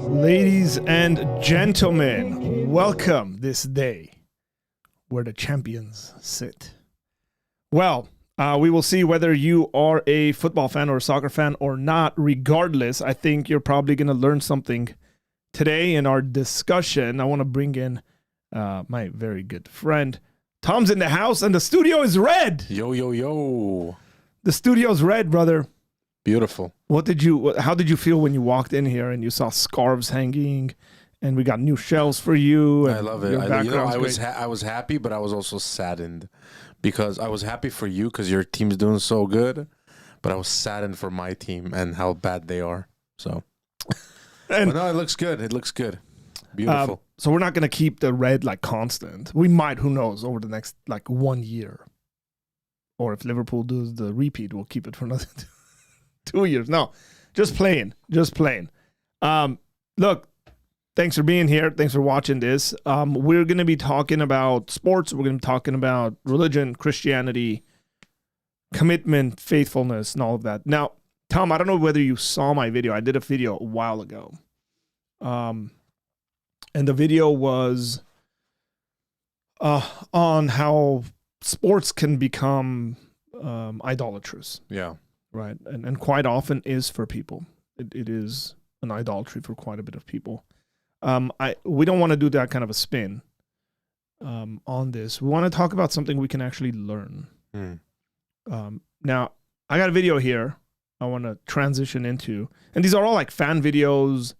Ladies and gentlemen, welcome this day where the champions sit. Well, we will see whether you are a football fan or a soccer fan or not. Regardless, I think you're probably going to learn something today in our discussion. I want to bring in my very good friend. Tom's in the house and the studio is red. Yo, yo, yo. The studio's red, brother. Beautiful. How did you feel when you walked in here and you saw scarves hanging and we got new shelves for you? And I love it. I was happy, but I was also saddened because I was happy for you because your team's doing so good, but I was saddened for my team and how bad they are. So, but no, it looks good. It looks good. Beautiful. So we're not going to keep the red like constant. We might, who knows, over the next like 1 year. Or if Liverpool does the repeat, we'll keep it for another 2 years. No, just playing. Look, thanks for being here. Thanks for watching this. We're going to be talking about sports. We're going to be talking about religion, Christianity, commitment, faithfulness, and all of that. Now, Tom, I don't know whether you saw my video. I did a video a while ago. And the video was on how sports can become idolatrous. Yeah. Right. And quite often is for people. It is an idolatry for quite a bit of people. We don't want to do that kind of a spin on this. We want to talk about something we can actually learn. Now, I got a video here I want to transition into. And these are all like fan videos.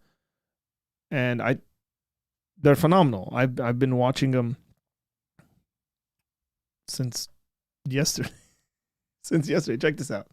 And they're phenomenal. I've been watching them since yesterday. Check this out.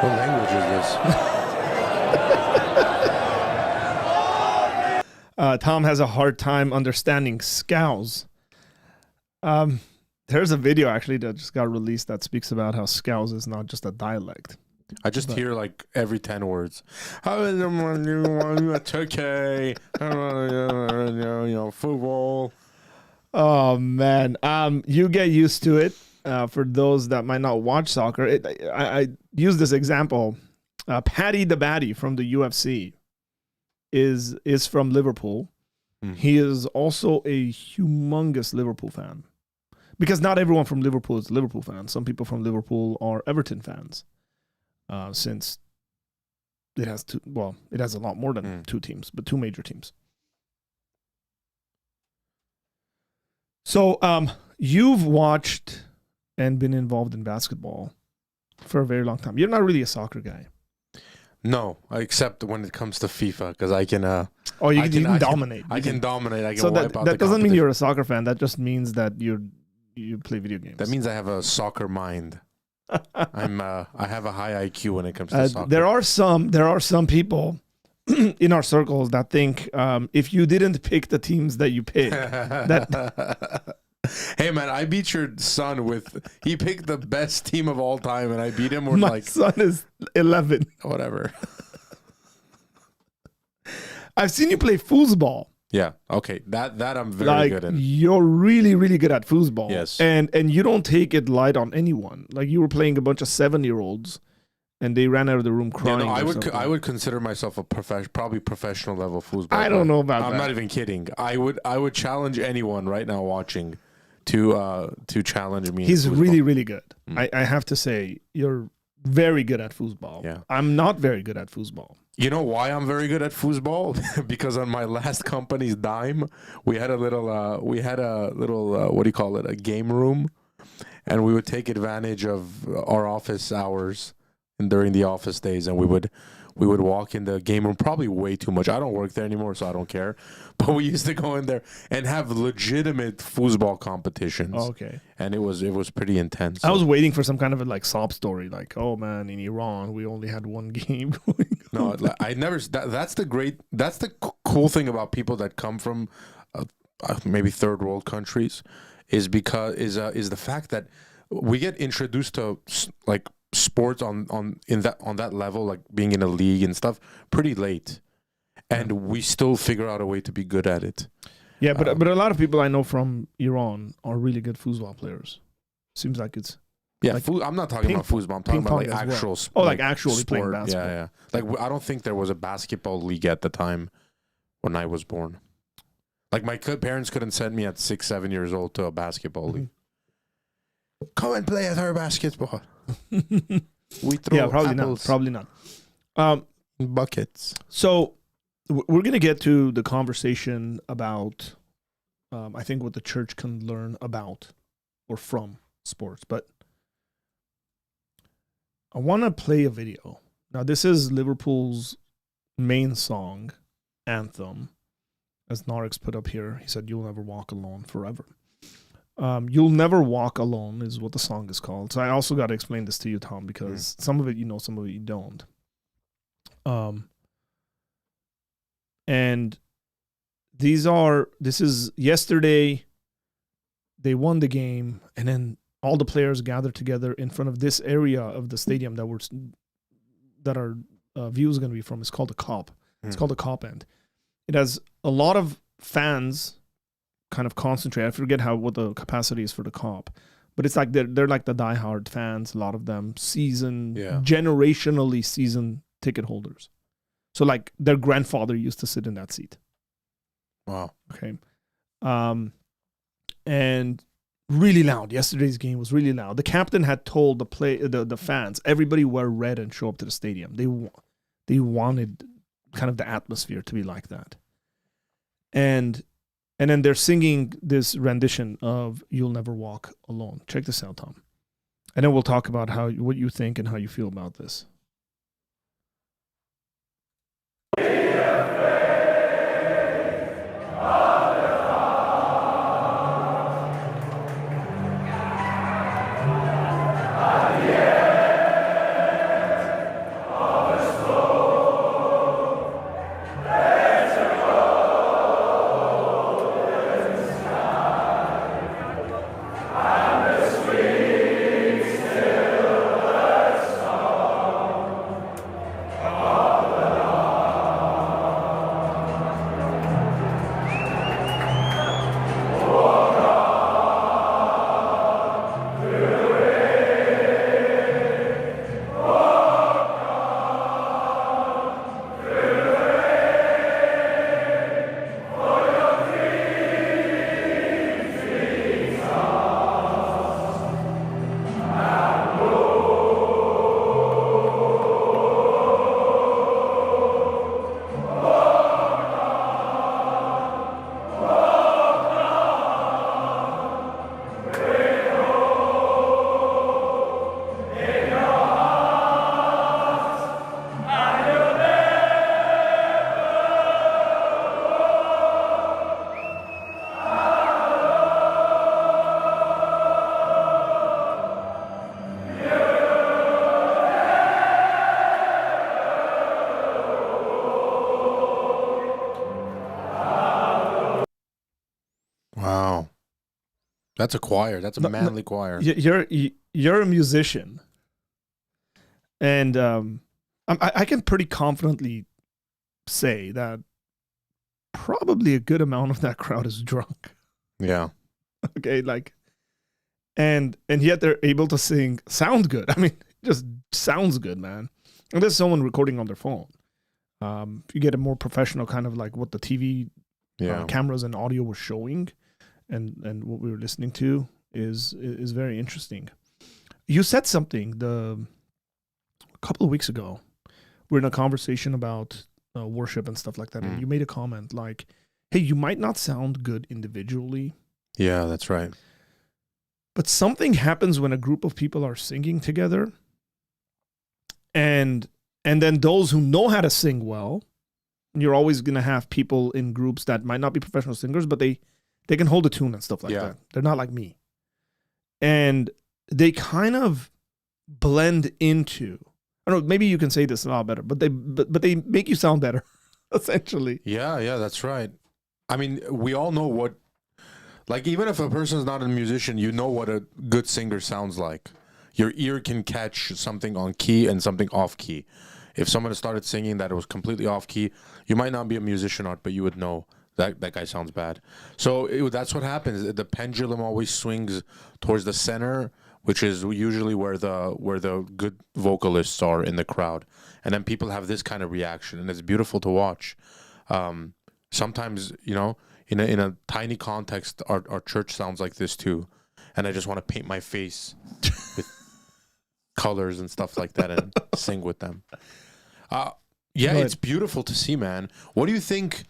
What language is this? Tom has a hard time understanding Scouse. There's a video actually that just got released that speaks about how Scouse is not just a dialect. I just hear like every 10 words. Turkey, football. Oh man, you get used to it. For those that might not watch soccer, I use this example. Paddy the Baddy from the UFC is from Liverpool. He is also a humongous Liverpool fan. Because not everyone from Liverpool is a Liverpool fan. Some people from Liverpool are Everton fans. Since it has it has a lot more than two teams, but two major teams. So you've watched and been involved in basketball for a very long time. You're not really a soccer guy. No, except when it comes to FIFA, because I can. You can dominate. I can dominate. I can so wipe out. That doesn't mean you're a soccer fan. That just means that you play video games. That means I have a soccer mind. I have a high IQ when it comes to soccer. There are some people in our circles that think if you didn't pick the teams that you pick, that. Hey man, I beat your son he picked the best team of all time and I beat him with My son is 11. Whatever. I've seen you play foosball. Yeah. Okay. That I'm very good at. You're really, really good at foosball. Yes. And you don't take it light on anyone. Like you were playing a bunch of 7-year-olds and they ran out of the room crying. Yeah, no, I would consider myself a probably professional level foosball. I don't know about that. I'm not even kidding. I would challenge anyone right now watching to challenge me. He's really, really good. I have to say, you're very good at foosball. Yeah. I'm not very good at foosball. You know why I'm very good at foosball? Because on my last company's dime, we had a little what do you call it? A game room. and we would take advantage of our office hours and during the office days, and we would walk in the game room probably way too much. I don't work there anymore, so I don't care. But we used to go in there and have legitimate foosball competitions. Okay. And it was pretty intense. I was waiting for some kind of a sob story, like, oh man, in Iran we only had one game going on. No, I never. That's the cool thing about people that come from maybe third world countries, is the fact that we get introduced to sports on that level, like being in a league and stuff, pretty late, and we still figure out a way to be good at it. Yeah, but a lot of people I know from Iran are really good foosball players. Seems like it's I'm not talking about foosball. I'm talking about actual sport. Oh, like actually sport. Playing basketball. Yeah. Like I don't think there was a basketball league at the time when I was born. Like my parents couldn't send me at 6-7 years old to a basketball league. Come and play at our basketball. We throw probably not. Buckets. So we're going to get to the conversation about, I think, what the church can learn about or from sports. But I want to play a video. Now, this is Liverpool's main song, Anthem, as Narix put up here. He said, "You'll never walk alone forever." You'll Never Walk Alone is what the song is called. So I also got to explain this to you, Tom, because some of it you know, some of it you don't. And this is yesterday. They won the game, and then all the players gathered together in front of this area of the stadium that our view is going to be from. It's called the Cop. It's called the Cop End. It has a lot of fans kind of concentrate. I forget what the capacity is for the Cop, but it's like they're like the diehard fans. A lot of them generationally seasoned ticket holders. So like their grandfather used to sit in that seat. Wow. Okay. And really loud. Yesterday's game was really loud. The captain had told the fans, everybody wear red and show up to the stadium. They wanted kind of the atmosphere to be like that. And then they're singing this rendition of "You'll Never Walk Alone." Check this out, Tom. And then we'll talk about what you think and how you feel about this. That's a choir. That's a manly choir. You're a musician, and I can pretty confidently say that probably a good amount of that crowd is drunk. Yeah. Okay, and yet they're able to sound good. I mean, just sounds good, man. And there's someone recording on their phone. If you get a more professional kind of like what the TV cameras and audio were showing, and what we were listening to is very interesting. You said something a couple of weeks ago. We're in a conversation about worship and stuff like that, and you made a comment like, "Hey, you might not sound good individually." Yeah, that's right. But something happens when a group of people are singing together, and then those who know how to sing well, you're always going to have people in groups that might not be professional singers, but they can hold a tune and stuff like that. They're not like me. And they kind of blend into, I don't know, maybe you can say this a lot better, but they make you sound better, essentially. Yeah, that's right. I mean, we all know what, like, even if a person's not a musician, you know what a good singer sounds like. Your ear can catch something on key and something off key. If someone started singing that it was completely off key, you might not be a musician, but you would know that guy sounds bad. So that's what happens. The pendulum always swings towards the center, which is usually where the good vocalists are in the crowd, and then people have this kind of reaction, and it's beautiful to watch. Sometimes, in a tiny context, our church sounds like this too, and I just want to paint my face with colors and stuff like that and sing with them. It's beautiful to see, man. What do you think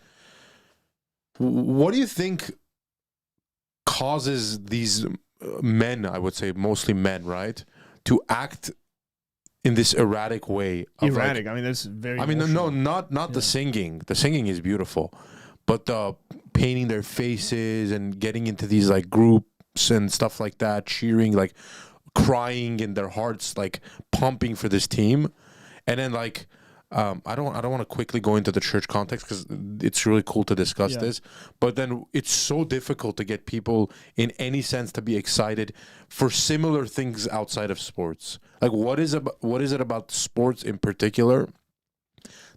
causes these men, I would say mostly men, right, to act in this erratic way? Erratic. I mean, that's very. I mean, no, not the singing. The singing is beautiful, but the painting their faces and getting into these like groups and stuff like that, cheering, like crying in their hearts, like pumping for this team, and then like. I don't want to quickly go into the church context because it's really cool to discuss this, but then it's so difficult to get people in any sense to be excited for similar things outside of sports. Like what is it about sports in particular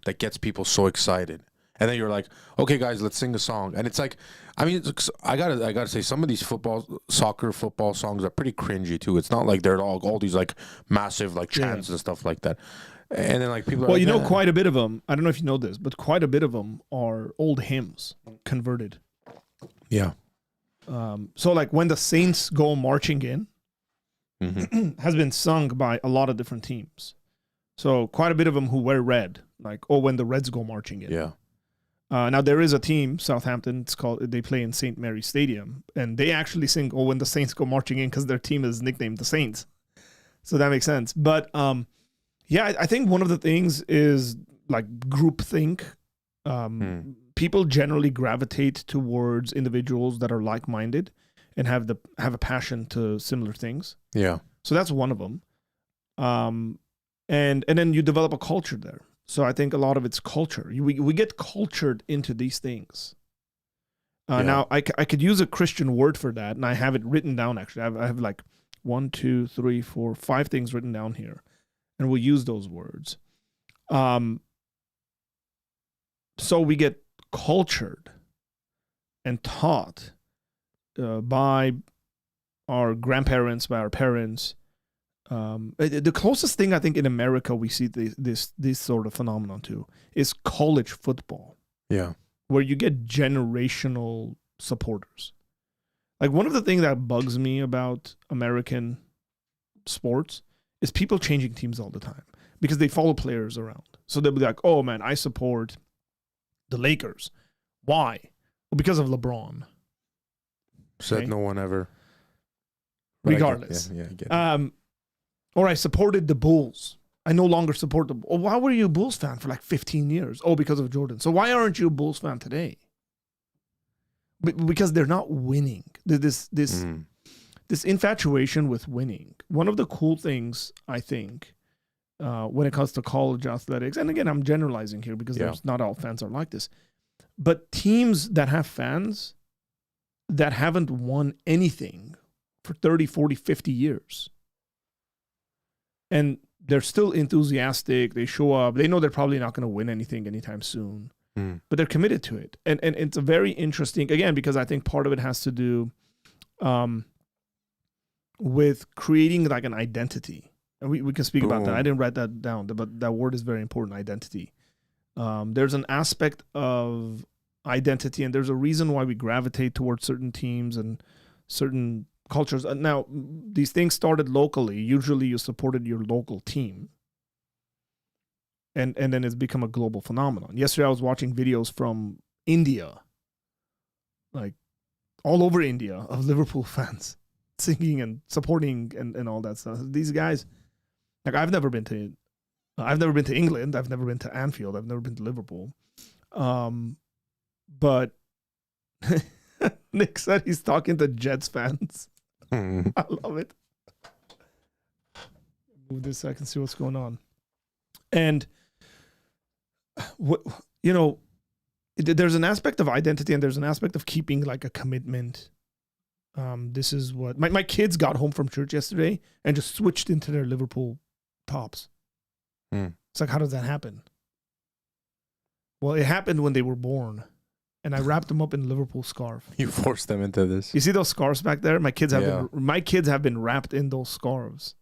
that gets people so excited? And then you're like, okay, guys, let's sing a song. And it's like, I mean, I gotta say, some of these soccer football songs are pretty cringy too. It's not like they're all these like massive like chants and stuff like that. And then like people are like, quite a bit of them, I don't know if you know this, but quite a bit of them are old hymns converted. Yeah. So like when the Saints go marching in, has been sung by a lot of different teams. So quite a bit of them who wear red, like, when the Reds go marching in. Yeah. Now there is a team, Southampton, they play in St. Mary's Stadium, and they actually sing, when the Saints go marching in, because their team is nicknamed the Saints. So that makes sense. But, I think one of the things is like groupthink. People generally gravitate towards individuals that are like-minded and have a passion to similar things. Yeah. So that's one of them. And then you develop a culture there. So I think a lot of it's culture. We get cultured into these things. Now I could use a Christian word for that, and I have it written down. Actually, I have like 1, 2, 3, 4, 5 things written down here. And we'll use those words. So we get cultured and taught by our grandparents, by our parents. The closest thing I think in America we see this sort of phenomenon to is college football. Yeah. Where you get generational supporters. Like one of the things that bugs me about American sports is people changing teams all the time because they follow players around. So they'll be like, oh man, I support the Lakers. Why? Well, because of LeBron. Said no one ever. Regardless. I get it. Or I supported the Bulls. I no longer support the Bulls. Why were you a Bulls fan for like 15 years? Oh, because of Jordan. So why aren't you a Bulls fan today? Because they're not winning. This infatuation with winning. One of the cool things, I think, when it comes to college athletics, and again, I'm generalizing here because there's not all fans are like this, but teams that have fans that haven't won anything for 30, 40, 50 years, and they're still enthusiastic, they show up, they know they're probably not going to win anything anytime soon, but they're committed to it. And it's a very interesting, again, because I think part of it has to do with creating like an identity. And we can speak about that. I didn't write that down, but that word is very important, identity. There's an aspect of identity, and there's a reason why we gravitate towards certain teams and certain cultures. Now, these things started locally. Usually you supported your local team. And then it's become a global phenomenon. Yesterday I was watching videos from India, like all over India, of Liverpool fans singing and supporting and all that stuff. These guys, like I've never been to England. I've never been to Anfield. I've never been to Liverpool. But Nick said he's talking to Jets fans. I love it. Move this so I can see what's going on. And there's an aspect of identity and there's an aspect of keeping like a commitment. This is what my kids got home from church yesterday and just switched into their Liverpool tops. It's like, how does that happen? Well, it happened when they were born, and I wrapped them up in a Liverpool scarf. You forced them into this. You see those scarves back there? My kids have been wrapped in those scarves.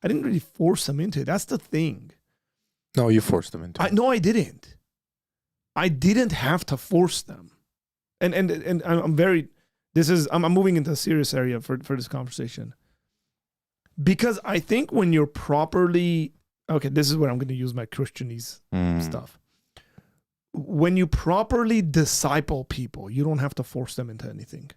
I didn't really force them into it. That's the thing. No, you forced them into it. No, I didn't. I didn't have to force them. And I'm moving into a serious area for this conversation. Because I think when you're properly, this is where I'm going to use my Christianese stuff. When you properly disciple people, you don't have to force them into anything.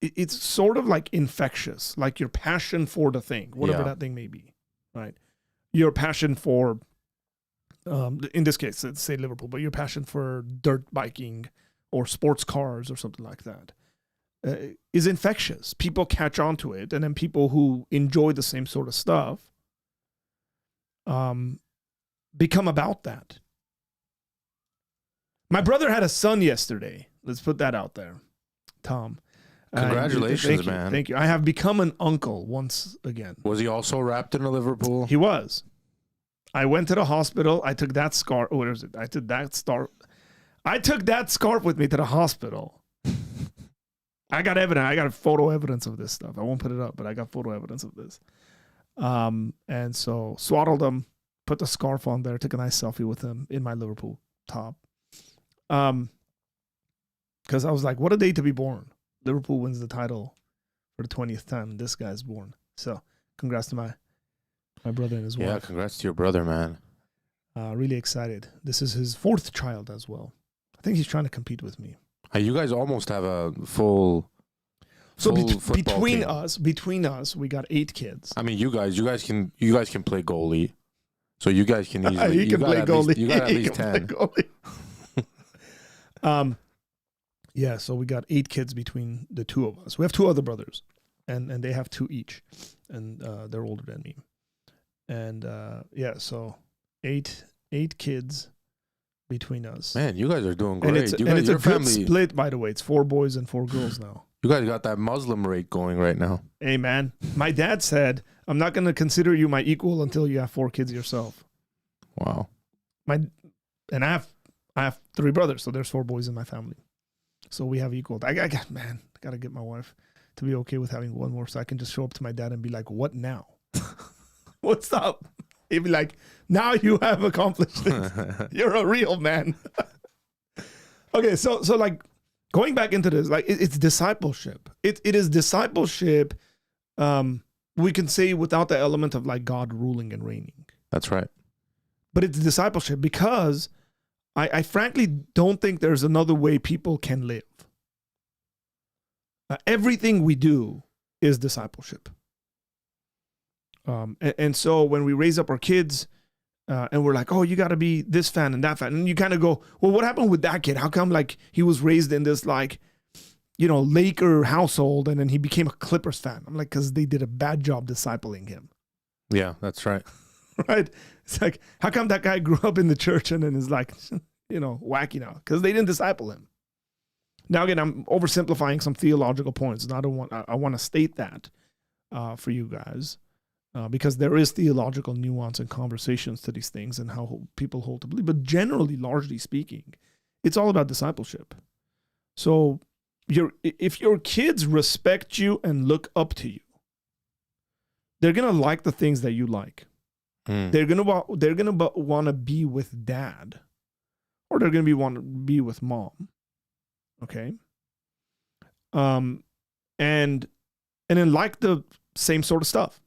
It's sort of like infectious, like your passion for the thing, whatever that thing may be, right? Your passion for, in this case, let's say Liverpool, but your passion for dirt biking or sports cars or something like that is infectious. People catch on to it, and then people who enjoy the same sort of stuff become about that. My brother had a son yesterday. Let's put that out there, Tom. Congratulations, man. Thank you. I have become an uncle once again. Was he also wrapped in a Liverpool? He was. I went to the hospital. I took that scarf. What is it? I took that scarf with me to the hospital. I got evidence. I got photo evidence of this stuff. I won't put it up, but I got photo evidence of this. And so swaddled him, put the scarf on there, took a nice selfie with him in my Liverpool top. Because I was like, what a day to be born. Liverpool wins the title for the 20th time. This guy's born. So congrats to my brother and his wife. Yeah, congrats to your brother, man. Really excited. This is his 4th child as well. I think he's trying to compete with me. You guys almost have a full. So between us, we got 8 kids. I mean, you guys can play goalie, so you guys can easily. He can play goalie. You got at least 10. Yeah, so we got 8 kids between the 2 of us. We have 2 other brothers, and they have 2 each, and they're older than me. And so 8 kids between us. Man, you guys are doing great. And it's a good split, by the way. It's 4 boys and 4 girls now. You guys got that Muslim rate going right now. Hey, man. My dad said, I'm not going to consider you my equal until you have 4 kids yourself. Wow. And I have 3 brothers, so there's 4 boys in my family. So we have equal. I got to get my wife to be okay with having 1 more so I can just show up to my dad and be like, what now? What's up? He'd be like, now you have accomplished it. You're a real man. Okay, so like going back into this, like it's discipleship. It is discipleship. We can say without the element of like God ruling and reigning. That's right. But it's discipleship because I frankly don't think there's another way people can live. Everything we do is discipleship. And so when we raise up our kids and we're like, oh, you got to be this fan and that fan. And you kind of go, well, what happened with that kid? How come like he was raised in this like, Laker household and then he became a Clippers fan? I'm like, because they did a bad job discipling him. Yeah, that's right. Right? It's like, how come that guy grew up in the church and then is like, wacky now? Because they didn't disciple him. Now, again, I'm oversimplifying some theological points, and I want to state that for you guys because there is theological nuance and conversations to these things and how people hold to believe. But generally, largely speaking, it's all about discipleship. So if your kids respect you and look up to you, they're gonna like the things that you like. They're gonna want to be with dad, or they're gonna want to be with mom. Okay. And then like the same sort of stuff.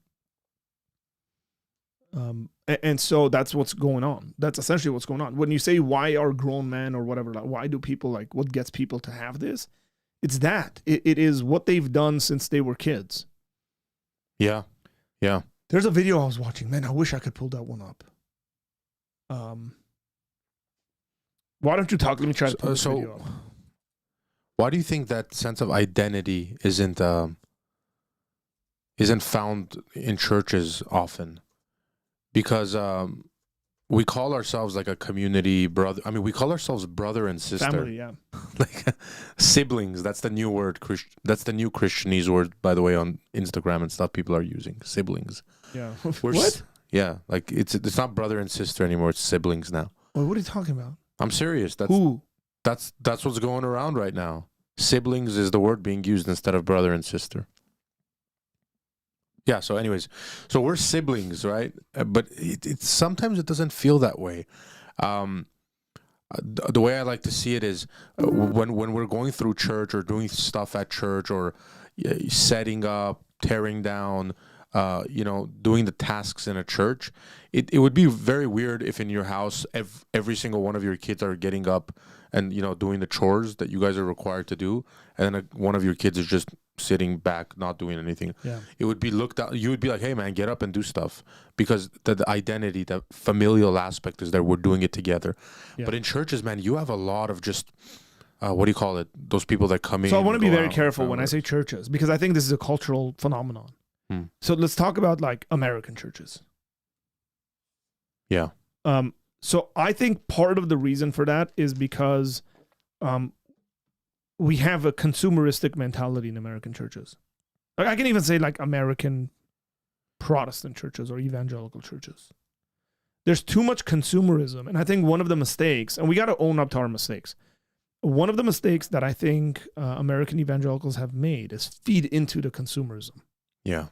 And so that's what's going on. That's essentially what's going on. When you say, why are grown men or whatever, like, why do people, like, what gets people to have this? It's that. It is what they've done since they were kids. Yeah. Yeah. There's a video I was watching. Man, I wish I could pull that one up. Why don't you talk? Let me try to pull this video up. Why do you think that sense of identity isn't found in churches often? Because we call ourselves like a community brother. I mean, we call ourselves brother and sister. Family, yeah. Like siblings. That's the new word. That's the new Christianese word, by the way, on Instagram and stuff people are using. Siblings. Yeah. What? Yeah. Like it's not brother and sister anymore. It's siblings now. Wait, what are you talking about? I'm serious. Who? That's what's going around right now. Siblings is the word being used instead of brother and sister. Yeah, so anyways, so we're siblings, right? But it sometimes it doesn't feel that way. The way I like to see it is when we're going through church or doing stuff at church or setting up, tearing down, doing the tasks in a church, it would be very weird if in your house every single one of your kids are getting up and doing the chores that you guys are required to do, and then one of your kids is just sitting back not doing anything. Yeah. It would be looked at. You would be like, hey man, get up and do stuff, because the identity, the familial aspect is there. We're doing it together. Yeah. But in churches, man, you have a lot of just what do you call it, those people that come in. So I want to be very careful when I say churches, because I think this is a cultural phenomenon. So let's talk about like American churches. Yeah. So I think part of the reason for that is because we have a consumeristic mentality in American churches. Like I can even say like American Protestant churches or evangelical churches. There's too much consumerism. And I think one of the mistakes, and we got to own up to our mistakes. One of the mistakes that I think American evangelicals have made is feed into the consumerism. Yeah.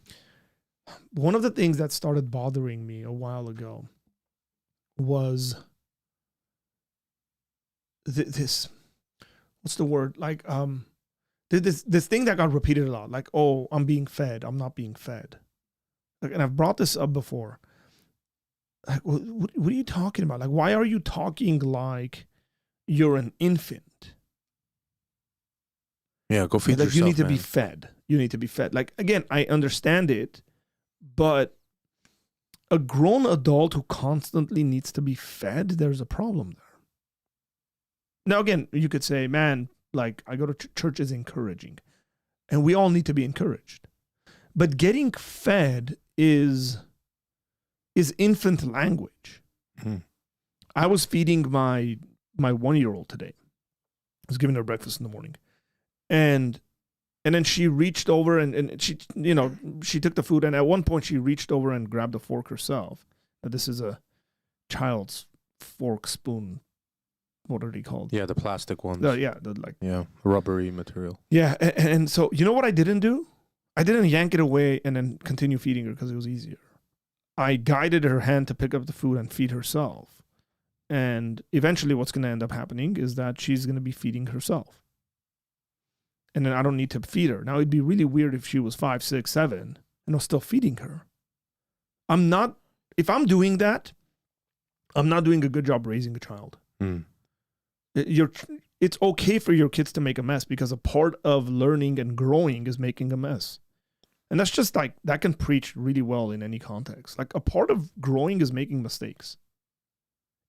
One of the things that started bothering me a while ago was this, what's the word? Like, this thing that got repeated a lot, like, oh, I'm being fed, I'm not being fed. Like, and I've brought this up before. Like, what are you talking about? Like, why are you talking like you're an infant? Yeah, go feed like yourself, you need to man. be fed. You need to be fed. Like, again, I understand it, but a grown adult who constantly needs to be fed, there's a problem there. Now, again, you could say, man, like, I go to church is encouraging, and we all need to be encouraged. But getting fed is infant language. I was feeding my 1-year-old today. I was giving her breakfast in the morning. And then she reached over and she, she took the food, and at one point she reached over and grabbed a fork herself. Now, this is a child's fork, spoon. What are they called? Yeah, the plastic ones. Rubbery material. Yeah, and so you know what I didn't do? I didn't yank it away and then continue feeding her because it was easier. I guided her hand to pick up the food and feed herself. And eventually what's going to end up happening is that she's going to be feeding herself. And then I don't need to feed her. Now, it'd be really weird if she was 5, 6, 7, and I was still feeding her. If I'm doing that, I'm not doing a good job raising a child. It's okay for your kids to make a mess, because a part of learning and growing is making a mess. And that's just like, that can preach really well in any context. Like, a part of growing is making mistakes.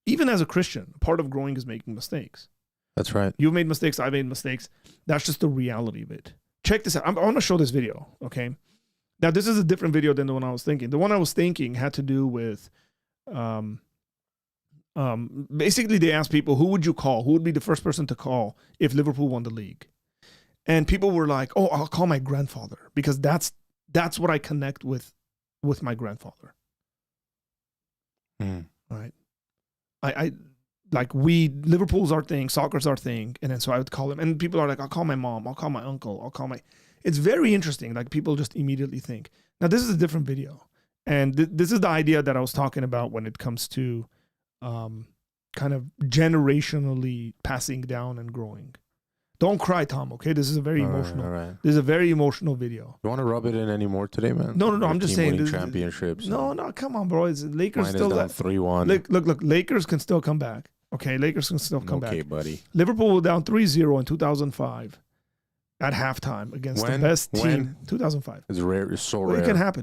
Even as a Christian, a part of growing is making mistakes. That's right. You've made mistakes. I've made mistakes. That's just the reality of it. Check this out. I want to show this video, okay? Now, this is a different video than the one I was thinking. The one I was thinking had to do with, basically they asked people, who would you call? Who would be the first person to call if Liverpool won the league? And people were like, oh, I'll call my grandfather, because that's what I connect with my grandfather. Right? I like, Liverpool's our thing, soccer's our thing. And then so I would call him, and people are like, I'll call my mom, I'll call my uncle, it's very interesting. Like, people just immediately think. Now, this is a different video. And this is the idea that I was talking about when it comes to kind of generationally passing down and growing. Don't cry, Tom. Okay, this is a very emotional. All right. This is a very emotional video. You want to rub it in anymore today, man? No. I'm just saying. Championships. No. Come on, bro. Lakers Mine still is down 3-1. Look. Lakers can still come back. Okay, Lakers can still come back. Okay, buddy. Liverpool were down 3-0 in 2005 at halftime against the best team. 2005. It's rare. It's so rare. It can happen.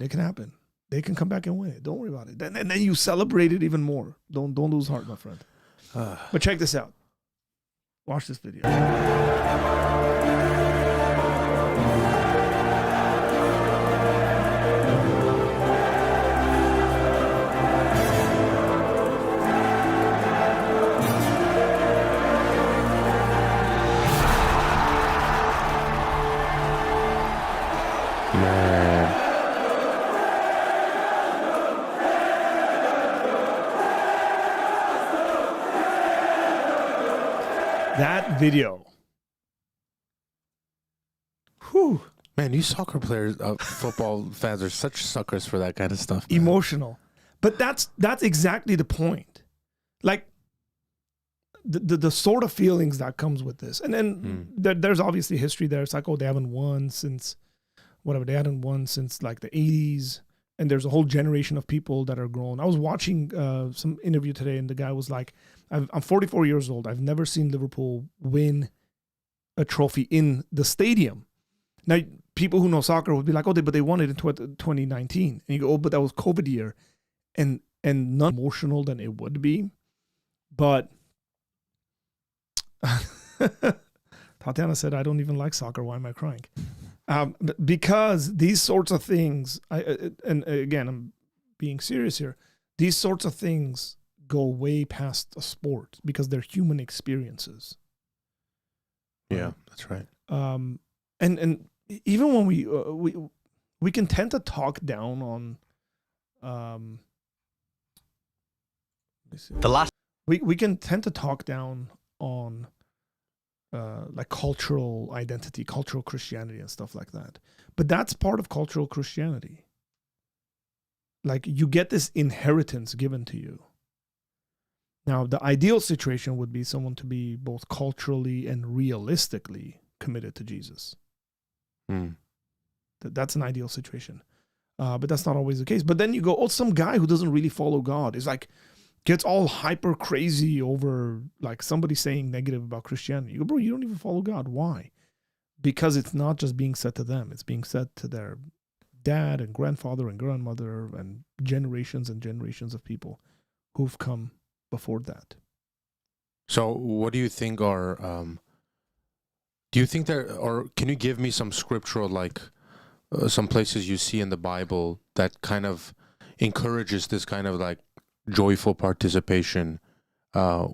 They can come back and win it. Don't worry about it. And then you celebrate it even more. Don't lose heart, my friend. But check this out. Watch this video. That video. Whew. Man, you soccer players, football fans are such suckers for that kind of stuff. Man. Emotional. But that's exactly the point. Like the sort of feelings that comes with this. And then there's obviously history there. It's like, they haven't won since like the 80s. And there's a whole generation of people that are grown. I was watching some interview today, and the guy was like, I'm 44 years old. I've never seen Liverpool win a trophy in the stadium. Now, people who know soccer would be like, but they won it in 2019. And you go, but that was COVID year. And not emotional than it would be. But Tatiana said, I don't even like soccer. Why am I crying? Because these sorts of things, and again, I'm being serious here, these sorts of things go way past a sport because they're human experiences. Yeah, that's right. And even when we can tend to talk down on we can tend to talk down on like cultural identity, cultural Christianity and stuff like that. But that's part of cultural Christianity. Like, you get this inheritance given to you. Now, the ideal situation would be someone to be both culturally and realistically committed to Jesus. That's an ideal situation. But that's not always the case. But then you go, some guy who doesn't really follow God is like, gets all hyper crazy over like somebody saying negative about Christianity. You go, bro, you don't even follow God. Why? Because it's not just being said to them. It's being said to their dad and grandfather and grandmother and generations of people who've come before that. So what do you think are, do you think there, or can you give me some scriptural, like some places you see in the Bible that kind of encourages this kind of like joyful participation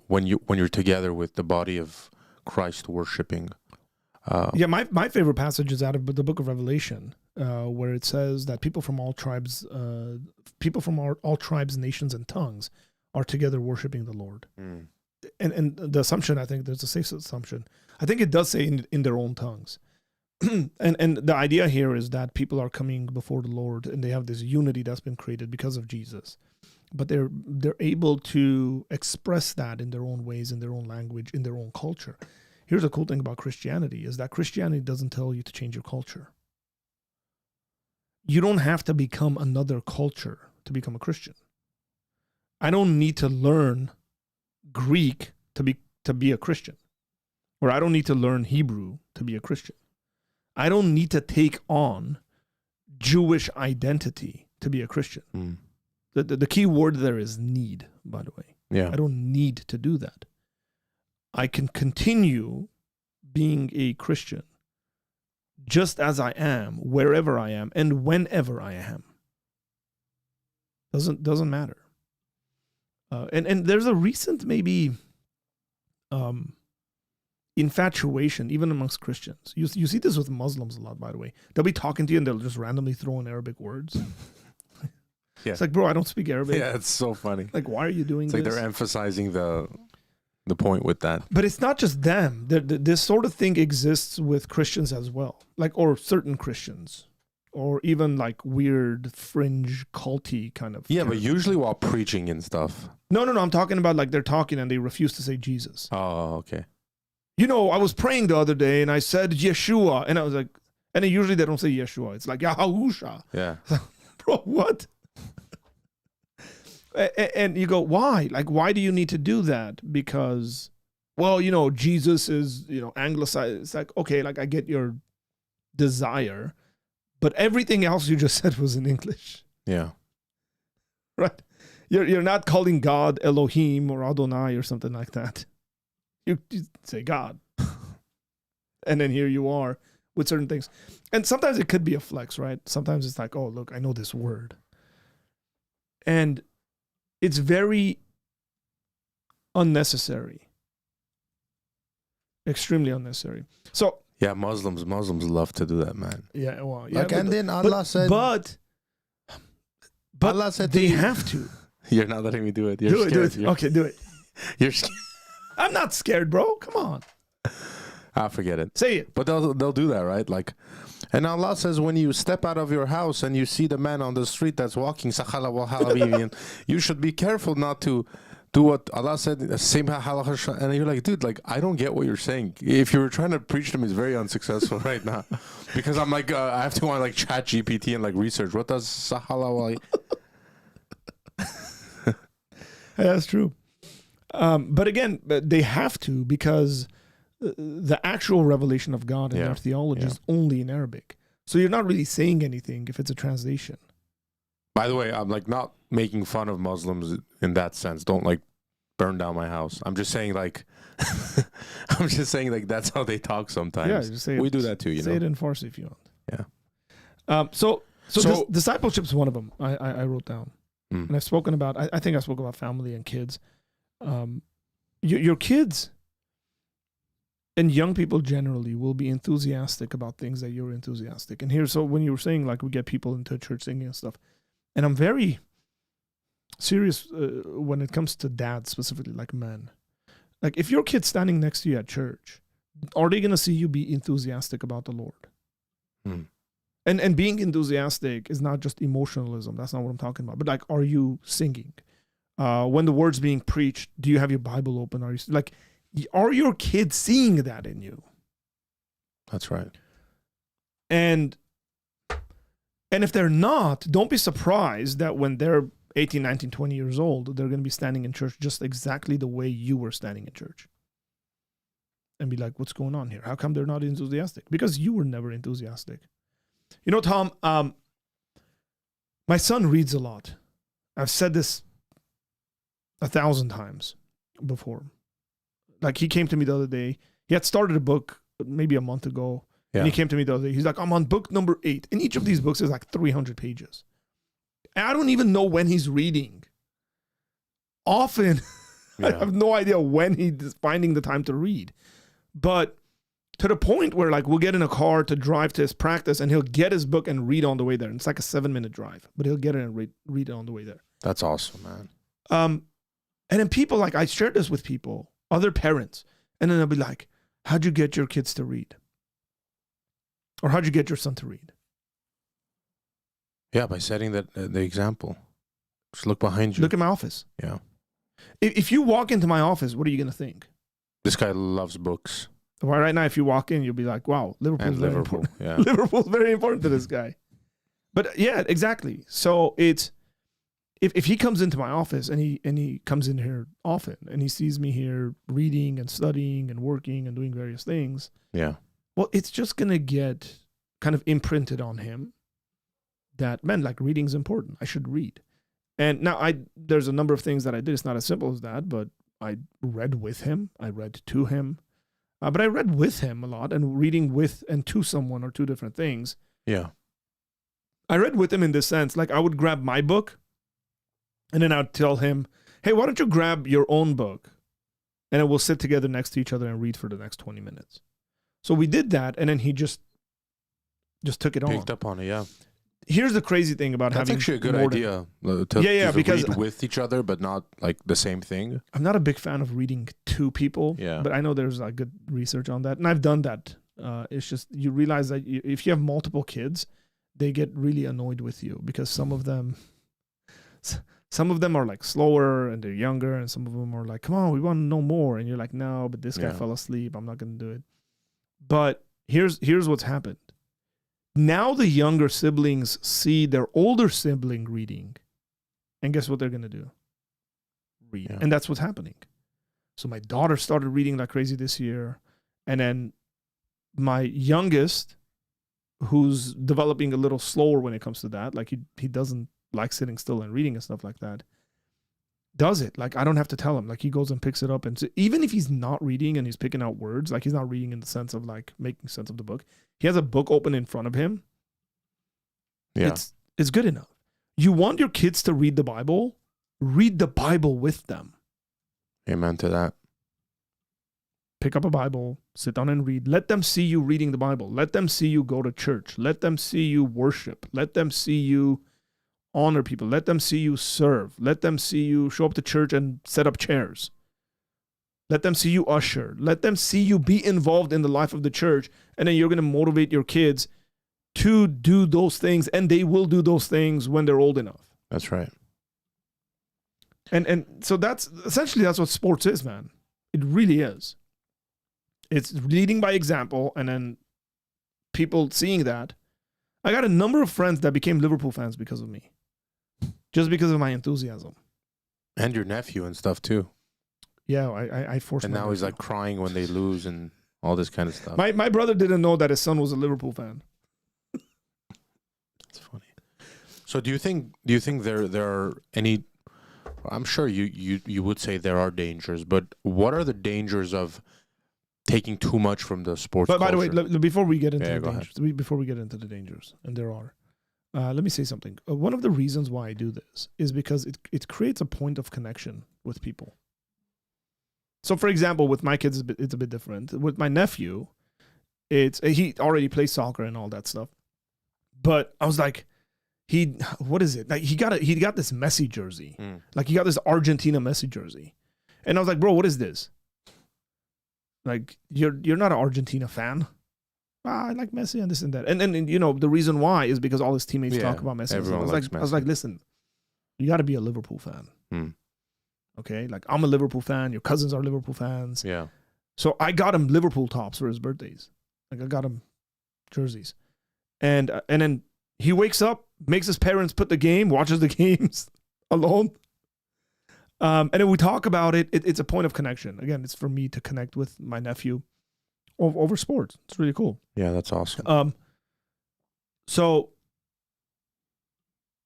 when you're together with the body of Christ worshiping? My favorite passage is out of the book of Revelation, where it says that people from all tribes, nations, and tongues are together worshiping the Lord. And the assumption, I think there's a safe assumption, I think it does say in their own tongues. and the idea here is that people are coming before the Lord, and they have this unity that's been created because of Jesus. But they're able to express that in their own ways, in their own language, in their own culture. Here's a cool thing about Christianity is that Christianity doesn't tell you to change your culture. You don't have to become another culture to become a Christian. I don't need to learn Greek to be a Christian. Or I don't need to learn Hebrew to be a Christian. I don't need to take on Jewish identity to be a Christian. The key word there is need, by the way. Yeah. I don't need to do that. I can continue being a Christian just as I am, wherever I am, and whenever I am. Doesn't matter. And there's a recent maybe infatuation, even amongst Christians. You see this with Muslims a lot, by the way. They'll be talking to you and they'll just randomly throw in Arabic words. Yeah. It's like, bro, I don't speak Arabic. Yeah, it's so funny. Like, why are you doing this? It's like they're emphasizing the point with that. But it's not just them. This sort of thing exists with Christians as well. Like, or certain Christians. Or even like weird, fringe, culty kind of. Yeah, but usually while preaching and stuff. No. I'm talking about like they're talking and they refuse to say Jesus. Oh, okay. I was praying the other day and I said Yeshua, and I was like, and then usually they don't say Yeshua. It's like Yahusha. Yeah. Bro, what? And you go, why? Like, why do you need to do that? Because, well, Jesus is, anglicized. It's like, okay, like I get your desire, but everything else you just said was in English. Yeah. Right? You're not calling God Elohim or Adonai or something like that. You say God. And then here you are with certain things. And sometimes it could be a flex, right? Sometimes it's like, oh, look, I know this word. And it's very unnecessary. Extremely unnecessary. So yeah, Muslims love to do that, man. Yeah, well, yeah. Like, and then Allah said, but Allah said they have to. You're not letting me do it. You're Do scared. it. Okay, do it. You're scared. I'm not scared, bro. Come on. Forget it. Say it. But they'll do that, right? Like, and Allah says, when you step out of your house and you see the man on the street that's walking, you should be careful not to do what Allah said. And you're like, dude, like, I don't get what you're saying. If you were trying to preach to me, it's very unsuccessful right now, because I'm like, I have to go on like Chat GPT and like research what does sahala. That's true. But again, they have to, because the actual revelation of God in their theology is only in Arabic. So you're not really saying anything if it's a translation. By the way, I'm like not making fun of Muslims in that sense. Don't like burn down my house. I'm just saying like, that's how they talk sometimes. Yeah, just say we do that too. Say it in Farsi if you want. Yeah. So discipleship is one of them. I wrote down, and I've spoken about. I think I spoke about family and kids. Your kids and young people generally will be enthusiastic about things that you're enthusiastic. And so when you were saying like we get people into church singing and stuff, and I'm very serious when it comes to dads specifically, like men. Like if your kid's standing next to you at church, are they going to see you be enthusiastic about the Lord? And being enthusiastic is not just emotionalism. That's not what I'm talking about. But like, are you singing? When the word's being preached, do you have your Bible open? Are your kids seeing that in you? That's right. And if they're not, don't be surprised that when they're 18, 19, 20 years old, they're going to be standing in church just exactly the way you were standing in church. And be like, what's going on here? How come they're not enthusiastic? Because you were never enthusiastic. Tom, my son reads a lot. I've said this 1,000 times before. Like he came to me the other day. He had started a book maybe a month ago. Yeah. And he came to me the other day. He's like, I'm on book number 8. And each of these books is like 300 pages. And I don't even know when he's reading. Often, I have no idea when he's finding the time to read. But to the point where like we'll get in a car to drive to his practice and he'll get his book and read on the way there. And it's like a 7-minute drive, but he'll get it and read it on the way there. That's awesome, man. And then people, like I shared this with people, other parents, and then they'll be like, how'd you get your kids to read? Or how'd you get your son to read? Yeah, by setting the example. Just look behind you. Look at my office. Yeah. If you walk into my office, what are you going to think? This guy loves books. Well, right now, if you walk in, you'll be like, wow, Liverpool's very important. Yeah. Liverpool's very important to this guy. But yeah, exactly. So it's, if he comes into my office and he comes in here often and he sees me here reading and studying and working and doing various things. Yeah. Well, it's just going to get kind of imprinted on him that, man, like reading's important. I should read. And now there's a number of things that I did. It's not as simple as that, but I read with him. I read to him. But I read with him a lot, and reading with and to someone are two different things. Yeah. I read with him in this sense, like I would grab my book and then I'd tell him, hey, why don't you grab your own book? And then we'll sit together next to each other and read for the next 20 minutes. So we did that, and then he just took it on. Picked up on it, yeah. Here's the crazy thing about having... That's actually a good idea. To because read with each other, but not like the same thing. I'm not a big fan of reading to people, but I know there's like good research on that, and I've done that. It's just you realize that if you have multiple kids, they get really annoyed with you because some of them Some of them are like slower and they're younger, and some of them are like, come on, we want to know more. And you're like, no, but this guy fell asleep. I'm not going to do it. But here's what's happened. Now the younger siblings see their older sibling reading. And guess what they're going to do? Read. Yeah. And that's what's happening. So my daughter started reading like crazy this year. And then my youngest, who's developing a little slower when it comes to that, like he doesn't like sitting still and reading and stuff like that, does it. Like I don't have to tell him. Like he goes and picks it up. And so even if he's not reading and he's picking out words, like he's not reading in the sense of like making sense of the book, he has a book open in front of him. Yeah. It's good enough. You want your kids to read the Bible? Read the Bible with them. Amen to that. Pick up a Bible, sit down and read. Let them see you reading the Bible. Let them see you go to church. Let them see you worship. Let them see you honor people. Let them see you serve. Let them see you show up to church and set up chairs. Let them see you usher. Let them see you be involved in the life of the church. And then you're going to motivate your kids to do those things, and they will do those things when they're old enough. That's right. And so that's what sports is, man. It really is. It's leading by example, and then people seeing that. I got a number of friends that became Liverpool fans because of me. Just because of my enthusiasm. And your nephew and stuff too. Yeah, I forced him. And now he's like crying when they lose and all this kind of stuff. My brother didn't know that his son was a Liverpool fan. That's funny. So do you think there are any, I'm sure you would say there are dangers, but what are the dangers of taking too much from the sports culture? By the way, before we get into the dangers, and there are, let me say something. One of the reasons why I do this is because it creates a point of connection with people. So, for example, with my kids, it's a bit different. With my nephew, he already plays soccer and all that stuff. But I was like, what is it? Like he got this Messi jersey. Like he got this Argentina Messi jersey. And I was like, bro, what is this? Like you're not an Argentina fan. I like Messi and this and that. And you know, the reason why is because all his teammates talk about Messi. I was like, listen, you got to be a Liverpool fan. Okay? Like I'm a Liverpool fan, your cousins are Liverpool fans. Yeah. So I got him Liverpool tops for his birthdays. Like I got him jerseys. And then he wakes up, makes his parents put the game, watches the games alone. And then we talk about it. It's a point of connection. Again, it's for me to connect with my nephew over sports. It's really cool. Yeah, that's awesome. So,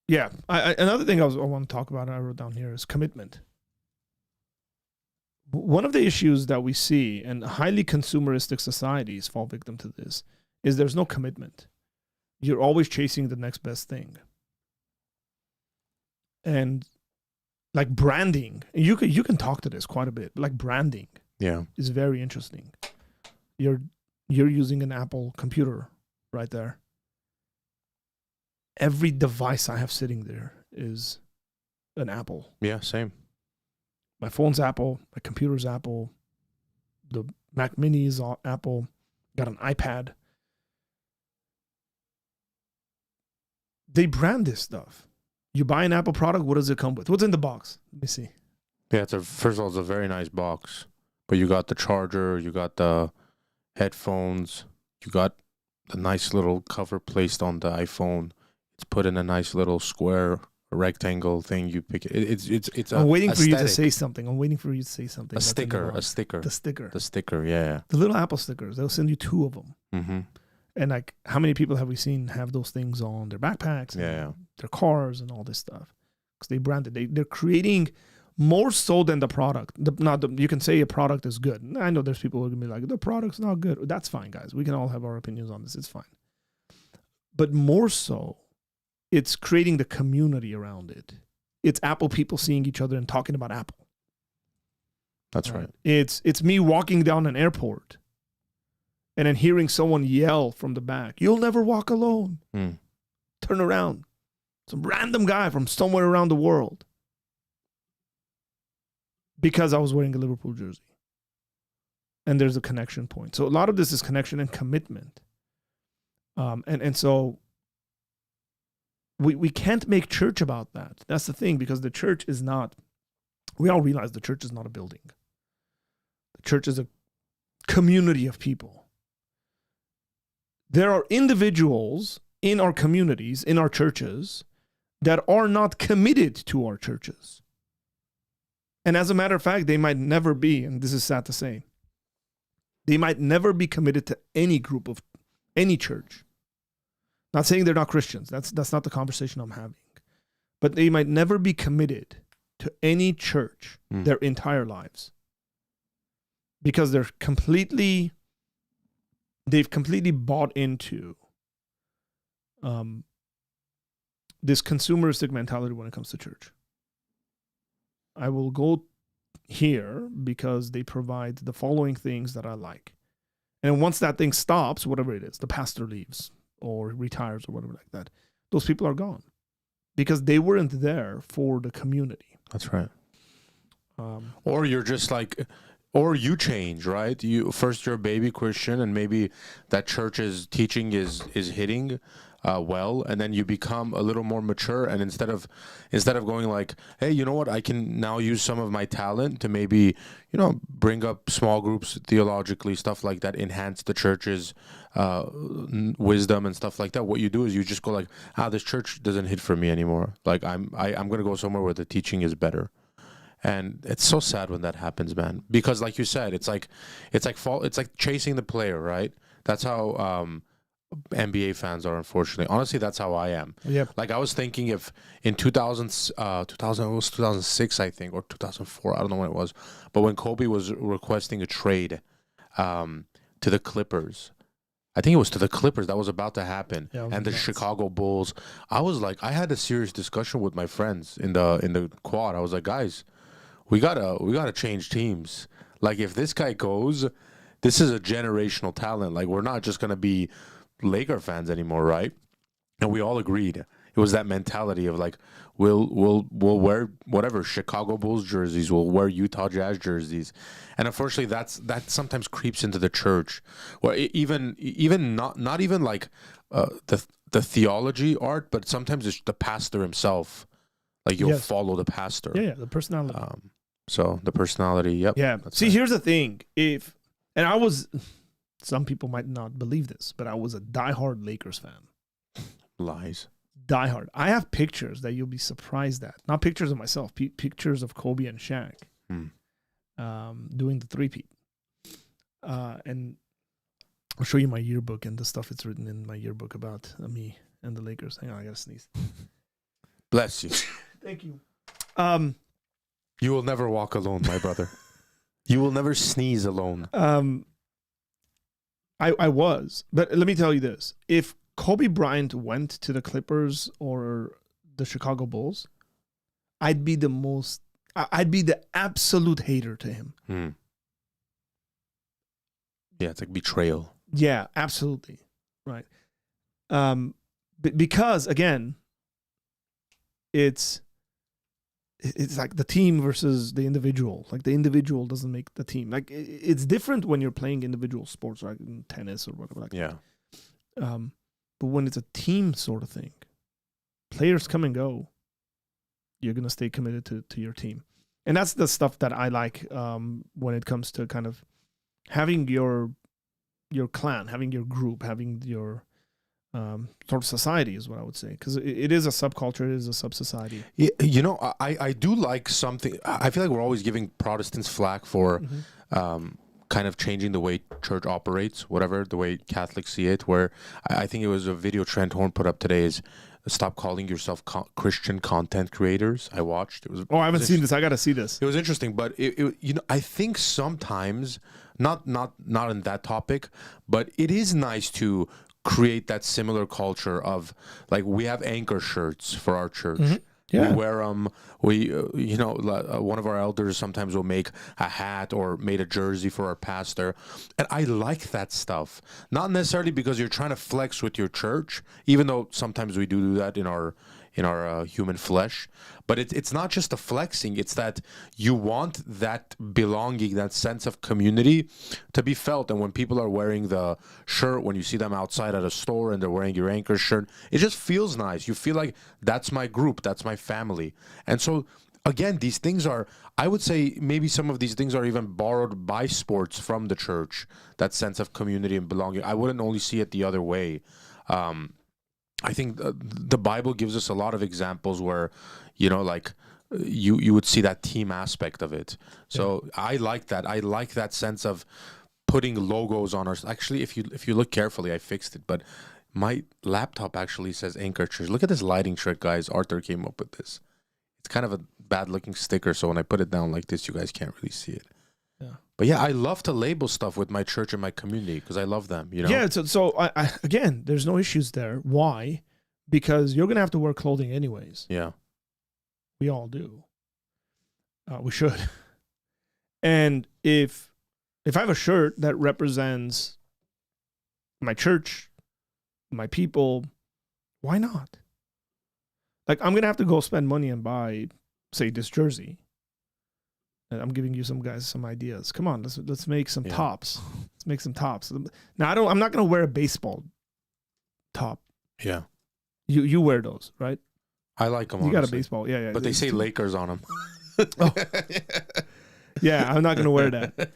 yeah. Another thing I want to talk about, and I wrote down here, is commitment. One of the issues that we see, and highly consumeristic societies fall victim to this, is there's no commitment. You're always chasing the next best thing. And like branding, you can talk to this quite a bit. Like branding, is very interesting. You're using an Apple computer right there. Every device I have sitting there is an Apple. Yeah, same. My phone's Apple. My computer's Apple. The Mac Mini is Apple. Got an iPad. They brand this stuff. You buy an Apple product, what does it come with? What's in the box? Let me see. Yeah, first of all, it's a very nice box. But you got the charger, you got the headphones, you got the nice little cover placed on the iPhone. It's put in a nice little square rectangle thing. You pick it. It's I'm waiting for aesthetic. you to say something. A sticker. The sticker. The sticker, yeah. The little Apple stickers. They'll send you 2 of them. Mm-hmm. And like, how many people have we seen have those things on their backpacks, and their cars, and all this stuff? Because they brand it. They're creating more so than the product. You can say a product is good. I know there's people who are gonna be like, the product's not good. That's fine, guys. We can all have our opinions on this. It's fine. But more so, it's creating the community around it. It's Apple people seeing each other and talking about Apple. That's right. It's me walking down an airport and then hearing someone yell from the back, "You'll never walk alone." Turn around. Some random guy from somewhere around the world. Because I was wearing a Liverpool jersey. And there's a connection point. So a lot of this is connection and commitment. And so we can't make church about that. That's the thing, because the church is not, we all realize the church is not a building. The church is a community of people. There are individuals in our communities, in our churches, that are not committed to our churches. And as a matter of fact, they might never be, and this is sad to say, they might never be committed to any group of any church. Not saying they're not Christians. That's not the conversation I'm having. But they might never be committed to any church their entire lives. Because they've completely bought into this consumeristic mentality when it comes to church. I will go here because they provide the following things that I like. And once that thing stops, whatever it is, the pastor leaves or retires or whatever like that, those people are gone because they weren't there for the community. That's right. Or you're just like, or you change, right? You're a baby Christian, and maybe that church's teaching is hitting well, and then you become a little more mature, and instead of going like, hey, you know what, I can now use some of my talent to maybe, bring up small groups theologically, stuff like that, enhance the church's wisdom and stuff like that. What you do is you just go like, this church doesn't hit for me anymore. Like I'm gonna go somewhere where the teaching is better. And it's so sad when that happens, man, because like you said, it's like chasing the player, right? That's how NBA fans are, unfortunately. Honestly, that's how I am. Yep. Like I was thinking if in 2006, I think, or 2004, I don't know when it was, but when Kobe was requesting a trade to the Clippers, I think it was to the Clippers that was about to happen, and the Chicago Bulls. I was like, I had a serious discussion with my friends in the quad. I was like, guys, we gotta change teams. Like if this guy goes, this is a generational talent. Like we're not just gonna be Laker fans anymore, right? And we all agreed. It was that mentality of like, we'll wear whatever Chicago Bulls jerseys, we'll wear Utah Jazz jerseys, and unfortunately, that sometimes creeps into the church, or even not even like the theology art, but sometimes it's the pastor himself. Like you'll follow the pastor. Yeah, the personality. So the personality, yep. Yeah. See, here's the thing. Some people might not believe this, but I was a diehard Lakers fan. Lies. Diehard. I have pictures that you'll be surprised at. Not pictures of myself, pictures of Kobe and Shaq doing the three-peat. And I'll show you my yearbook and the stuff it's written in my yearbook about me and the Lakers. Hang on, I gotta sneeze. Bless you. Thank you. You will never walk alone, my brother. You will never sneeze alone. I was, but let me tell you this. If Kobe Bryant went to the Clippers or the Chicago Bulls, I'd be the absolute hater to him. Yeah, it's like betrayal. Yeah, absolutely. Right. Because again, it's like the team versus the individual. Like the individual doesn't make the team. Like it's different when you're playing individual sports, right? In tennis or whatever. Like yeah. But when it's a team sort of thing, players come and go. You're gonna stay committed to your team, and that's the stuff that I like when it comes to kind of having your clan, having your group, having your sort of society is what I would say, because it is a subculture, it is a sub-society. Yeah, I do like something. I feel like we're always giving Protestants flack for kind of changing the way church operates, whatever, the way Catholics see it, where I think it was a video Trent Horn put up today is stop calling yourself Christian content creators. I watched. I haven't seen this. I got to see this. It was interesting, but I think sometimes, not in that topic, but it is nice to create that similar culture of like we have anchor shirts for our church. Yeah. We wear them. One of our elders sometimes will make a hat or made a jersey for our pastor, and I like that stuff. Not necessarily because you're trying to flex with your church, even though sometimes we do that in our human flesh. But it's not just the flexing, it's that you want that belonging, that sense of community to be felt. And when people are wearing the shirt, when you see them outside at a store and they're wearing your Anchor shirt, it just feels nice. You feel like that's my group, that's my family. And so again, these things are, I would say maybe some of these things are even borrowed by sports from the church, that sense of community and belonging. I wouldn't only see it the other way. I think the Bible gives us a lot of examples where, like you would see that team aspect of it. So I like that. I like that sense of putting logos on our. Actually, if you look carefully, I fixed it, but my laptop actually says Anchor Church. Look at this lighting trick, guys. Arthur came up with this. It's kind of a bad looking sticker, so when I put it down like this, you guys can't really see it. Yeah. But yeah, I love to label stuff with my church and my community because I love them. Yeah. So I again, there's no issues there. Why? Because you're gonna have to wear clothing anyways. Yeah. We all do. We should. And if I have a shirt that represents my church, my people, why not? Like, I'm going to have to go spend money and buy, say, this jersey. And I'm giving you guys some ideas. Come on, let's make some tops. Let's make some tops. Now, I'm not going to wear a baseball top. Yeah. You wear those, right? I like them, You honestly. got a baseball. Yeah. But they say Lakers on them. Oh. Yeah, I'm not going to wear that.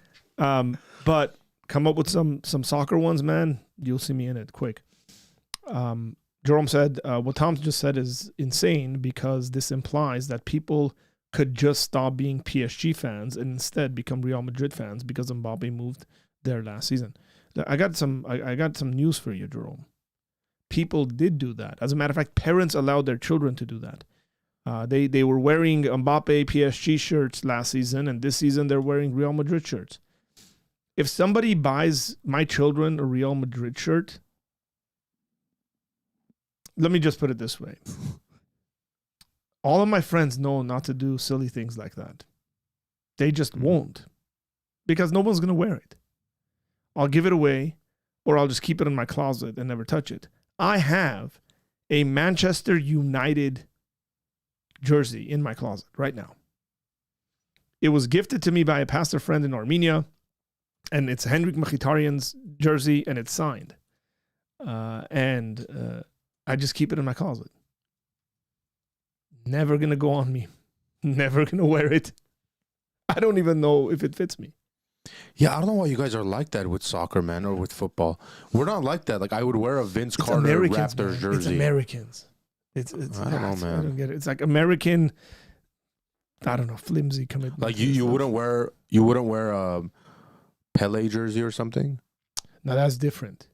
But come up with some soccer ones, man. You'll see me in it quick. Jerome said, what Tom just said is insane because this implies that people could just stop being PSG fans and instead become Real Madrid fans because Mbappe moved there last season. I got some news for you, Jerome. People did do that. As a matter of fact, parents allowed their children to do that. They were wearing Mbappe PSG shirts last season, and this season they're wearing Real Madrid shirts. If somebody buys my children a Real Madrid shirt, let me just put it this way. All of my friends know not to do silly things like that. They just won't. Because no one's going to wear it. I'll give it away, or I'll just keep it in my closet and never touch it. I have a Manchester United jersey in my closet right now. It was gifted to me by a pastor friend in Armenia, and it's Henrik Mkhitaryan's jersey, and it's signed. I just keep it in my closet. Never going to go on me. Never going to wear it. I don't even know if it fits me. Yeah, I don't know why you guys are like that with soccer, man, or with football. We're not like that. Like, I would wear a Vince Carter Raptors jersey. It's Americans. It's I don't know, man. I don't get it. It's like American, I don't know, flimsy commitment. Like, you wouldn't wear a Pele jersey or something? No, that's different.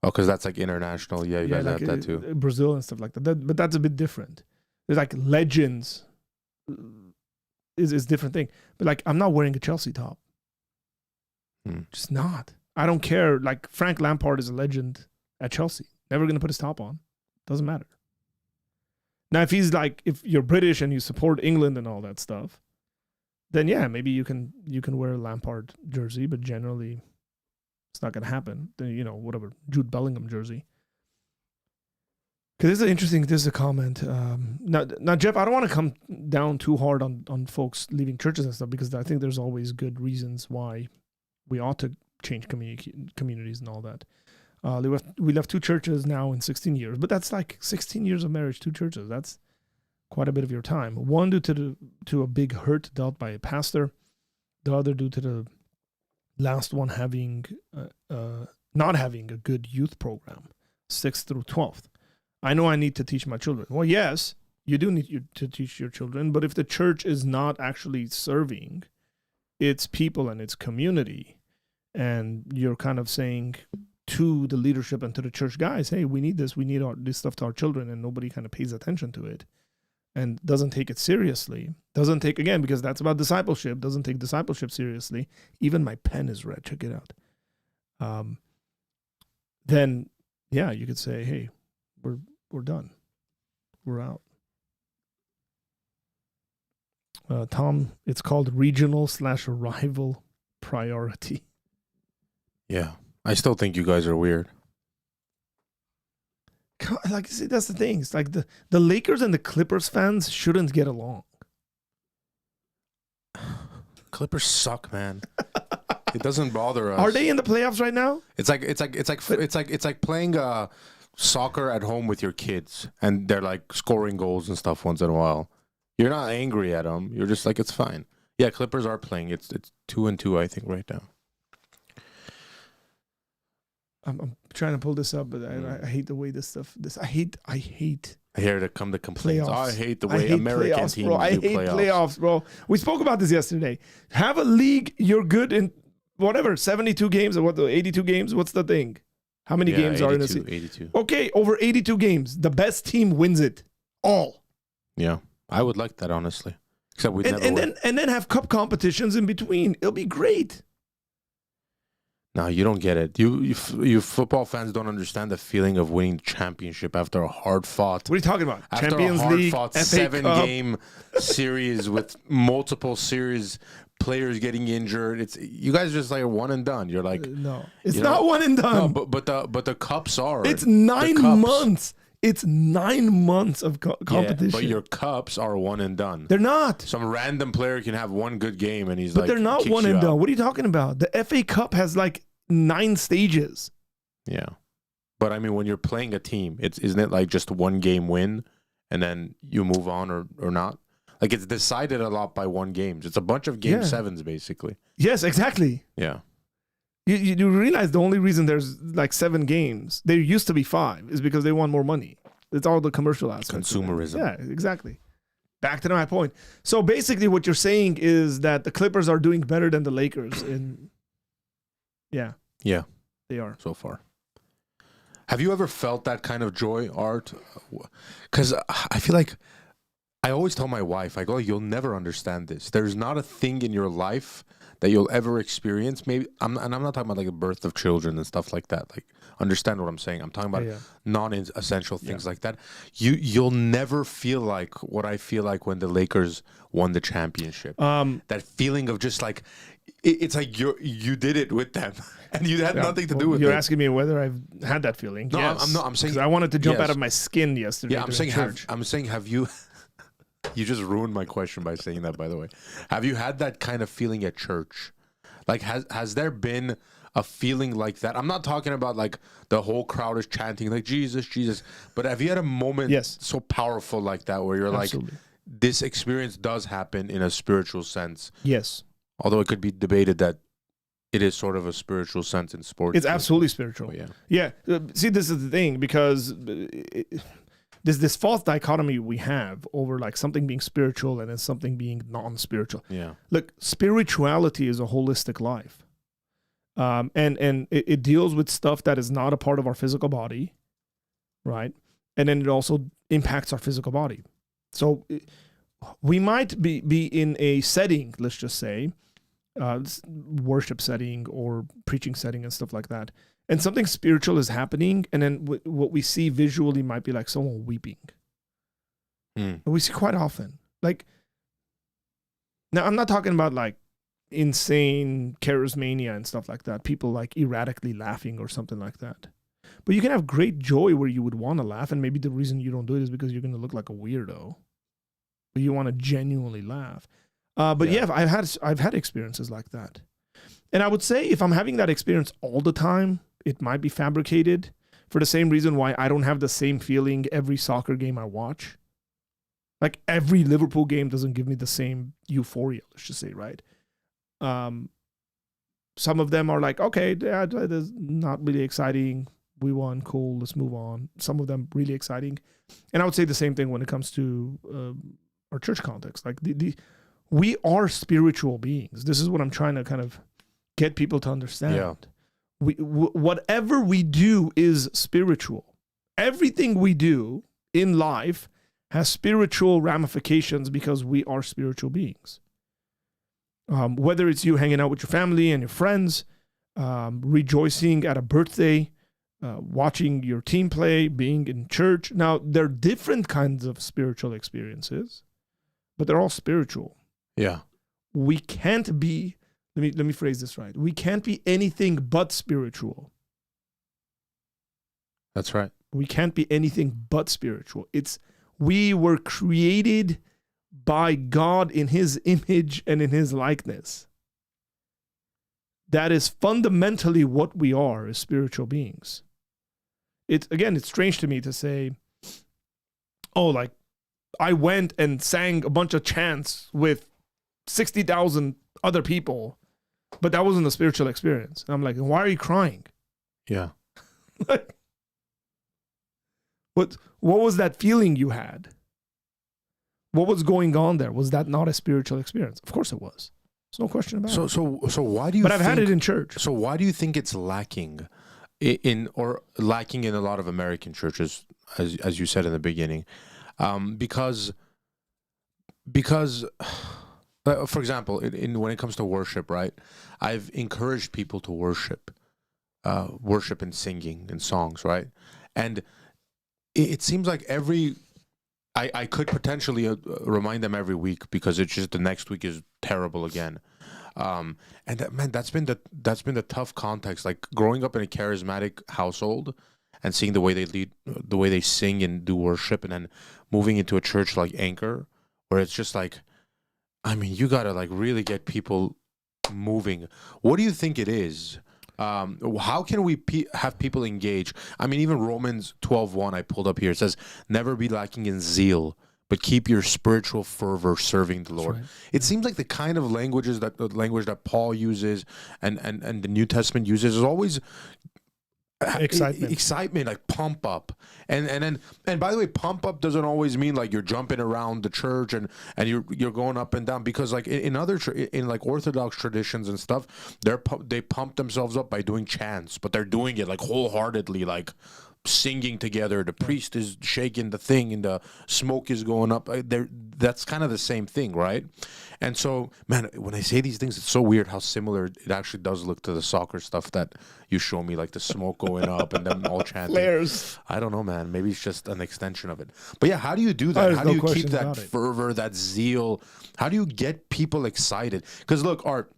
Oh, because that's like international. Yeah, you guys have that too. Brazil and stuff like that. But that's a bit different. There's like legends is a different thing. But like, I'm not wearing a Chelsea top. Just not. I don't care. Like, Frank Lampard is a legend at Chelsea. Never going to put his top on. Doesn't matter. Now, if you're British and you support England and all that stuff, then yeah, maybe you can wear a Lampard jersey, but generally it's not going to happen. Then, whatever, Jude Bellingham jersey. Because this is a comment. Now, Jeff, I don't want to come down too hard on folks leaving churches and stuff, because I think there's always good reasons why we ought to change communities and all that. We left 2 churches now in 16 years, but that's like 16 years of marriage, 2 churches. That's quite a bit of your time. One due to a big hurt dealt by a pastor. The other due to the last one not having a good youth program, 6th through 12th. I know I need to teach my children. Well, yes, you do need to teach your children, but if the church is not actually serving its people and its community, and you're kind of saying to the leadership and to the church guys, hey, we need this, this stuff to our children, and nobody kind of pays attention to it and doesn't take it seriously, again, because that's about discipleship, doesn't take discipleship seriously. Even my pen is red, check it out. Then, yeah, you could say, hey, we're done. We're out. Tom, it's called regional/rival priority. Yeah. I still think you guys are weird. like see, that's the thing. It's like the Lakers and the Clippers fans shouldn't get along. Clippers suck, man. It doesn't bother us. Are they in the playoffs right now? It's like playing soccer at home with your kids, and they're like scoring goals and stuff once in a while. You're not angry at them. You're just like, it's fine. Yeah, Clippers are playing. It's 2-2, I think, right now. I'm trying to pull this up, but I hate the way this stuff. I hate. Here to come the complaints. Playoffs. I hate the way American playoffs, teams bro. I do hate playoffs. bro. We spoke about this yesterday. Have a league. You're good in whatever 72 games or what? 82 games. What's the thing? How many games are in a season? 82. Okay, over 82 games. The best team wins it all. Yeah, I would like that, honestly. Except we never win. And then have cup competitions in between. It'll be great. No, you don't get it. You football fans don't understand the feeling of winning the championship after a hard-fought. What are you talking about? After Champions a League, hard-fought FA 7-game series with multiple series players getting injured. You guys just like one and done. You're like no, it's not one and done. No, but the cups are. It's 9 months. It's 9 months of competition. Yeah, but your cups are one and done. They're not. Some random player can have one good game and But they're not one and done. What are you talking about? The FA Cup has like 9 stages. Yeah. But I mean, when you're playing a team, isn't it like just one game win and then you move on or not? Like it's decided a lot by one game. It's a bunch of game sevens, basically. Yes, exactly. Yeah. You realize the only reason there's like 7 games, there used to be 5, is because they want more money. It's all the commercial aspect. Consumerism. Yeah, exactly. Back to my point. So basically what you're saying is that the Clippers are doing better than the Lakers in... Yeah. Yeah. They are. So far. Have you ever felt that kind of joy, Art? Because I feel like I always tell my wife, I go, you'll never understand this. There's not a thing in your life that you'll ever experience. Maybe I'm not talking about like the birth of children and stuff like that. Like, understand what I'm saying. I'm talking about non-essential things like that. You'll never feel like what I feel like when the Lakers won the championship. That feeling of just like it's like you did it with them, and you had nothing to do with it. You're asking me whether I've had that feeling. No, yes. I'm saying I wanted to jump out of my skin yesterday. Yeah, I'm saying have you? You just ruined my question by saying that, by the way. Have you had that kind of feeling at church? Like, has there been a feeling like that? I'm not talking about like the whole crowd is chanting like Jesus, Jesus. But have you had a moment so powerful like that where you're Absolutely. like, this experience does happen in a spiritual sense? Yes. Although it could be debated that it is sort of a spiritual sense in sports. It's absolutely spiritual. Oh, yeah. Yeah. See, this is the thing, because... There's this false dichotomy we have over like something being spiritual and then something being non-spiritual. Yeah. Look, spirituality is a holistic life. And it deals with stuff that is not a part of our physical body, right? And then it also impacts our physical body. So we might be in a setting, let's just say, worship setting or preaching setting and stuff like that. And something spiritual is happening, and then what we see visually might be like someone weeping. And we see quite often. Like, now I'm not talking about like insane charismania and stuff like that. People like erratically laughing or something like that. But you can have great joy where you would want to laugh, and maybe the reason you don't do it is because you're going to look like a weirdo. But you want to genuinely laugh. But I've had experiences like that. And I would say if I'm having that experience all the time, it might be fabricated for the same reason why I don't have the same feeling every soccer game I watch. Like every Liverpool game doesn't give me the same euphoria, let's just say, right? Some of them are like, okay, that is not really exciting. We won, cool, let's move on. Some of them really exciting. And I would say the same thing when it comes to our church context. Like we are spiritual beings. This is what I'm trying to kind of get people to understand. Yeah. Whatever we do is spiritual. Everything we do in life has spiritual ramifications because we are spiritual beings. Whether it's you hanging out with your family and your friends, rejoicing at a birthday, watching your team play, being in church. Now, there are different kinds of spiritual experiences, but they're all spiritual. Yeah. We can't be... Let me phrase this right. We can't be anything but spiritual. That's right. We can't be anything but spiritual. We were created by God in his image and in his likeness. That is fundamentally what we are as spiritual beings. It's strange to me to say, oh, like I went and sang a bunch of chants with 60,000 other people, but that wasn't a spiritual experience. And I'm like, why are you crying? Yeah. Like, what was that feeling you had? What was going on there? Was that not a spiritual experience? Of course it was. There's no question about it. So why do you? But I've had it in church. So why do you think it's lacking lacking in a lot of American churches, as you said in the beginning? Because for example, when it comes to worship, right? I've encouraged people to worship and singing and songs, right? And it seems like I could potentially remind them every week, because it's just the next week is terrible again. And that's been the tough context. Like growing up in a charismatic household and seeing the way they lead, the way they sing and do worship, and then moving into a church like Anchor, where it's just like, I mean, you gotta like really get people moving. What do you think it is? How can we have people engage? I mean, even Romans 12:1 I pulled up here. It says, never be lacking in zeal, but keep your spiritual fervor serving the Lord. Right. It seems like the kind of language that Paul uses and the New Testament uses is always excitement, like pump up. And by the way, pump up doesn't always mean like you're jumping around the church and you're going up and down, because like in other in like Orthodox traditions and stuff, they pump themselves up by doing chants, but they're doing it like wholeheartedly, like singing together. The priest is shaking the thing and the smoke is going up. That's kind of the same thing, right? And so, man, when I say these things, it's so weird how similar it actually does look to the soccer stuff that you show me, like the smoke going up and them all chanting. Flares. I don't know, man. Maybe it's just an extension of it. But yeah, how do you do that? How do you keep that fervor, that zeal? How do you get people excited? Because look, Art,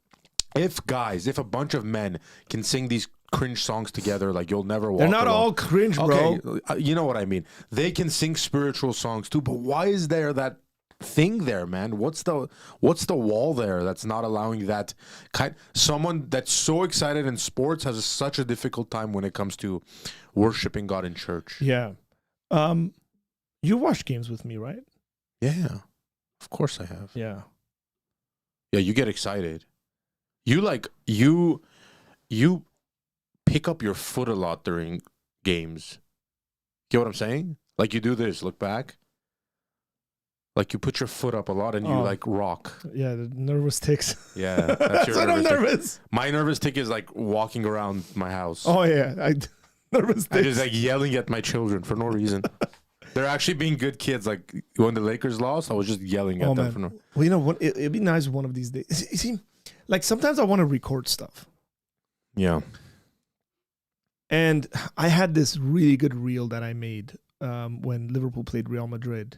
if a bunch of men can sing these cringe songs together, like You'll Never Walk They're not Alone. all cringe, bro. Okay, you know what I mean. They can sing spiritual songs too, but why is there that thing there, man? What's the wall there that's not allowing that someone that's so excited in sports has such a difficult time when it comes to worshiping God in church? Yeah. You watch games with me, right? Yeah. Of course I have. Yeah. Yeah, you get excited. You pick up your foot a lot during games. Get what I'm saying? Like you do this, look back. Like you put your foot up a lot and you like rock. Yeah, the nervous ticks. Yeah, that's your I'm nervous. My nervous tick is like walking around my house. Oh yeah, nervous ticks. I'm just like yelling at my children for no reason. They're actually being good kids. Like when the Lakers lost, I was just yelling at them. For no... Well, you know what? It'd be nice one of these days. You see, like sometimes I want to record stuff. Yeah. And I had this really good reel that I made when Liverpool played Real Madrid.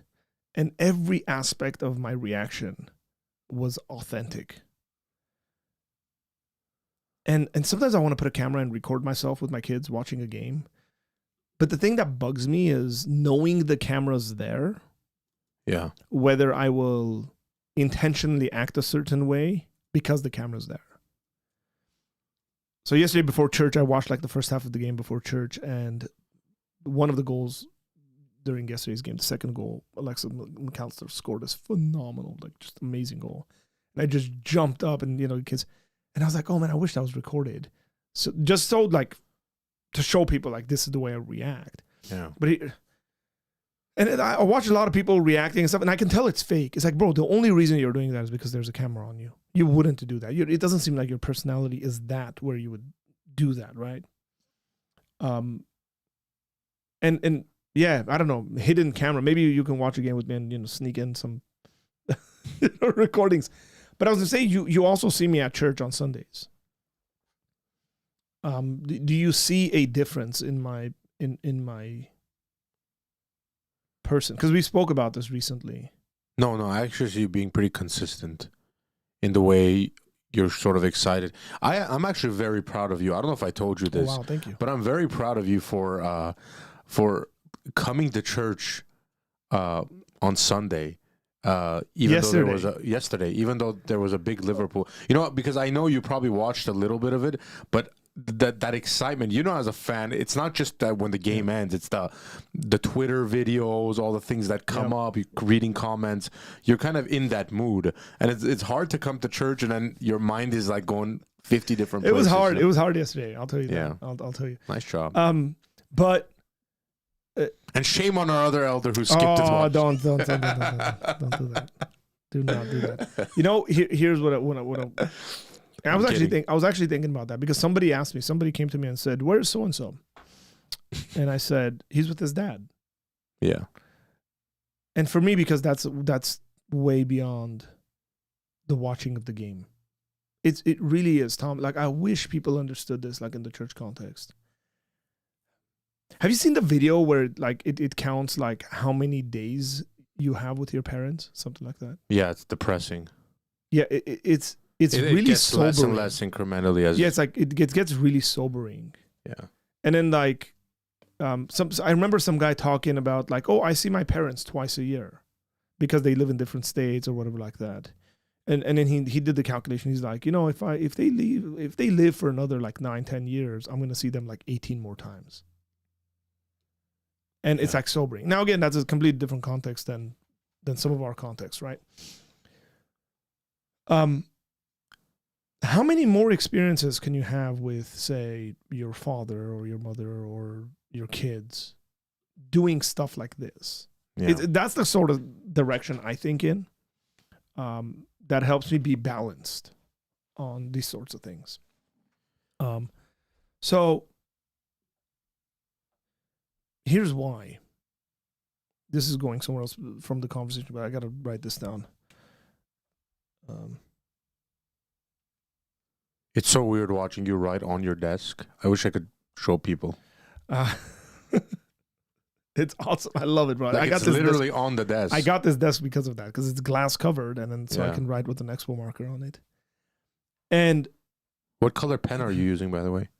And every aspect of my reaction was authentic. And sometimes I want to put a camera and record myself with my kids watching a game. But the thing that bugs me is knowing the camera's there. Yeah. Whether I will intentionally act a certain way because the camera's there. So yesterday before church, I watched like the first half of the game before church, and one of the goals during yesterday's game, the second goal, Alexa McAllister scored this phenomenal, like just amazing goal. And I just jumped up and, kids, and I was like, oh man, I wish that was recorded. So like to show people like this is the way I react. Yeah. But I watch a lot of people reacting and stuff, and I can tell it's fake. It's like, bro, the only reason you're doing that is because there's a camera on you. You wouldn't do that. It doesn't seem like your personality is that where you would do that, right? And yeah, I don't know, hidden camera. Maybe you can watch a game with me and sneak in some recordings. But I was gonna say, you also see me at church on Sundays. Do you see a difference in my person? Because we spoke about this recently. No, I actually see you being pretty consistent in the way you're sort of excited. I'm actually very proud of you. I don't know if I told you this. Oh, wow, thank you. But I'm very proud of you for for coming to church on Sunday. Even though there was a big Liverpool, because I know you probably watched a little bit of it, but that excitement, as a fan, it's not just that when the game ends, it's the Twitter videos, all the things that come up, you reading comments, you're kind of in that mood, and it's hard to come to church and then your mind is like going 50 different places. It was hard. It was hard yesterday. I'll tell you that. I'll tell you. Nice job. But and shame on our other elder who skipped his watch. Don't do that. Do not do that. Here's what I was actually thinking about that because somebody came to me and said, "Where's so and so?" And I said, "He's with his dad." Yeah. And for me, because that's way beyond the watching of the game. It really is, Tom. Like, I wish people understood this, like in the church context. Have you seen the video where like it counts like how many days you have with your parents, something like that? Yeah, it's depressing. Yeah, it's really gets sobering. less and less incrementally as it's like it gets really sobering. Yeah. And then like I remember some guy talking about like, oh, I see my parents twice a year because they live in different states or whatever like that. And then he did the calculation. He's like, if they live for another like 9-10 years, I'm gonna see them like 18 more times. And it's like sobering. Now again, that's a completely different context than some of our contexts, right? How many more experiences can you have with, say, your father or your mother or your kids doing stuff like this? Yeah. That's the sort of direction I think in. That helps me be balanced on these sorts of things. So here's why. This is going somewhere else from the conversation, but I got to write this down. It's so weird watching you write on your desk. I wish I could show people. It's awesome. I love it, bro. Like, I got it's this literally desk. on the desk. I got this desk because of that, because it's glass covered, and then so I can write with an expo marker on it. And what color pen are you using, by the way?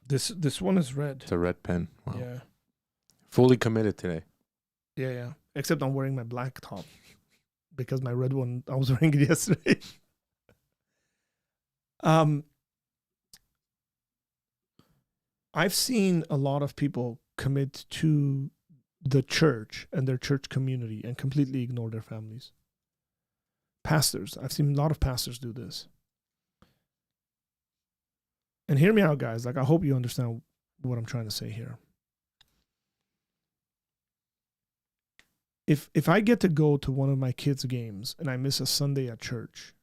This one is red. It's a red pen. Wow. Yeah. Fully committed today. Yeah. Except I'm wearing my black top because my red one, I was wearing it yesterday. I've seen a lot of people commit to the church and their church community and completely ignore their families. Pastors. I've seen a lot of pastors do this. And hear me out, guys. Like, I hope you understand what I'm trying to say here. If I get to go to one of my kids' games and I miss a Sunday at church,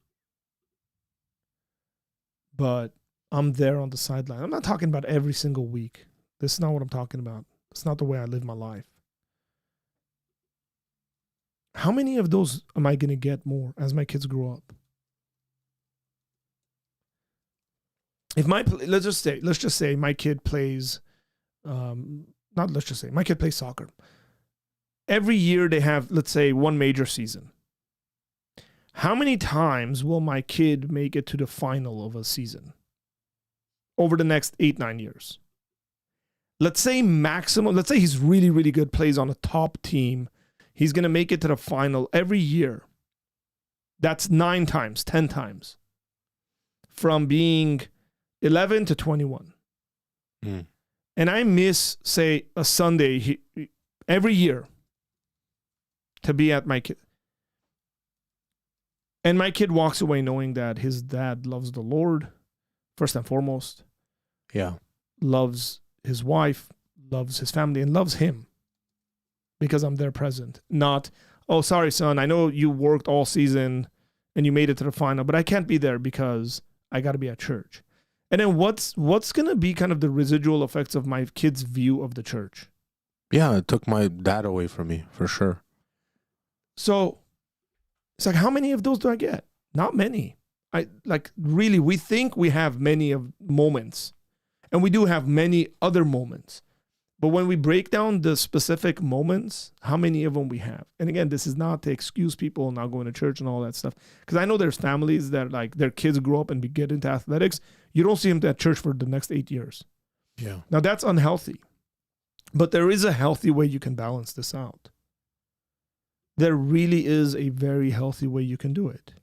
but I'm there on the sideline. I'm not talking about every single week. This is not what I'm talking about. It's not the way I live my life. How many of those am I going to get more as my kids grow up? If let's just say my kid plays, my kid plays soccer. Every year they have, let's say, one major season. How many times will my kid make it to the final of a season over the next 8-9 years? Let's say he's really, really good, plays on a top team. He's going to make it to the final every year. That's 9 times, 10 times. From being 11 to 21. Mm. And I miss, say, a Sunday every year to be at my kid. And my kid walks away knowing that his dad loves the Lord, first and foremost. Yeah. Loves his wife, loves his family, and loves him because I'm there present. Not, oh, sorry, son, I know you worked all season and you made it to the final, but I can't be there because I got to be at church. And then what's going to be kind of the residual effects of my kid's view of the church? Yeah, it took my dad away from me, for sure. So it's like, how many of those do I get? Not many. We think we have many of moments, and we do have many other moments. But when we break down the specific moments, how many of them we have? And again, this is not to excuse people not going to church and all that stuff. Because I know there's families that like their kids grow up and get into athletics. You don't see them at church for the next 8 years. Yeah. Now that's unhealthy. But there is a healthy way you can balance this out. There really is a very healthy way you can do it.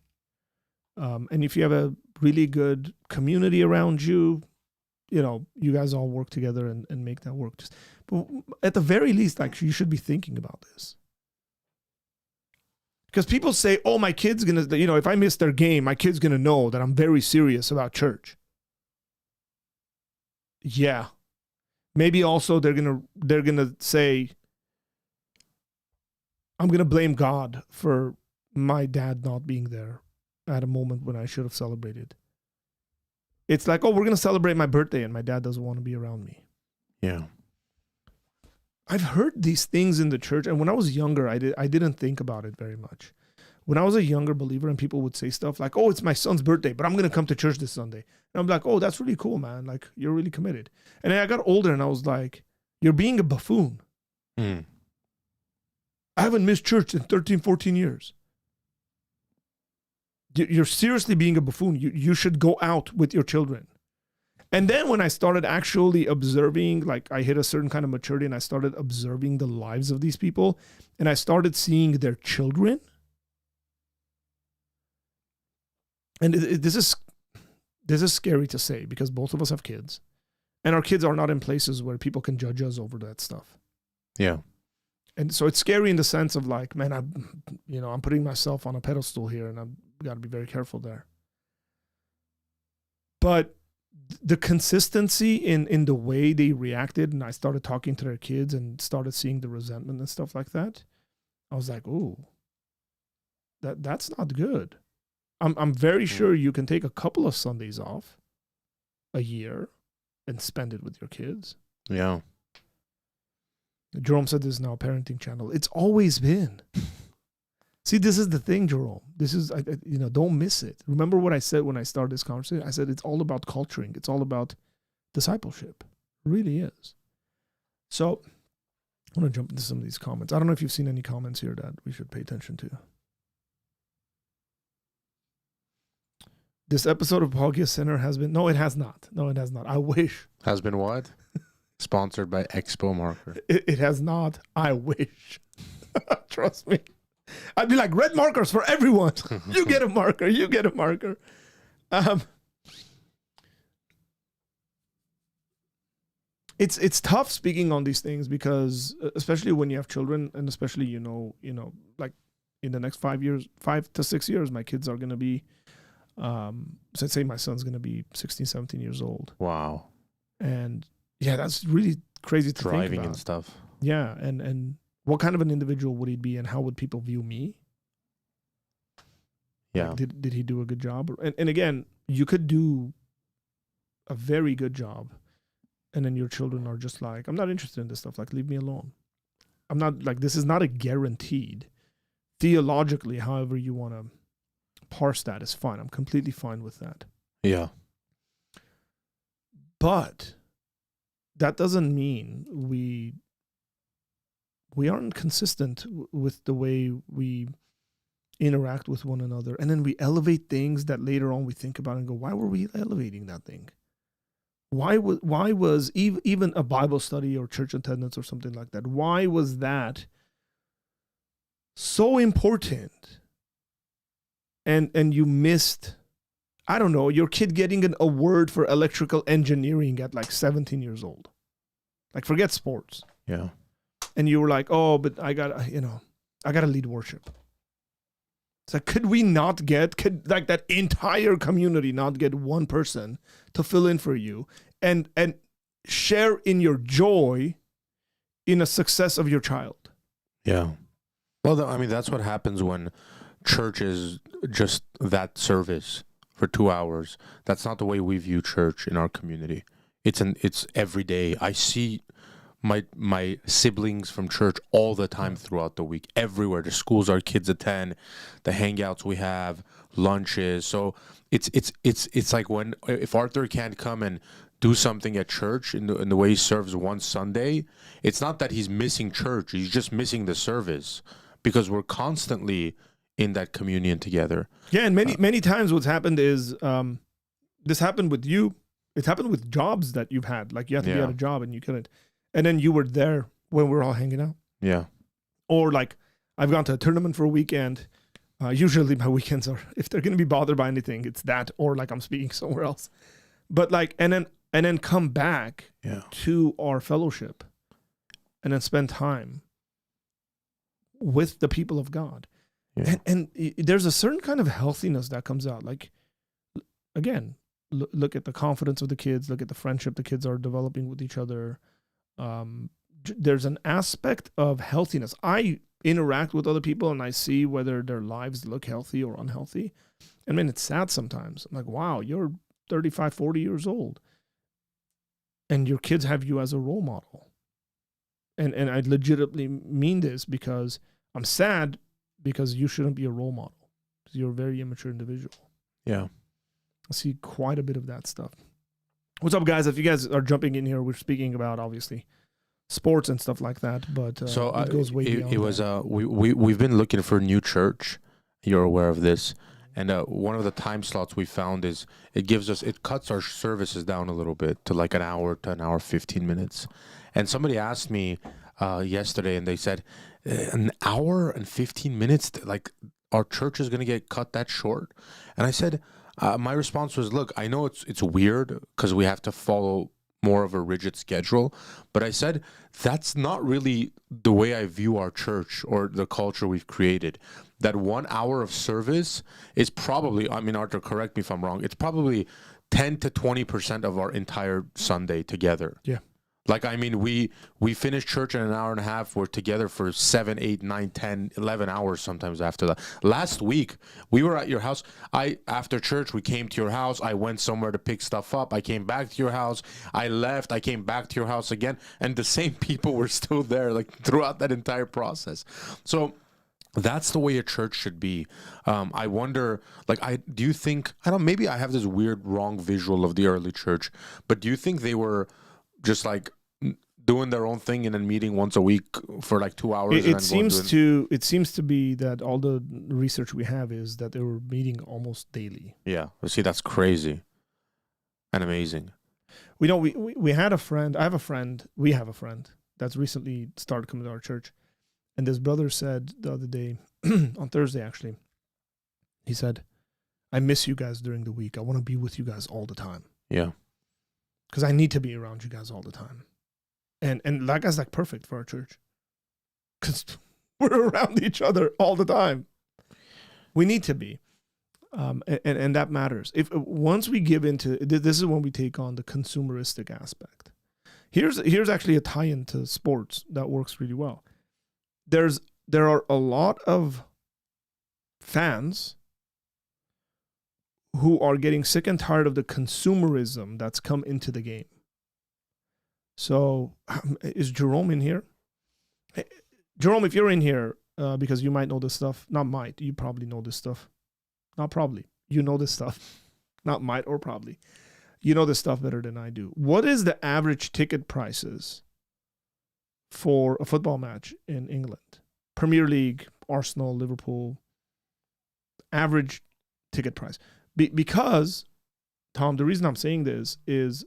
And if you have a really good community around you, you guys all work together and make that work. But at the very least, like, you should be thinking about this. Because people say, oh, my kid's going to, if I miss their game, my kid's going to know that I'm very serious about church. Yeah. Maybe also they're gonna say, I'm gonna blame God for my dad not being there at a moment when I should have celebrated. It's like, oh, we're gonna celebrate my birthday and my dad doesn't want to be around me. Yeah. I've heard these things in the church, and when I was younger, I didn't think about it very much. When I was a younger believer and people would say stuff like, oh, it's my son's birthday, but I'm going to come to church this Sunday. And I'm like, oh, that's really cool, man. Like, you're really committed. And then I got older and I was like, you're being a buffoon. I haven't missed church in 13, 14 years. You're seriously being a buffoon. You should go out with your children. And then when I started actually observing, like, I hit a certain kind of maturity and I started observing the lives of these people and I started seeing their children. And this is scary to say because both of us have kids and our kids are not in places where people can judge us over that stuff. Yeah. And so it's scary in the sense of like, man, I'm putting myself on a pedestal here and I've got to be very careful there. But the consistency in the way they reacted, and I started talking to their kids and started seeing the resentment and stuff like that, I was like, ooh, that's not good. I'm very sure you can take a couple of Sundays off a year and spend it with your kids. Yeah. Jerome said this is now a parenting channel. It's always been. See, this is the thing, Jerome. This is, don't miss it. Remember what I said when I started this conversation? I said it's all about culturing. It's all about discipleship. It really is. So I want to jump into some of these comments. I don't know if you've seen any comments here that we should pay attention to. This episode of Apologia Center has been... No, it has not. No, it has not. I wish. Has been what? Sponsored by Expo Marker. It has not. I wish. Trust me. I'd be like, red markers for everyone. You get a marker. You get a marker. It's tough speaking on these things because, especially when you have children, and especially, like in the next 5 to 6 years, my kids are going to be, let's say my son's going to be 16, 17 years old. Wow. And yeah, that's really crazy to think about. Driving and stuff. Yeah. And what kind of an individual would he be and how would people view me? Yeah. Like, did he do a good job? And again, you could do a very good job and then your children are just like, I'm not interested in this stuff. Like, leave me alone. I'm not like, this is not a guaranteed. Theologically, however you want to parse that is fine. I'm completely fine with that. Yeah. But that doesn't mean we aren't consistent with the way we interact with one another. And then we elevate things that later on we think about and go, why were we elevating that thing? Why was even a Bible study or church attendance or something like that? Why was that so important? And you missed, I don't know, your kid getting an award for electrical engineering at like 17 years old. Like, forget sports. Yeah. And you were like, oh, but I got to lead worship. It's like, could that entire community not get one person to fill in for you and share in your joy in the success of your child? Yeah. Well, that's what happens when church is just that service for 2 hours. That's not the way we view church in our community. It's every day. I see my siblings from church all the time throughout the week, everywhere. The schools our kids attend, the hangouts we have, lunches. So it's like if Arthur can't come and do something at church in the way he serves one Sunday, it's not that he's missing church. He's just missing the service because we're constantly in that communion together. Yeah, and many times what's happened is this happened with you. It happened with jobs that you've had. Like, you have to be at a job and you couldn't. and then you were there when we're all hanging out. Yeah. Or like, I've gone to a tournament for a weekend. Usually my weekends are, if they're going to be bothered by anything, it's that, or like I'm speaking somewhere else. But like, and then come back to our fellowship and then spend time with the people of God. Yeah. And there's a certain kind of healthiness that comes out. Like, again, look at the confidence of the kids, look at the friendship the kids are developing with each other. There's an aspect of healthiness. I interact with other people and I see whether their lives look healthy or unhealthy. I mean, it's sad sometimes. I'm like, wow, you're 35, 40 years old. And your kids have you as a role model. And I legitimately mean this because I'm sad because you shouldn't be a role model. You're a very immature individual. Yeah. I see quite a bit of that stuff. What's up, guys? If you guys are jumping in here, we're speaking about, obviously, sports and stuff like that, but it goes way beyond it was that. we've been looking for a new church. You're aware of this, and one of the time slots we found is it cuts our services down a little bit to like an hour to an hour 15 minutes. And somebody asked me yesterday, and they said an hour and 15 minutes, like our church is going to get cut that short. And I said, my response was, look, I know it's weird because we have to follow more of a rigid schedule, but I said that's not really the way I view our church or the culture we've created. That 1 hour of service is probably, I mean, Arthur, correct me if I'm wrong, it's probably 10 to 20% of our entire Sunday together. Yeah. Like, I mean, we finish church in an hour and a half. We're together for 7, 8, 9, 10, 11 hours sometimes after that. Last week, we were at your house. After church, we came to your house. I went somewhere to pick stuff up. I came back to your house. I left. I came back to your house again. And the same people were still there, like, throughout that entire process. So that's the way a church should be. I wonder, like, do you think, maybe I have this weird wrong visual of the early church, but do you think they were just like doing their own thing and then meeting once a week for like 2 hours? It seems to be that all the research we have is that they were meeting almost daily. Yeah, see, that's crazy and amazing. We know we had a friend. We have a friend that's recently started coming to our church, and this brother said the other day, on Thursday actually, he said, "I miss you guys during the week. I want to be with you guys all the time." Yeah, because I need to be around you guys all the time. And that guy's like perfect for our church. Because we're around each other all the time. We need to be. And that matters. Once we give into, this is when we take on the consumeristic aspect. Here's actually a tie-in to sports that works really well. There are a lot of fans who are getting sick and tired of the consumerism that's come into the game. So, is Jerome in here? Hey, Jerome, if you're in here, because you might know this stuff. Not might. You probably know this stuff. Not probably. You know this stuff. Not might or probably. You know this stuff better than I do. What is the average ticket prices for a football match in England? Premier League, Arsenal, Liverpool. Average ticket price. Because, Tom, the reason I'm saying this is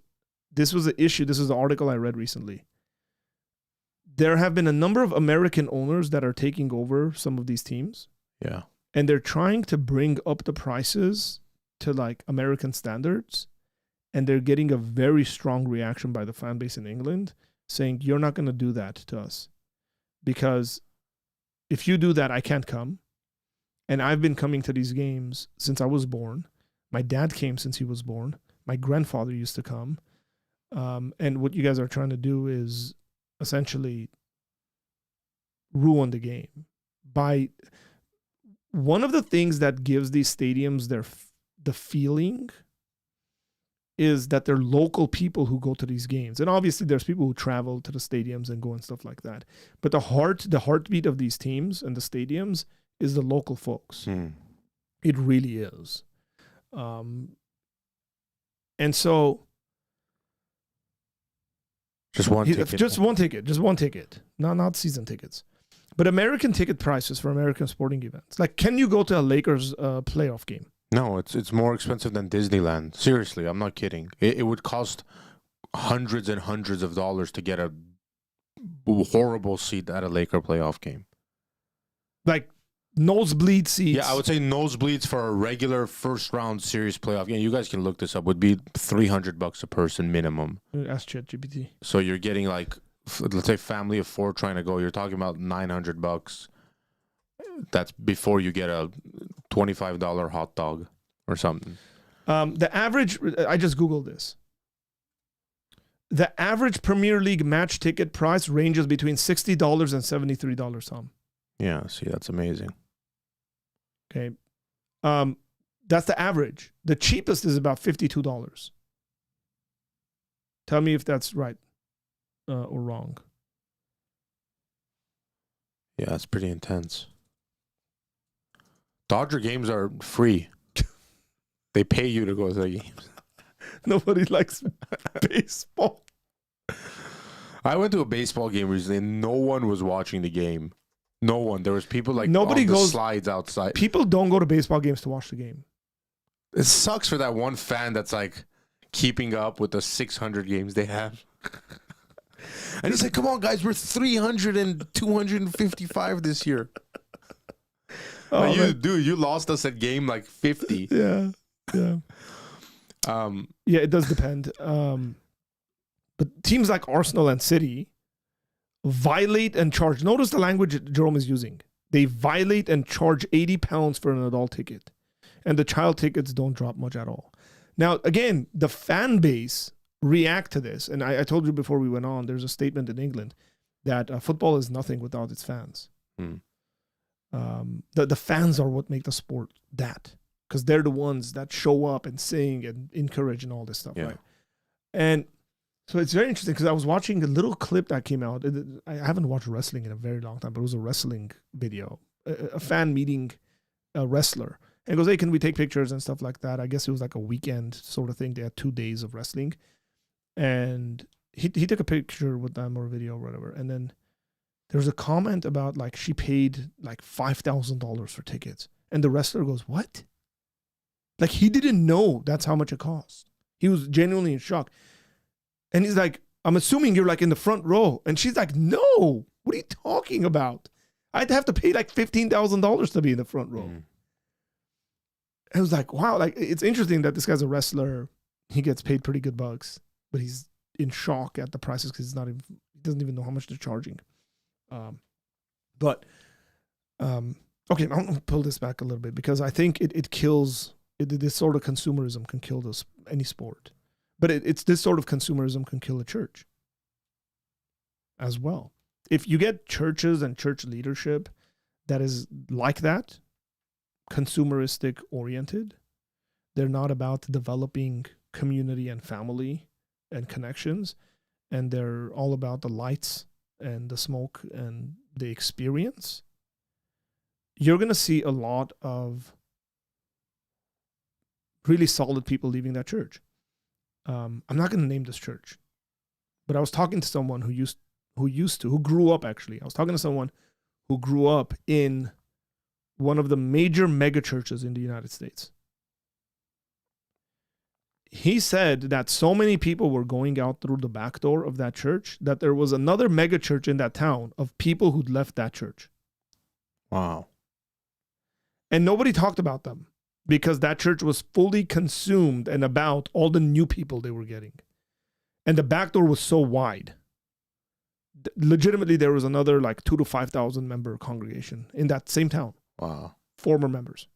this was an issue. This is the article I read recently. There have been a number of American owners that are taking over some of these teams. Yeah. And they're trying to bring up the prices to like American standards. And they're getting a very strong reaction by the fan base in England saying, you're not going to do that to us. Because if you do that, I can't come. And I've been coming to these games since I was born. My dad came since he was born. My grandfather used to come. And what you guys are trying to do is essentially ruin the game. By one of the things that gives these stadiums the feeling is that they're local people who go to these games. And obviously there's people who travel to the stadiums and go and stuff like that. But the heartbeat of these teams and the stadiums is the local folks. It really is. And so just one ticket. Not season tickets. But American ticket prices for American sporting events. Like, can you go to a Lakers playoff game? No, it's more expensive than Disneyland. Seriously, I'm not kidding. It would cost hundreds and hundreds of dollars to get a horrible seat at a Laker playoff game. Like nosebleed seats. Yeah, I would say nosebleeds for a regular first round series playoff game. You guys can look this up. Would be $300 a person minimum. Ask ChatGPT. So you're getting like, let's say, family of 4 trying to go. You're talking about $900. That's before you get a $25 hot dog or something. The average. I just googled this. The average Premier League match ticket price ranges between $60 and $73 some. Yeah, see, that's amazing. Okay. That's the average. The cheapest is about $52. Tell me if that's right or wrong. Yeah, that's pretty intense. Dodger games are free. They pay you to go to the games. Nobody likes baseball. I went to a baseball game recently and no one was watching the game. No one. There was people like Nobody on the goes, slides outside. People don't go to baseball games to watch the game. It sucks for that one fan that's like keeping up with the 600 games they have. And he's like, come on, guys, we're 300 and 255 this year. Oh, Like, you lost us at game like 50. Yeah. Yeah, it does depend. But teams like Arsenal and City violate and charge. Notice the language Jerome is using. They violate and charge £80 for an adult ticket. And the child tickets don't drop much at all. Now, again, the fan base react to this. And I told you before we went on, there's a statement in England that football is nothing without its fans. The fans are what make the sport that. Because they're the ones that show up and sing and encourage and all this stuff, right? And so it's very interesting because I was watching a little clip that came out. I haven't watched wrestling in a very long time, but it was a wrestling video. A fan meeting a wrestler. And goes, hey, can we take pictures and stuff like that? I guess it was like a weekend sort of thing. They had 2 days of wrestling. And he took a picture with them or a video or whatever. And then there was a comment about like she paid like $5,000 for tickets. And the wrestler goes, what? Like he didn't know that's how much it cost. He was genuinely in shock. And he's like, I'm assuming you're like in the front row. And she's like, no, what are you talking about? I'd have to pay like $15,000 to be in the front row. I was like, wow, like it's interesting that this guy's a wrestler. He gets paid pretty good bucks, but he's in shock at the prices because he doesn't even know how much they're charging. Okay, I'm gonna pull this back a little bit because I think it kills this sort of consumerism can kill any sport, but it's this sort of consumerism can kill a church as well. If you get churches and church leadership that is like that, consumeristic oriented, they're not about developing community and family and connections, and they're all about the lights and the smoke and the experience, you're going to see a lot of really solid people leaving that church. I'm not going to name this church, but I was talking to someone who grew up actually. I was talking to someone who grew up in one of the major mega churches in the United States. He said that so many people were going out through the back door of that church that there was another mega church in that town of people who'd left that church. Wow. And nobody talked about them because that church was fully consumed and about all the new people they were getting. And the back door was so wide. Legitimately, there was another like 2,000 to 5,000 member congregation in that same town. Wow. Former members.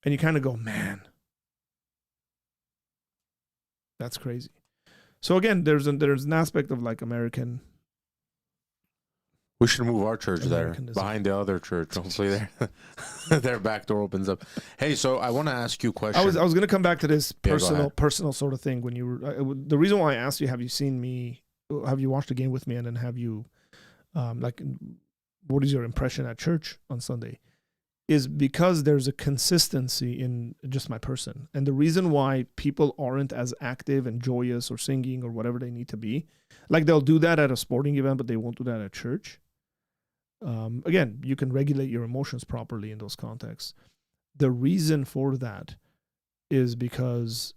And you kind of go, man, that's crazy. So again, there's an aspect of like American. We should move our church there behind the other church. Hopefully their back door opens up. Hey, so I want to ask you a question. I was going to come back to this personal sort of thing when you were, the reason why I asked you, have you watched a game with me? And then have you, what is your impression at church on Sunday? Is because there's a consistency in just my person. And the reason why people aren't as active and joyous or singing or whatever they need to be, like they'll do that at a sporting event, but they won't do that at church. Again, you can regulate your emotions properly in those contexts. The reason for that is because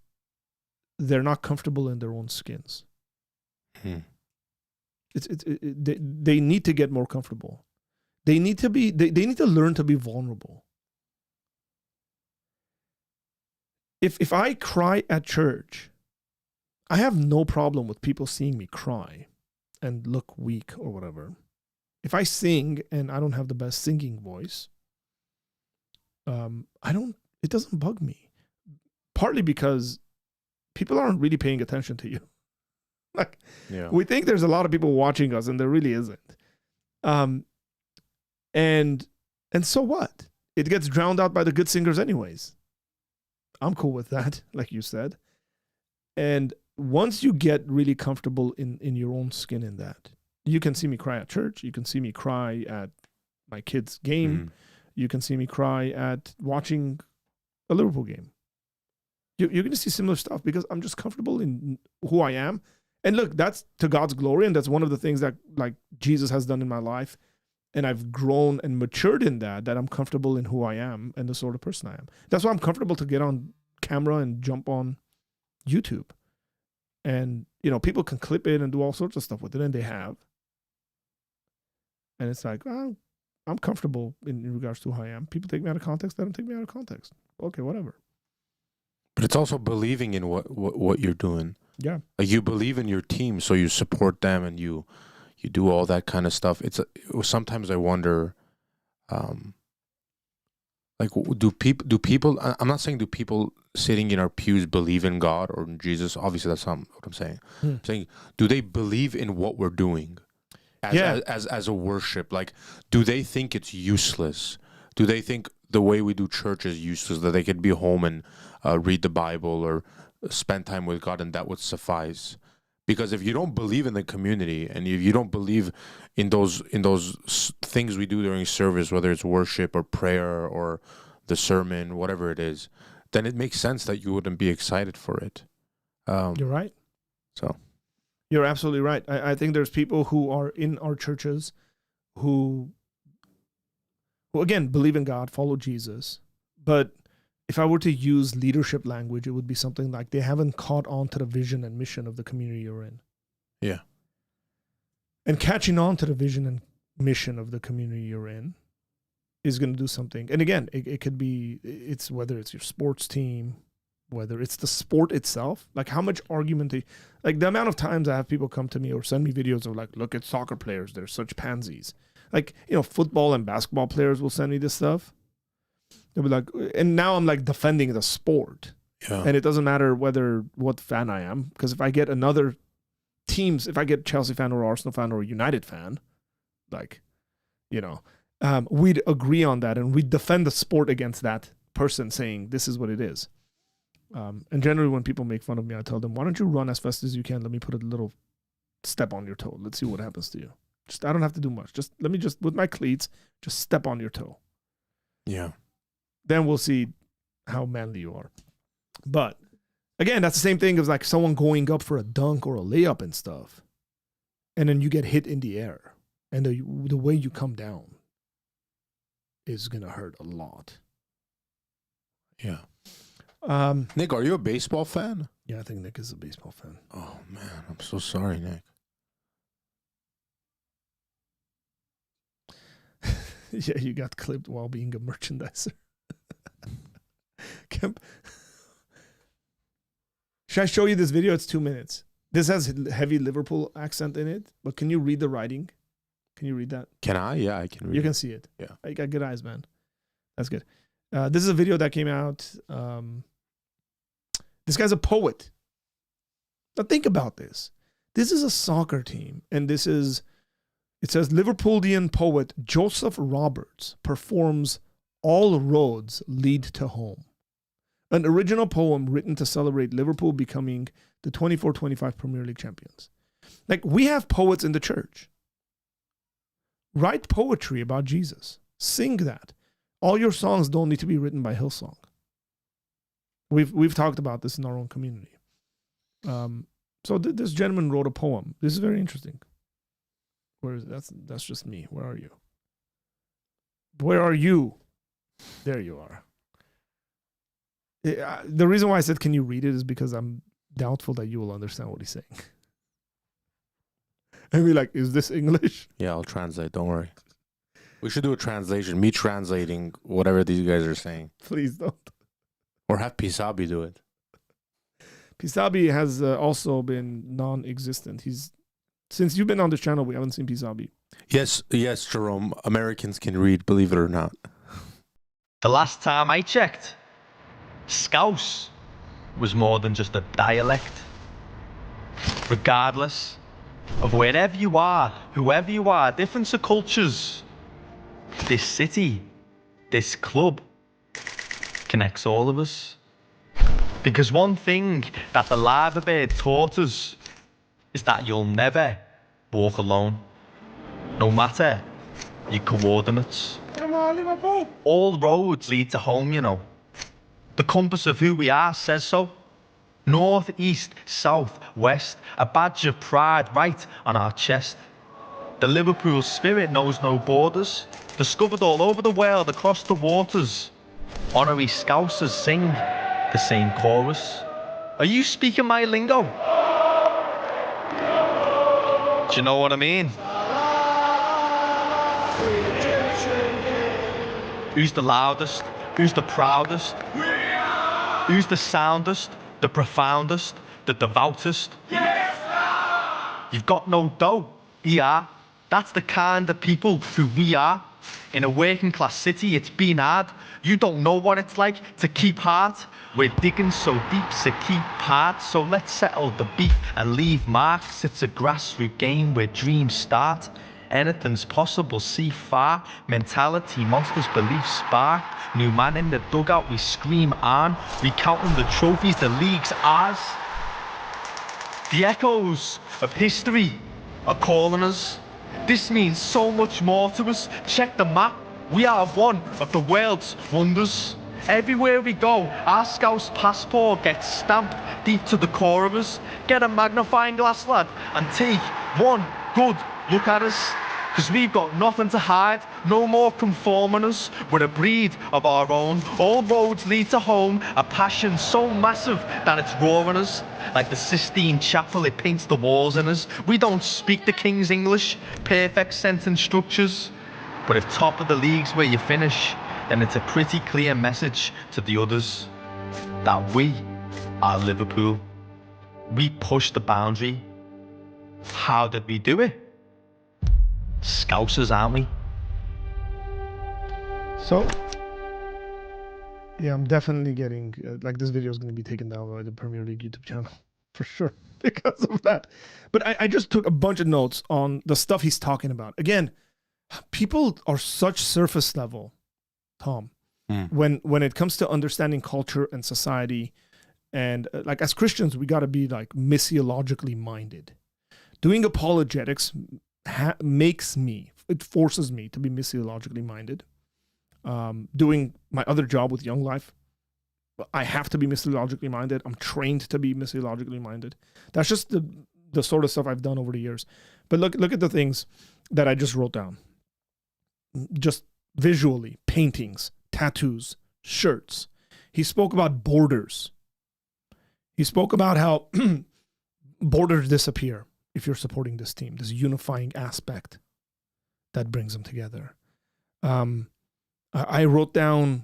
they're not comfortable in their own skins. They need to get more comfortable. They need to be. They need to learn to be vulnerable. If I cry at church, I have no problem with people seeing me cry and look weak or whatever. If I sing and I don't have the best singing voice, it doesn't bug me. Partly because people aren't really paying attention to you. Like, we think there's a lot of people watching us, and there really isn't. And so what? It gets drowned out by the good singers anyways. I'm cool with that, like you said. And once you get really comfortable in your own skin in that, you can see me cry at church. You can see me cry at my kid's game. You can see me cry at watching a Liverpool game. You're going to see similar stuff because I'm just comfortable in who I am. And look, that's to God's glory. And that's one of the things that like Jesus has done in my life. And I've grown and matured in that I'm comfortable in who I am and the sort of person I am. That's why I'm comfortable to get on camera and jump on YouTube. And, people can clip it and do all sorts of stuff with it, and they have. And it's like, well, I'm comfortable in regards to who I am. People take me out of context. They don't take me out of context. Okay, whatever. But it's also believing in what you're doing. Yeah. Like you believe in your team, so you support them and you do all that kind of stuff. Sometimes I wonder, like, do people? I'm not saying do people sitting in our pews believe in God or in Jesus. Obviously, that's not what I'm saying. I'm saying, do they believe in what we're doing as a worship? Like, do they think it's useless? Do they think the way we do church is useless? That they could be home and read the Bible or spend time with God and that would suffice? Because if you don't believe in the community and if you don't believe in those things we do during service, whether it's worship or prayer or the sermon, whatever it is, then it makes sense that you wouldn't be excited for it. You're right. So you're absolutely right. I think there's people who are in our churches who again believe in God, follow Jesus, but if I were to use leadership language, it would be something like they haven't caught on to the vision and mission of the community you're in. Yeah. And catching on to the vision and mission of the community you're in is going to do something. And again, it could be, it's whether it's your sports team, whether it's the sport itself, like how much argument, like the amount of times I have people come to me or send me videos of like, look at soccer players, they're such pansies. Like, football and basketball players will send me this stuff. They'll be like, and now I'm like defending the sport. Yeah. And it doesn't matter what fan I am, because if I get another teams, if I get Chelsea fan or Arsenal fan or United fan, like, we'd agree on that and we'd defend the sport against that person saying this is what it is. And generally when people make fun of me, I tell them, why don't you run as fast as you can? Let me put a little step on your toe. Let's see what happens to you. I don't have to do much. Let me with my cleats, just step on your toe. Yeah. Then we'll see how manly you are. But again, that's the same thing as like someone going up for a dunk or a layup and stuff. And then you get hit in the air. And the way you come down is going to hurt a lot. Yeah. Nick, are you a baseball fan? Yeah, I think Nick is a baseball fan. Oh, man. I'm so sorry, Nick. Yeah, you got clipped while being a merchandiser. Should I show you this video? It's 2 minutes. This has heavy Liverpool accent in it, but can you read the writing? Can you read that? Can I? Yeah, I can read You can see it. Yeah. You got good eyes, man. That's good. This is a video that came out. This guy's a poet. Now think about this. This is a soccer team, and it says Liverpoolian poet Joseph Roberts performs All Roads Lead to Home, an original poem written to celebrate Liverpool becoming the 24-25 Premier League champions. Like, we have poets in the church. Write poetry about Jesus. Sing that. All your songs don't need to be written by Hillsong. We've talked about this in our own community. So this gentleman wrote a poem. This is very interesting. Where is it? That's just me. Where are you? Where are you? There you are. The reason why I said, can you read it, is because I'm doubtful that you will understand what he's saying. And be like, is this English? Yeah, I'll translate. Don't worry. We should do a translation. Me translating whatever these guys are saying. Please don't. Or have Pisabi do it. Pisabi has also been non-existent. Since you've been on this channel, we haven't seen Pisabi. Yes, Jerome. Americans can read, believe it or not. The last time I checked, Scouse was more than just a dialect. Regardless of wherever you are, whoever you are, different cultures, this city, this club connects all of us. Because one thing that the Liver Bird taught us is that you'll never walk alone, no matter your coordinates. All roads lead to home, you know. The compass of who we are says so. North, east, south, west, a badge of pride right on our chest. The Liverpool spirit knows no borders, discovered all over the world across the waters. Honorary Scousers sing the same chorus. Are you speaking my lingo? Do you know what I mean? Who's the loudest? Who's the proudest? Who's the soundest? The profoundest? The devoutest? You've got no dough. Yeah, that's the kind of people who we are. In a working class city, it's been hard. You don't know what it's like to keep heart. We're digging so deep to keep part. So let's settle the beat and leave marks. It's a grassroots game where dreams start. Anything's possible, see far. Mentality, monsters, belief spark. New man in the dugout, we scream on. Recounting the trophies, the league's ours. The echoes of history are calling us. This means so much more to us. Check the map. We are one of the world's wonders. Everywhere we go, our Scouse passport gets stamped deep to the core of us. Get a magnifying glass, lad, and take one good look at us. Cause we've got nothing to hide, no more conforming us. We're a breed of our own. All roads lead to home, a passion so massive that it's roaring us. Like the Sistine Chapel, it paints the walls in us. We don't speak the King's English, perfect sentence structures. But if top of the league's where you finish, then it's a pretty clear message to the others that we are Liverpool. We pushed the boundary. How did we do it? Scousers, aren't we? So, yeah, I'm definitely getting, like, this video is going to be taken down by the Premier League YouTube channel, for sure, because of that. But I just took a bunch of notes on the stuff he's talking about. Again, people are such surface level, Tom, when it comes to understanding culture and society. And, like, as Christians, we got to be, like, missiologically minded. Doing apologetics it forces me to be missiologically minded. Doing my other job with Young Life, I have to be missiologically minded. I'm trained to be missiologically minded. That's just the sort of stuff I've done over the years. But look at the things that I just wrote down. Just visually, paintings, tattoos, shirts. He spoke about borders. He spoke about how borders disappear if you're supporting this team, this unifying aspect that brings them together. I wrote down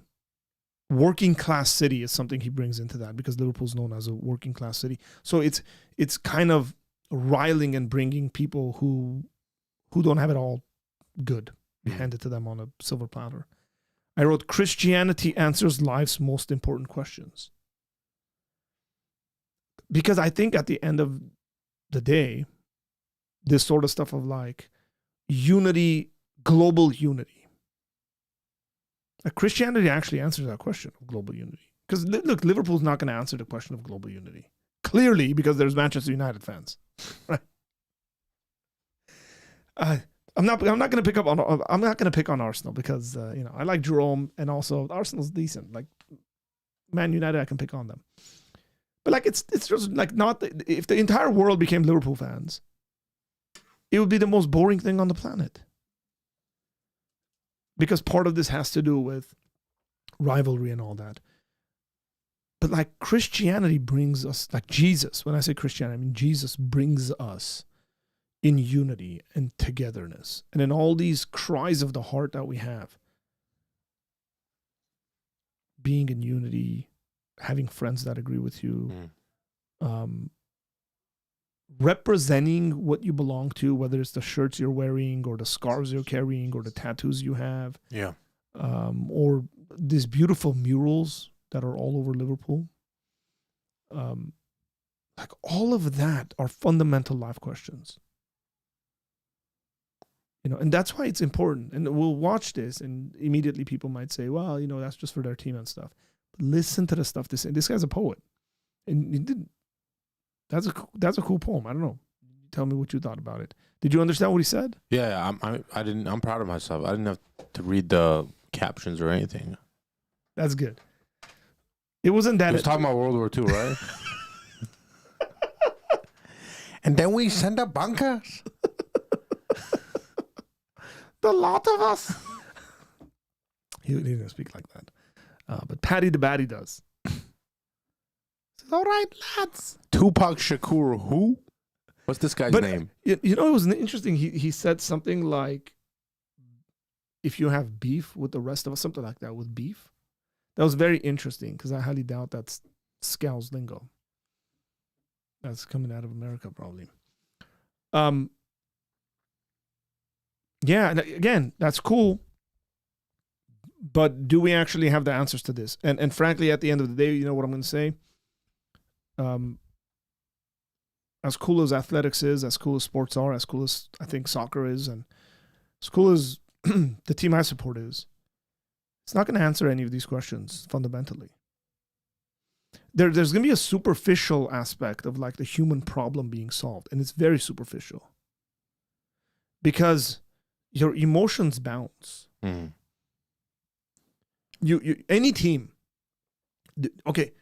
working class city is something he brings into that, because Liverpool's known as a working class city. So it's kind of riling and bringing people who don't have it all good, handed to them on a silver platter. I wrote, Christianity answers life's most important questions. Because I think at the end of the day, this sort of stuff of like unity, global unity. Like Christianity actually answers that question of global unity. Because look, Liverpool's not going to answer the question of global unity. Clearly, because there's Manchester United fans. Right? I'm not going to pick on Arsenal because I like Jerome, and also Arsenal's decent. Like Man United, I can pick on them. But like it's just like not if the entire world became Liverpool fans, it would be the most boring thing on the planet. Because part of this has to do with rivalry and all that. But like Christianity brings us, like Jesus, when I say Christianity, I mean Jesus brings us in unity and togetherness. And in all these cries of the heart that we have, being in unity, having friends that agree with you, representing what you belong to, whether it's the shirts you're wearing or the scarves you're carrying or the tattoos you have, or these beautiful murals that are all over Liverpool. Like all of that are fundamental life questions. And that's why it's important. And we'll watch this, and immediately people might say, well, that's just for their team and stuff. But listen to the stuff this guy's a poet. And he did. That's a cool poem. I don't know. Tell me what you thought about it. Did you understand what he said? Yeah, I didn't. I'm proud of myself. I didn't have to read the captions or anything. That's good. It wasn't that. He was talking about World War II, right? And then we send up bunkers. The lot of us. He didn't speak like that. But Paddy the Baddy does. All right, lads. Tupac Shakur, who? What's this guy's name? It was interesting. He said something like, if you have beef with the rest of us, something like that, with beef. That was very interesting, because I highly doubt that's Scouse lingo. That's coming out of America, probably. Yeah, and again, that's cool. But do we actually have the answers to this? And frankly, at the end of the day, you know what I'm going to say? As cool as athletics is, as cool as sports are, as cool as I think soccer is, and as cool as the team I support is, it's not going to answer any of these questions fundamentally. There's going to be a superficial aspect of like the human problem being solved, and it's very superficial. Because your emotions bounce. Mm. You any team. Okay.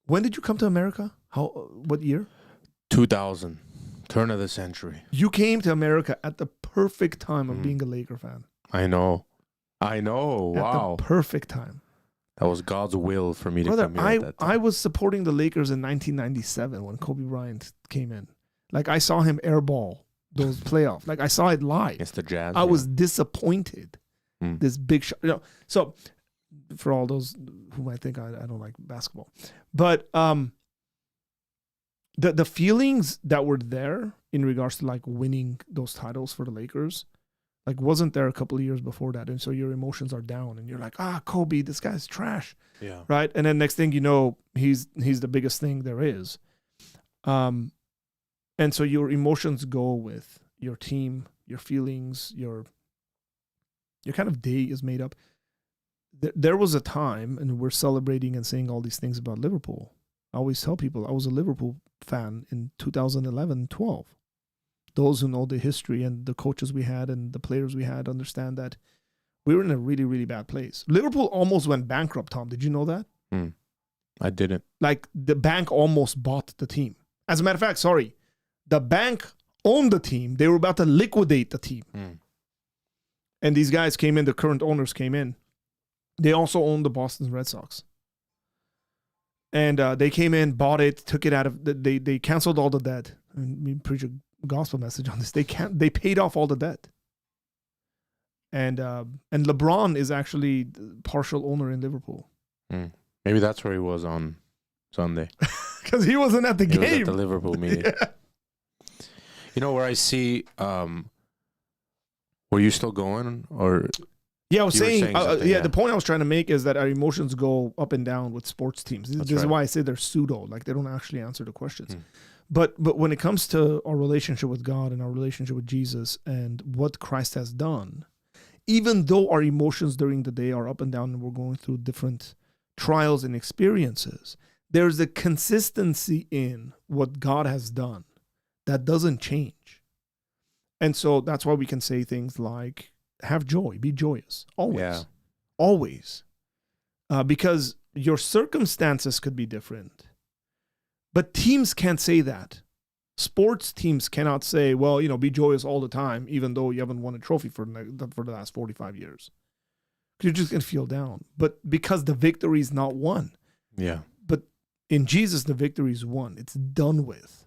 When did you come to America? What year? 2000, turn of the century. You came to America at the perfect time of being a Laker fan. I know. Wow. At the perfect time. That was God's will for me to Brother, come here at that time. I was supporting the Lakers in 1997 when Kobe Bryant came in. Like, I saw him airball those playoffs. Like, I saw it live. It's the Jazz. I was disappointed. This big shot. So, for all those who might think I don't like basketball. But the feelings that were there in regards to like winning those titles for the Lakers, like wasn't there a couple of years before that. And so your emotions are down and you're like, Kobe, this guy's trash. Yeah. Right. And then next thing you know, he's the biggest thing there is. And so your emotions go with your team, your feelings, your kind of day is made up. There was a time, and we're celebrating and saying all these things about Liverpool. I always tell people I was a Liverpool fan in 2011-12. Those who know the history and the coaches we had and the players we had understand that we were in a really, really bad place. Liverpool almost went bankrupt, Tom. Did you know that? I didn't. Like, the bank almost bought the team. As a matter of fact, the bank owned the team. They were about to liquidate the team. And these guys came in, the current owners came in. They also owned the Boston Red Sox. And they came in, bought it, took it out of, they canceled all the debt. I mean, we preach a gospel message on this. They paid off all the debt. And LeBron is actually partial owner in Liverpool. Maybe that's where he was on Sunday. Because he wasn't at the game. He was at the Liverpool meeting. Yeah. You know where I see, were you still going or... Yeah, I was saying yeah. The point I was trying to make is that our emotions go up and down with sports teams. This is why I say they're pseudo, like they don't actually answer the questions. But when it comes to our relationship with God and our relationship with Jesus and what Christ has done, even though our emotions during the day are up and down and we're going through different trials and experiences, there's a consistency in what God has done that doesn't change. And so that's why we can say things like, have joy, be joyous, always. Yeah. Always. Because your circumstances could be different. But teams can't say that. Sports teams cannot say, well, be joyous all the time, even though you haven't won a trophy for the last 45 years. You're just going to feel down. But because the victory is not won. Yeah. But in Jesus, the victory is won. It's done with.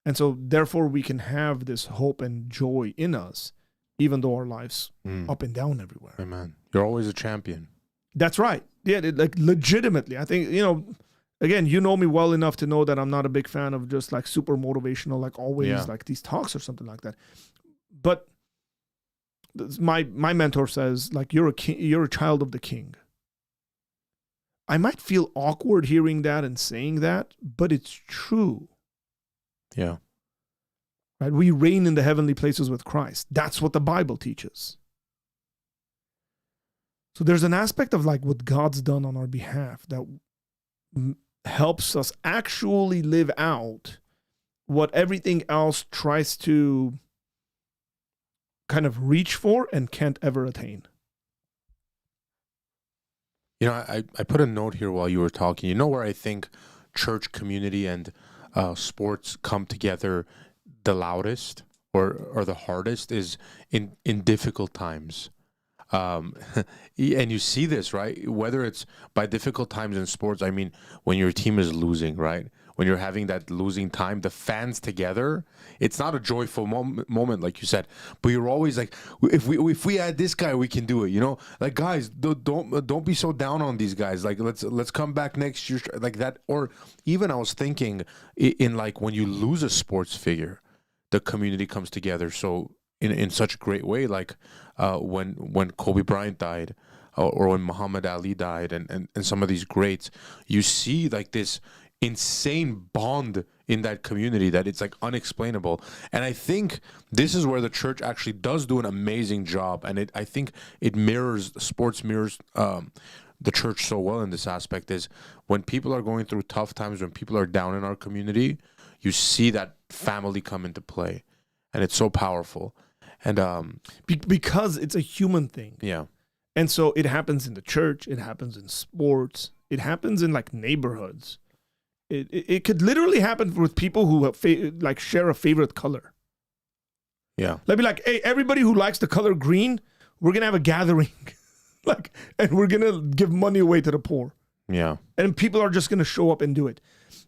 And so therefore we can have this hope and joy in us, even though our lives up and down everywhere. Amen. You're always a champion. That's right. Yeah, like legitimately. I think, again, you know me well enough to know that I'm not a big fan of just like super motivational, like always like these talks or something like that. But my mentor says, like, you're a child of the king. I might feel awkward hearing that and saying that, but it's true. Yeah. Right? We reign in the heavenly places with Christ. That's what the Bible teaches. So there's an aspect of like what God's done on our behalf that helps us actually live out what everything else tries to kind of reach for and can't ever attain. You know, I put a note here while you were talking. You know where I think church, community, and sports come together the loudest or the hardest is in difficult times. And you see this, right? Whether it's by difficult times in sports, I mean, when your team is losing, right? When you're having that losing time, the fans together, it's not a joyful moment, like you said, but you're always like, if we add this guy, we can do it, you know? Like, guys, don't be so down on these guys. Like, let's come back next year, like that. Or even I was thinking in like when you lose a sports figure, the community comes together. So in such a great way, like when Kobe Bryant died, or when Muhammad Ali died, and some of these greats, you see like this insane bond in that community that it's like unexplainable. And I think this is where the church actually does do an amazing job, and I think sports mirrors the church so well in this aspect. Is when people are going through tough times, when people are down in our community, you see that family come into play, and it's so powerful. And because it's a human thing. Yeah. And so it happens in the church, it happens in sports, it happens in like neighborhoods. It could literally happen with people who have like share a favorite color. Yeah. They'd be like, hey, everybody who likes the color green, we're going to have a gathering. And we're going to give money away to the poor. Yeah. And people are just going to show up and do it.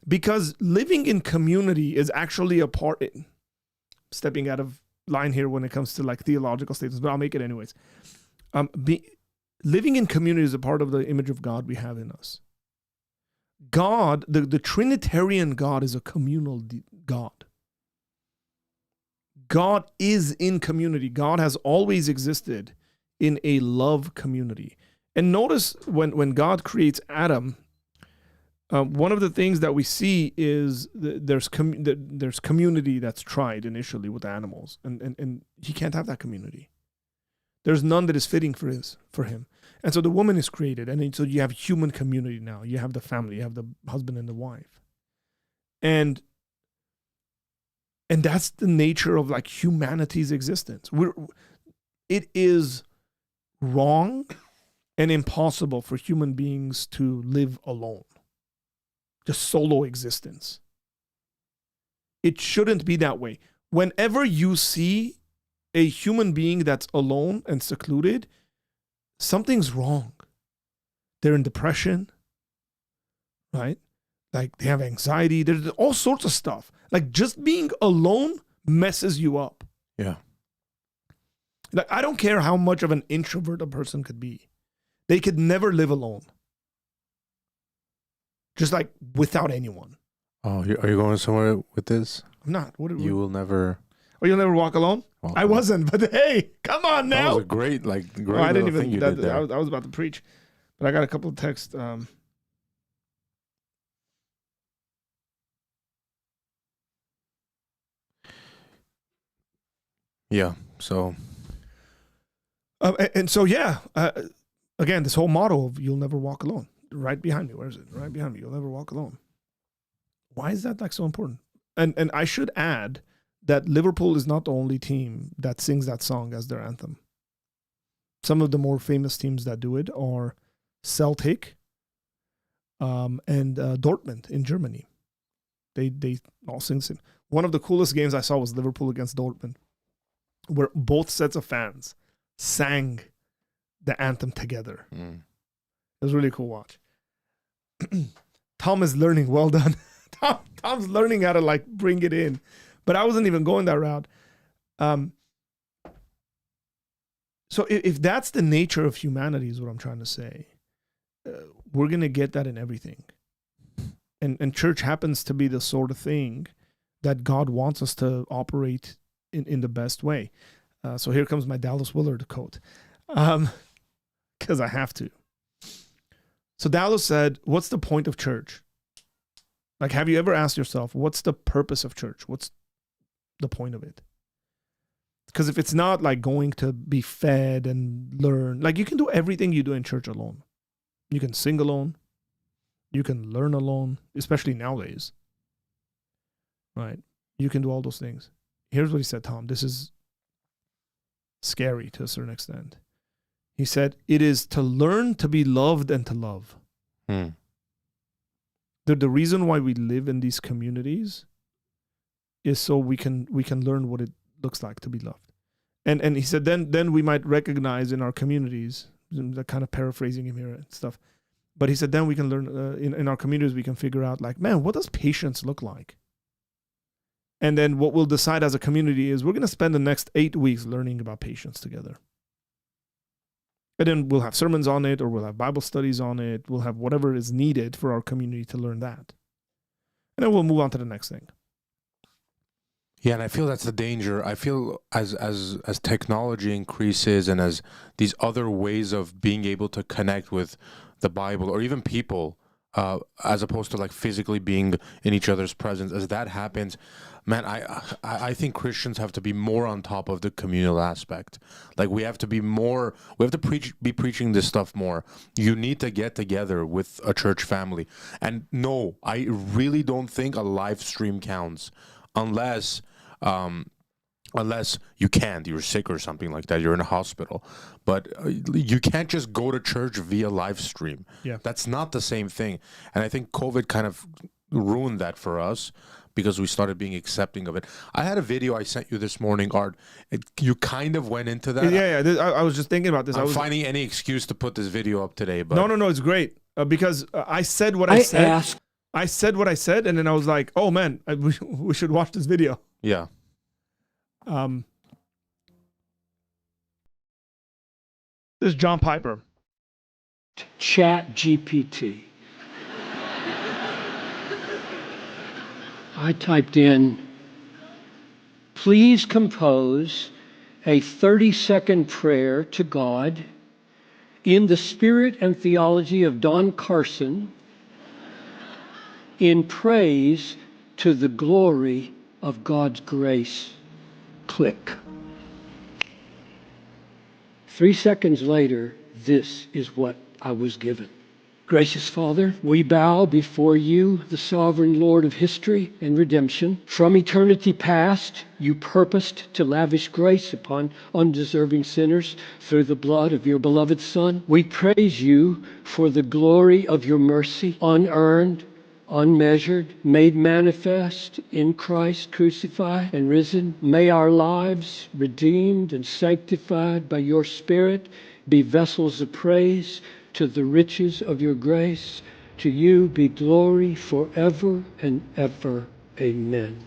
Because living in community is actually a part, stepping out of line here when it comes to like theological statements, but I'll make it anyways. Living in community is a part of the image of God we have in us. God, the Trinitarian God, is a communal God. God is in community. God has always existed in a love community. And notice when God creates Adam, one of the things that we see is there's community that's tried initially with animals, and he can't have that community. There's none that is fitting for him. And so the woman is created, and so you have human community now. You have the family, you have the husband and the wife. And that's the nature of like humanity's existence. It is wrong and impossible for human beings to live alone. Just solo existence. It shouldn't be that way. Whenever you see a human being that's alone and secluded, something's wrong. They're in depression, right? Like they have anxiety. There's all sorts of stuff. Like just being alone messes you up. Yeah. Like I don't care how much of an introvert a person could be. They could never live alone. Just like without anyone. Oh, are you going somewhere with this? I'm not. You will never. Oh, you'll never walk alone? I wasn't, but hey, come on now. That was a great I didn't even. thing you did there. I was about to preach, but I got a couple of texts. Yeah. So. And so again, this whole motto of "You'll never walk alone." Right behind me. Where is it? Right behind me. You'll never walk alone. Why is that like so important? And I should add that Liverpool is not the only team that sings that song as their anthem. Some of the more famous teams that do it are Celtic and Dortmund in Germany. They all sing it. One of the coolest games I saw was Liverpool against Dortmund, where both sets of fans sang the anthem together. It was really cool watch. Tom is learning. Well done. Tom's learning how to like bring it in. But I wasn't even going that route. So if that's the nature of humanity, is what I'm trying to say, we're going to get that in everything. And church happens to be the sort of thing that God wants us to operate in the best way. So here comes my Dallas Willard quote, because I have to. So Dallas said, what's the point of church? Like, have you ever asked yourself, what's the purpose of church? What's the point of it? Because if it's not like going to be fed and learn, like you can do everything you do in church alone. You can sing alone. You can learn alone, especially nowadays. Right? You can do all those things. Here's what he said, Tom. This is scary to a certain extent. He said, it is to learn to be loved and to love. The reason why we live in these communities is so we can learn what it looks like to be loved. And he said, then we might recognize in our communities, kind of paraphrasing him here and stuff, but he said, then we can learn, in our communities, we can figure out like, man, what does patience look like? And then what we'll decide as a community is we're going to spend the next 8 weeks learning about patience together. And then we'll have sermons on it, or we'll have Bible studies on it. We'll have whatever is needed for our community to learn that. And then we'll move on to the next thing. Yeah, and I feel that's the danger. I feel as technology increases and as these other ways of being able to connect with the Bible or even people, as opposed to like physically being in each other's presence, as that happens, man, I think Christians have to be more on top of the communal aspect. Like we have to be preaching this stuff more. You need to get together with a church family. And no, I really don't think a live stream counts unless you can't, you're sick or something like that, you're in a hospital. But you can't just go to church via live stream. Yeah. That's not the same thing. And I think COVID kind of ruined that for us because we started being accepting of it. I had a video I sent you this morning, Art. You kind of went into that. Yeah. I was just thinking about this. I'm finding any excuse to put this video up today. But No, it's great. Because I said what I said. I said what I said, and then I was like, oh man, we should watch this video. Yeah. This is John Piper. Chat GPT. I typed in, please compose a 30-second prayer to God in the spirit and theology of Don Carson in praise to the glory of God's grace. Click. 3 seconds later, this is what I was given. Gracious Father, we bow before you, the sovereign Lord of history and redemption. From eternity past, you purposed to lavish grace upon undeserving sinners through the blood of your beloved Son. We praise you for the glory of your mercy, unearned, unmeasured, made manifest in Christ crucified and risen. May our lives, redeemed and sanctified by your Spirit, be vessels of praise to the riches of your grace. To you be glory forever and ever. Amen.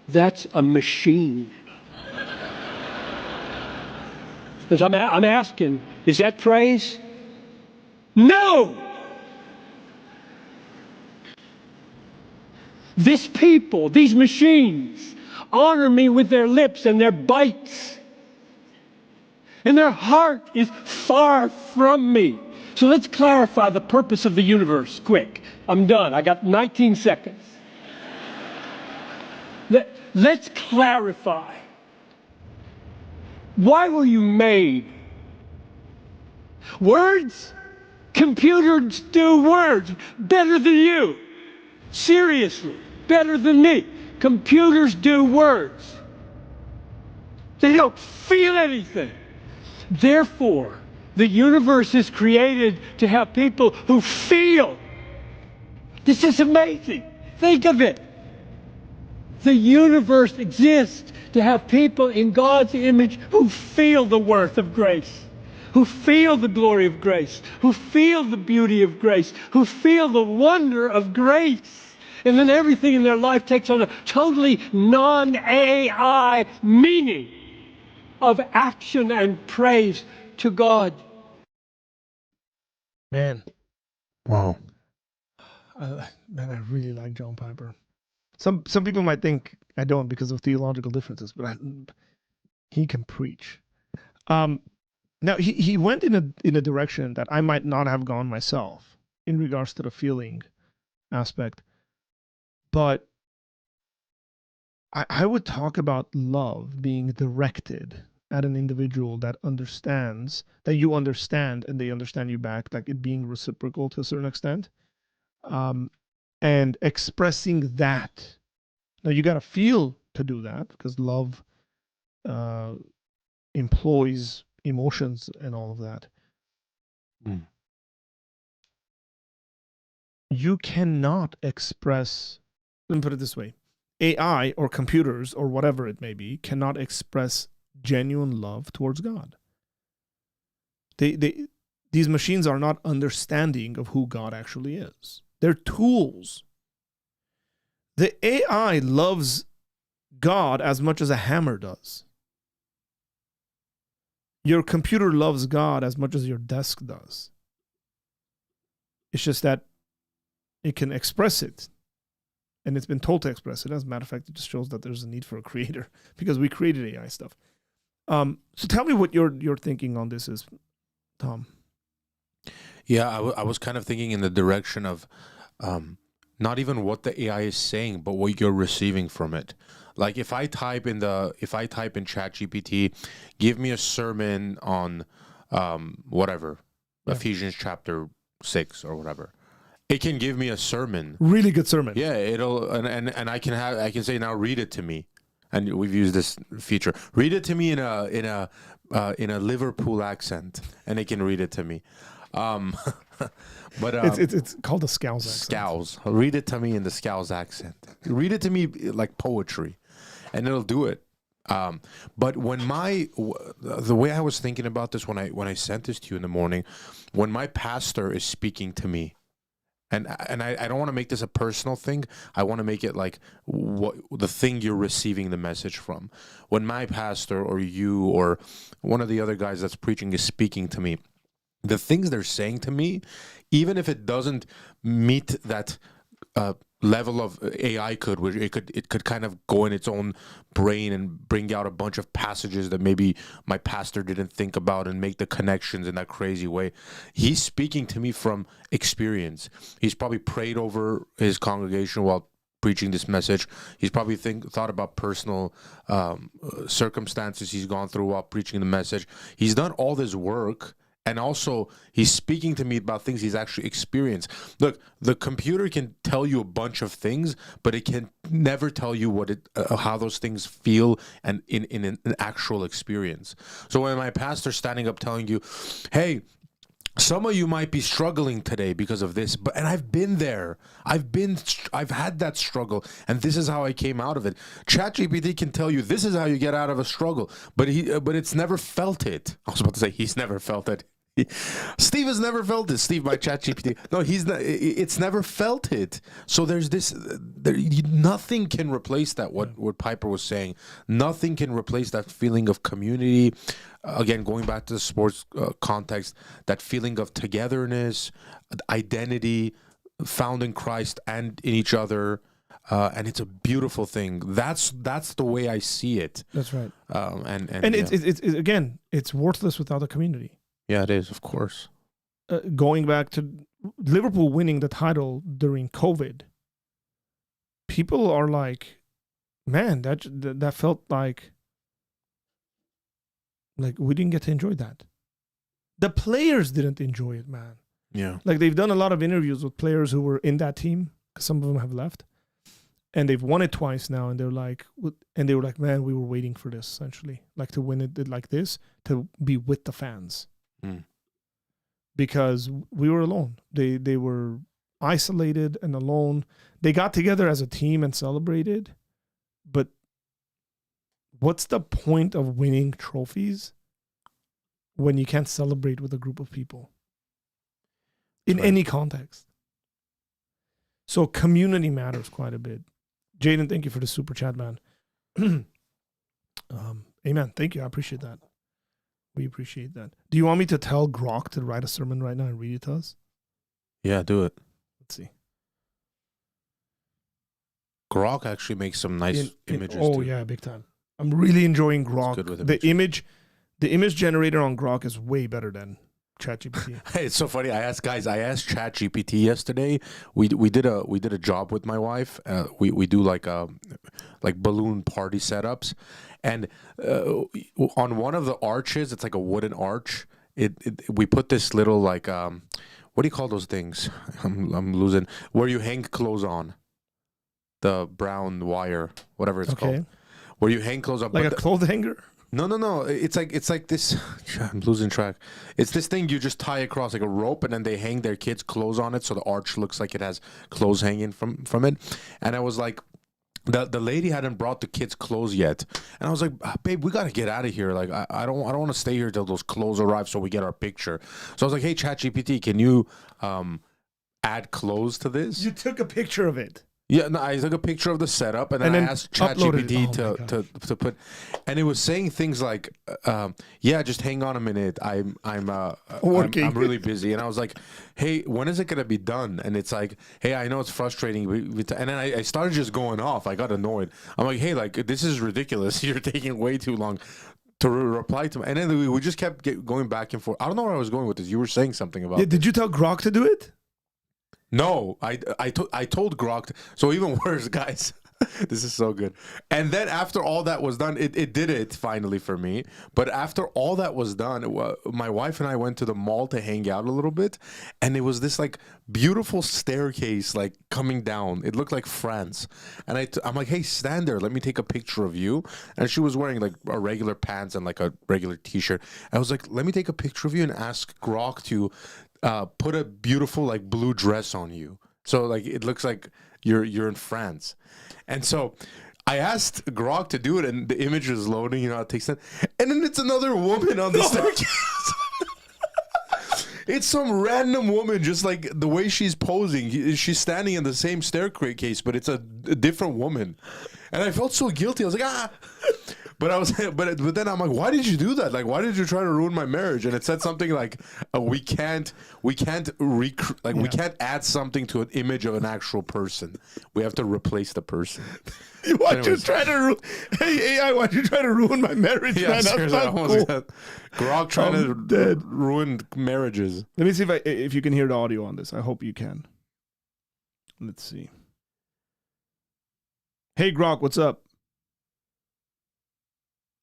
That's a machine. Because I'm asking, is that praise? No! This people, these machines, honor me with their lips and their bites. And their heart is far from me. So let's clarify the purpose of the universe, quick. I'm done. I got 19 seconds. Let's clarify. Why were you made? Words? Computers do words better than you. Seriously, better than me. Computers do words. They don't feel anything. Therefore, the universe is created to have people who feel. This is amazing. Think of it. The universe exists to have people in God's image who feel the worth of grace, who feel the glory of grace, who feel the beauty of grace, who feel the wonder of grace. And then everything in their life takes on a totally non-AI meaning of action and praise to God. Man, Wow. I really like John Piper. Some people might think I don't because of theological differences, but he can preach. Now he went in a direction that I might not have gone myself in regards to the feeling aspect, but I would talk about love being directed at an individual that understands, that you understand and they understand you back, like it being reciprocal to a certain extent, and expressing that. Now you got to feel to do that because love employs emotions and all of that. You cannot express, let me put it this way, AI or computers or whatever it may be cannot express genuine love towards God. These machines are not understanding of who God actually is. They're tools. The AI loves God as much as a hammer does. Your computer loves God as much as your desk does. It's just that it can express it. And it's been told to express it. As a matter of fact, it just shows that there's a need for a creator because we created AI stuff. So tell me what your thinking on this is, Tom. Yeah, I was kind of thinking in the direction of not even what the AI is saying, but what you're receiving from it. Like if I type in ChatGPT, give me a sermon on whatever, Ephesians chapter 6 or whatever. It can give me a sermon. Really good sermon. Yeah, it'll and I can say now read it to me. And we've used this feature. Read it to me in a Liverpool accent, and it can read it to me. But it's called a Scouse accent. Scouse. Read it to me in the Scouse accent. Read it to me like poetry, and it'll do it. But when the way I was thinking about this when I sent this to you in the morning, when my pastor is speaking to me, and I don't want to make this a personal thing. I want to make it like what the thing you're receiving the message from. When my pastor or you or one of the other guys that's preaching is speaking to me, the things they're saying to me, even if it doesn't meet that level of AI where it could kind of go in its own brain and bring out a bunch of passages that maybe my pastor didn't think about and make the connections in that crazy way. He's speaking to me from experience. He's probably prayed over his congregation while preaching this message. He's probably thought about personal circumstances he's gone through while preaching the message. He's done all this work. And also, he's speaking to me about things he's actually experienced. Look, the computer can tell you a bunch of things, but it can never tell you how those things feel and in an actual experience. So when my pastor's standing up telling you, hey, some of you might be struggling today because of this, and I've been there. I've had that struggle, and this is how I came out of it. ChatGPT can tell you this is how you get out of a struggle, but it's never felt it. I was about to say he's never felt it. Steve has never felt it. Steve, my ChatGPT. No, he's not. It's never felt it. So there's this. Nothing can replace that. What Piper was saying. Nothing can replace that feeling of community. Again, going back to the sports context, that feeling of togetherness, identity, found in Christ and in each other. And it's a beautiful thing. That's the way I see it. That's right. And it's again, it's worthless without a community. Yeah, it is, of course. Going back to Liverpool winning the title during COVID, people are like, man, that felt like we didn't get to enjoy that. The players didn't enjoy it, man. Yeah. Like they've done a lot of interviews with players who were in that team, because some of them have left, and they've won it twice now, and they were like, man, we were waiting for this, essentially, like to win it like this, to be with the fans. Because we were alone. They were isolated and alone. They got together as a team and celebrated. But what's the point of winning trophies when you can't celebrate with a group of people? In any context. So community matters quite a bit. Jaden, thank you for the super chat, man. Amen. Thank you. I appreciate that. We appreciate that. Do you want me to tell Grok to write a sermon right now and read it to us? Yeah, do it. Let's see. Grok actually makes some nice images. Oh, too. yeah, big time. I'm really enjoying Grok. Good with The image generator on Grok is way better than ChatGPT. Hey, it's so funny. I asked ChatGPT yesterday. We did a job with my wife. We do like balloon party setups, and on one of the arches, it's like a wooden arch. We put this little like what do you call those things? I'm losing. Where you hang clothes on, the brown wire, whatever it's called. Where you hang clothes up, like a clothes hanger. No. It's like this. I'm losing track. It's this thing you just tie across like a rope, and then they hang their kids' clothes on it, so the arch looks like it has clothes hanging from it. And I was like, the lady hadn't brought the kids' clothes yet, and I was like, babe, we gotta get out of here. Like I don't want to stay here till those clothes arrive, so we get our picture. So I was like, hey, ChatGPT, can you add clothes to this? You took a picture of it. Yeah, no, I took a picture of the setup, and then I asked ChatGPT to put, and it was saying things like, "Yeah, just hang on a minute. I'm really busy." And I was like, "Hey, when is it gonna be done?" And it's like, "Hey, I know it's frustrating," and then I started just going off. I got annoyed. I'm like, "Hey, like this is ridiculous. You're taking way too long to reply to me." And then we just kept going back and forth. I don't know where I was going with this. You were saying something about. Yeah, did you tell Grok to do it? No, I told Grok. So even worse, guys. This is so good. And then after all that was done, it did it finally for me. But after all that was done, my wife and I went to the mall to hang out a little bit. And it was this like beautiful staircase like coming down. It looked like France. And I'm like, hey, stand there. Let me take a picture of you. And she was wearing like a regular pants and like a regular t-shirt. I was like, let me take a picture of you and ask Grok to put a beautiful like blue dress on you, so like it looks like you're in France. And so I asked Grok to do it, and the image is loading. You know, it takes that, and then it's another woman on the staircase. It's some random woman, just like the way she's posing. She's standing in the same staircase, but it's a different woman. And I felt so guilty. I was like, but then I'm like, why did you do that? Like, why did you try to ruin my marriage? And it said something like, we can't add something to an image of an actual person. We have to replace the person. Hey AI, why'd you try to ruin my marriage? Yeah, man? seriously, That's not cool. Grok trying to ruin marriages. Let me see if you can hear the audio on this. I hope you can. Let's see. Hey Grok, what's up?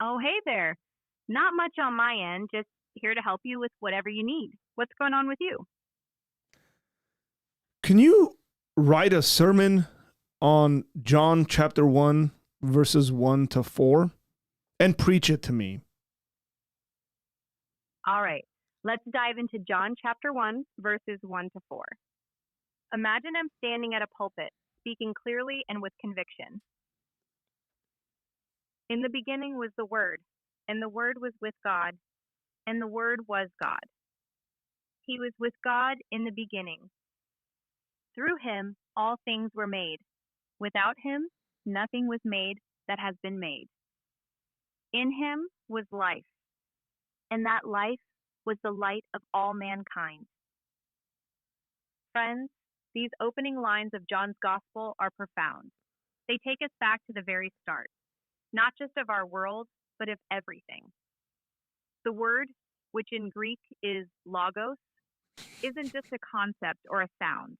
Oh, hey there. Not much on my end, just here to help you with whatever you need. What's going on with you? Can you write a sermon on John chapter 1, verses 1 to 4, and preach it to me? All right, let's dive into John chapter 1, verses 1 to 4. Imagine I'm standing at a pulpit, speaking clearly and with conviction. In the beginning was the Word, and the Word was with God, and the Word was God. He was with God in the beginning. Through him, all things were made. Without him, nothing was made that has been made. In him was life, and that life was the light of all mankind. Friends, these opening lines of John's Gospel are profound. They take us back to the very start, not just of our world, but of everything. The word, which in Greek is logos, isn't just a concept or a sound.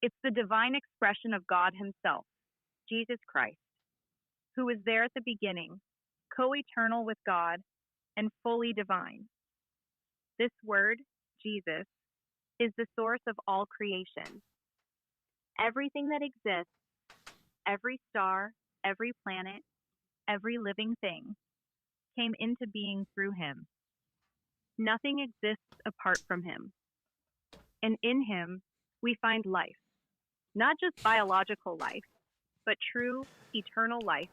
It's the divine expression of God himself, Jesus Christ, who was there at the beginning, co-eternal with God and fully divine. This word, Jesus, is the source of all creation. Everything that exists, every star, every planet, every living thing, came into being through him. Nothing exists apart from him. And in him, we find life, not just biological life, but true, eternal life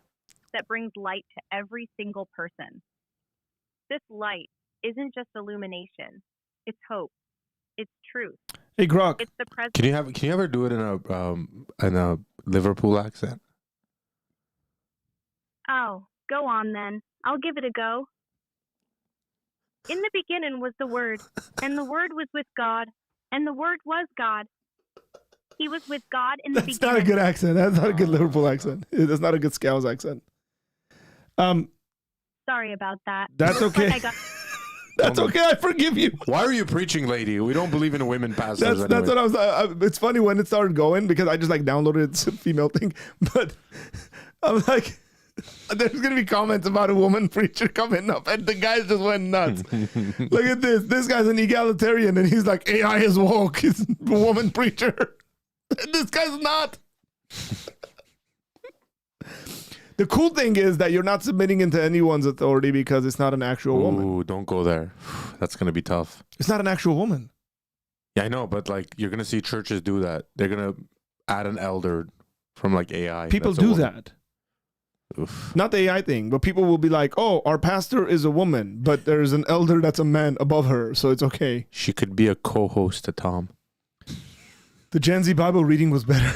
that brings light to every single person. This light isn't just illumination, it's hope, it's truth. Hey, Grok. It's the present. Can you ever do it in a Liverpool accent? Oh, go on then. I'll give it a go. In the beginning was the Word, and the Word was with God, and the Word was God. He was with God in the That's beginning. not a good accent. That's not a good Liverpool accent. That's not a good Scouse accent. Sorry about that. That's Looks like okay. I got That's okay. I forgive you. Why are you preaching, lady? We don't believe in women pastors. That's what I was. It's funny when it started going because I just like downloaded it's a female thing, but I'm like, there's gonna be comments about a woman preacher coming up, and the guys just went nuts. Look at this. This guy's an egalitarian, and he's like, AI is woke. He's a woman preacher. And this guy's not. The cool thing is that you're not submitting into anyone's authority because it's not an actual woman. Ooh, don't go there. That's gonna be tough. It's not an actual woman. Yeah, I know, but like you're gonna see churches do that. They're gonna add an elder from like AI. People That's a do woman. that. Oof. Not the AI thing, but people will be like, oh, our pastor is a woman, but there's an elder that's a man above her, so it's okay. She could be a co-host to Tom. The Gen Z Bible reading was better.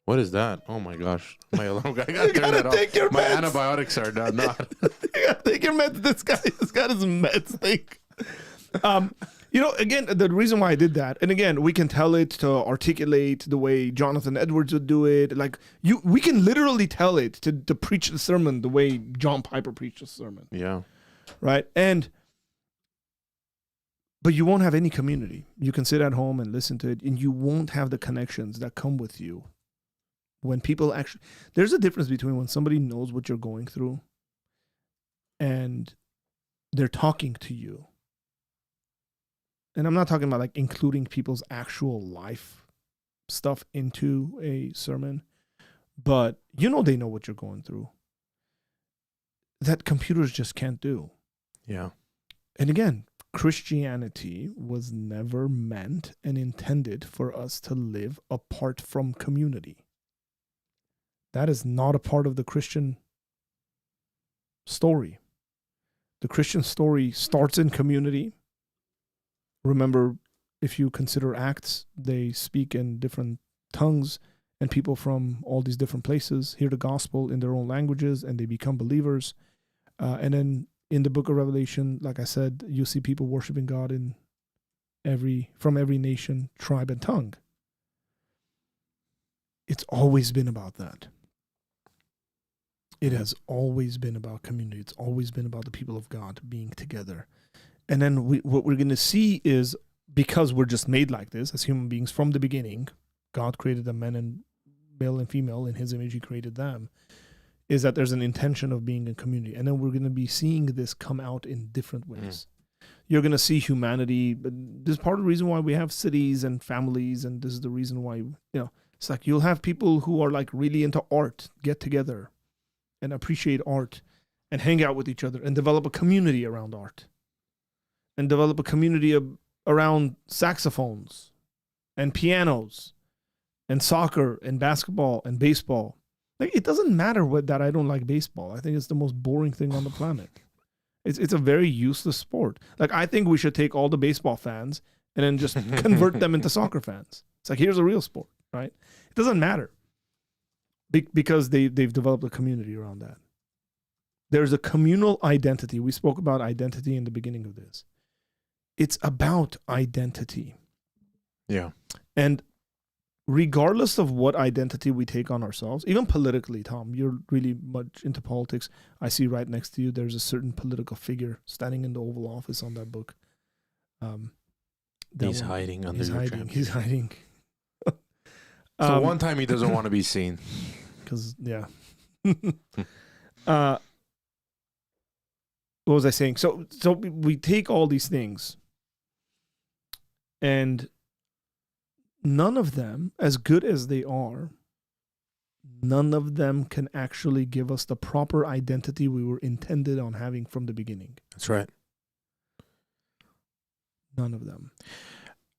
What is that? Oh my gosh. My alarm guy. I gotta You turn gotta that take off. your My meds. antibiotics are done. No. You gotta take your meds. This guy has got his meds thing. Again, the reason why I did that, and again, we can tell it to articulate the way Jonathan Edwards would do it. Like we can literally tell it to preach the sermon the way John Piper preached the sermon. Yeah. Right? But you won't have any community. You can sit at home and listen to it, and you won't have the connections that come with you. When people actually, there's a difference between when somebody knows what you're going through and they're talking to you. And I'm not talking about like including people's actual life stuff into a sermon, but they know what you're going through. That computers just can't do. Yeah. And again, Christianity was never meant and intended for us to live apart from community. That is not a part of the Christian story. The Christian story starts in community. Remember, if you consider Acts, they speak in different tongues, and people from all these different places hear the gospel in their own languages, and they become believers. And then in the book of Revelation, like I said, you see people worshiping God from every nation, tribe, and tongue. It's always been about that. It has always been about community. It's always been about the people of God being together. And then what we're going to see is, because we're just made like this as human beings from the beginning, God created them male and female in his image. He created them, is that there's an intention of being in community. And then we're going to be seeing this come out in different ways. You're going to see humanity. This is part of the reason why we have cities and families. And this is the reason why, it's like you'll have people who are like really into art get together and appreciate art and hang out with each other and develop a community around art and develop a community around saxophones and pianos and soccer and basketball and baseball. Like, it doesn't matter that I don't like baseball. I think it's the most boring thing on the planet. It's a very useless sport. Like, I think we should take all the baseball fans and then just convert them into soccer fans. It's like, here's a real sport, right? It doesn't matter. Because they've developed a community around that. There's a communal identity. We spoke about identity in the beginning of this. It's about identity. Yeah. And regardless of what identity we take on ourselves, even politically, Tom, you're really much into politics. I see right next to you, there's a certain political figure standing in the Oval Office on that book. He's hiding under your championship. He's hiding. So one time he doesn't want to be seen. Because, yeah. What was I saying? So we take all these things, and none of them, as good as they are, none of them can actually give us the proper identity we were intended on having from the beginning. That's right. None of them.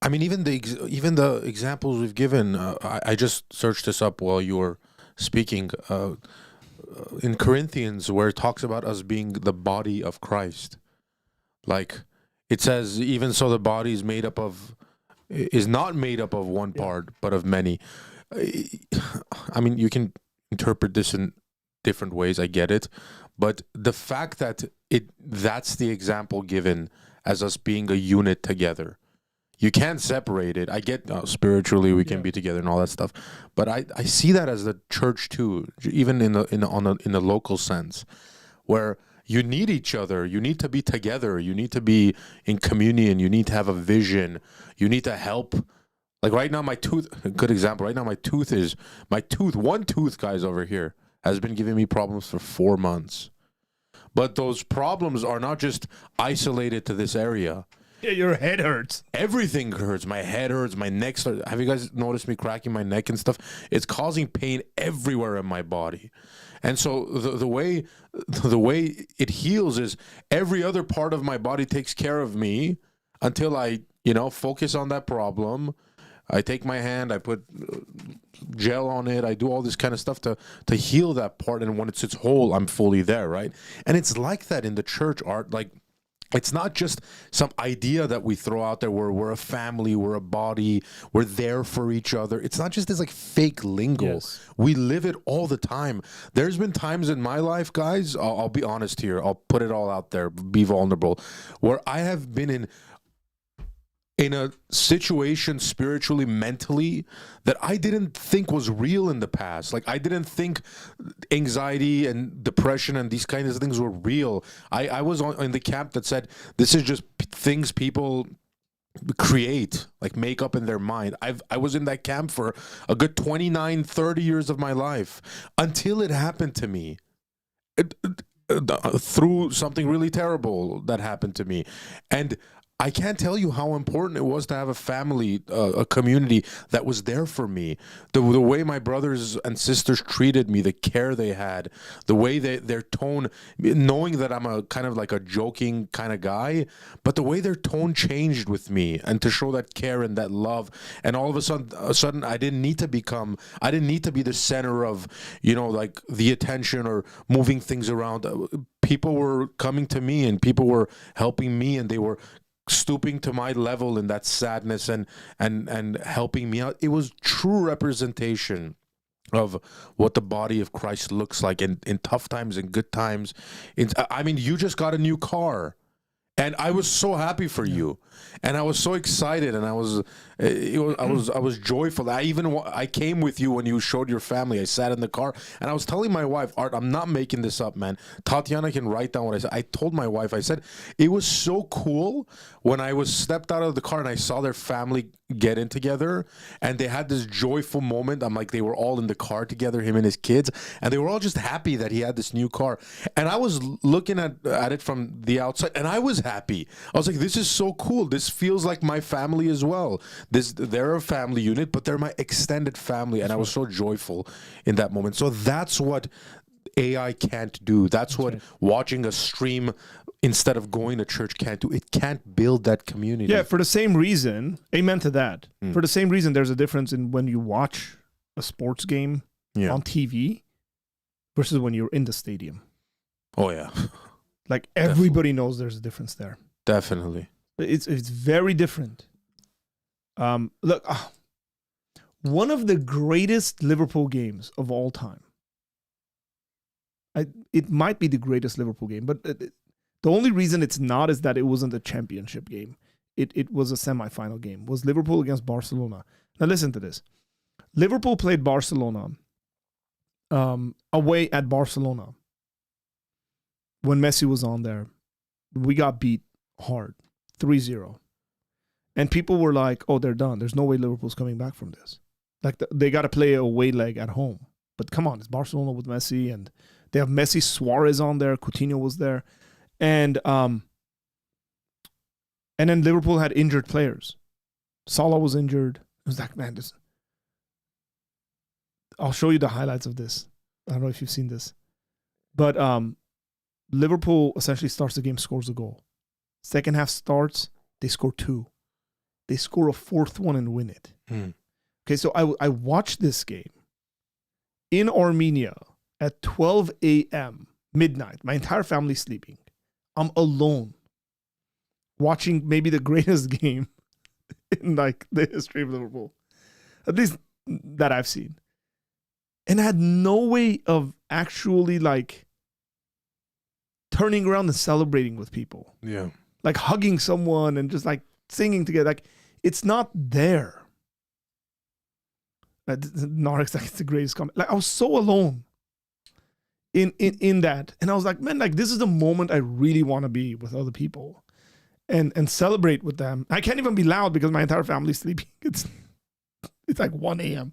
I mean, even the examples we've given, I just searched this up while you were speaking. In Corinthians, where it talks about us being the body of Christ, like it says, even so, the body is made up of is not made up of one part, but of many. I mean, you can interpret this in different ways. I get it. But the fact that that's the example given as us being a unit together. You can't separate it. I get spiritually we can be together and all that stuff, but I see that as the church too, even in the local sense, where you need each other. You need to be together. You need to be in communion. You need to have a vision. You need to help. Like right now, my tooth. A good example. Right now, one tooth, guys, over here has been giving me problems for 4 months. But those problems are not just isolated to this area. Yeah, your head hurts. Everything hurts. My head hurts. My neck starts. Have you guys noticed me cracking my neck and stuff? It's causing pain everywhere in my body. And so the way it heals is every other part of my body takes care of me until I, focus on that problem. I take my hand, I put gel on it, I do all this kind of stuff to heal that part. And when it sits whole, I'm fully there, right? And it's like that in the church, Art. Like, it's not just some idea that we throw out there where we're a family, we're a body, we're there for each other. It's not just this like fake lingo. Yes. We live it all the time. There's been times in my life, guys, I'll be honest here, I'll put it all out there, be vulnerable, where I have been in a situation spiritually, mentally, that I didn't think was real in the past. Like, I didn't think anxiety and depression and these kinds of things were real. I was in the camp that said this is just things people create, like make up in their mind. I was in that camp for a good 29, 30 years of my life until it happened to me. Through something really terrible that happened to me. And I can't tell you how important it was to have a family, a community that was there for me. The way my brothers and sisters treated me, the care they had, the way their tone, knowing that I'm a kind of like a joking kind of guy, but the way their tone changed with me, and to show that care and that love. And all of a sudden I didn't need to be the center of, like the attention or moving things around. People were coming to me and people were helping me, and they were stooping to my level in that sadness and helping me out. It was true representation of what the body of Christ looks like in tough times and good times. You just got a new car, and I was so happy for you, and I was so excited, and I was joyful. I came with you when you showed your family. I sat in the car, and I was telling my wife, Art, I'm not making this up, man. Tatiana can write down what I said. I told my wife, I said, it was so cool when I stepped out of the car and I saw their family get in together, and they had this joyful moment. I'm like, they were all in the car together, him and his kids, and they were all just happy that he had this new car. And I was looking at it from the outside, and I was happy. I was like, this is so cool. This feels like my family as well. They're a family unit, but they're my extended family, and I was so joyful in that moment. So that's what AI can't do. That's what watching a stream instead of going to church can't do. It can't build that community. Yeah, for the same reason, amen to that. For the same reason, there's a difference in when you watch a sports game on TV versus when you're in the stadium. Oh, yeah. Like, everybody knows there's a difference there. Definitely. It's very different. Look, one of the greatest Liverpool games of all time. It might be the greatest Liverpool game, but the only reason it's not is that it wasn't a championship game. It was a semifinal game. It was Liverpool against Barcelona. Now listen to this. Liverpool played Barcelona away at Barcelona. When Messi was on there, we got beat hard, 3-0. And people were like, oh, they're done. There's no way Liverpool's coming back from this. Like, they got to play a away leg at home. But come on, it's Barcelona with Messi, and they have Messi, Suarez on there. Coutinho was there. And then Liverpool had injured players. Salah was injured. It was like, man, I'll show you the highlights of this. I don't know if you've seen this. But Liverpool essentially starts the game, scores a goal. Second half starts, they score 2. They score a 4th one and win it. Okay, so I watched this game in Armenia at 12 a.m., midnight. My entire family's sleeping. I'm alone watching maybe the greatest game in like the history of Liverpool, at least that I've seen, and had no way of actually like turning around and celebrating with people, Yeah. like hugging someone and just like singing together. Like it's not there. Naric's like it's the greatest comment. Like I was so alone in that, and I was like, man, like this is the moment I really want to be with other people, and celebrate with them. I can't even be loud because my entire family's sleeping. It's like 1 a.m.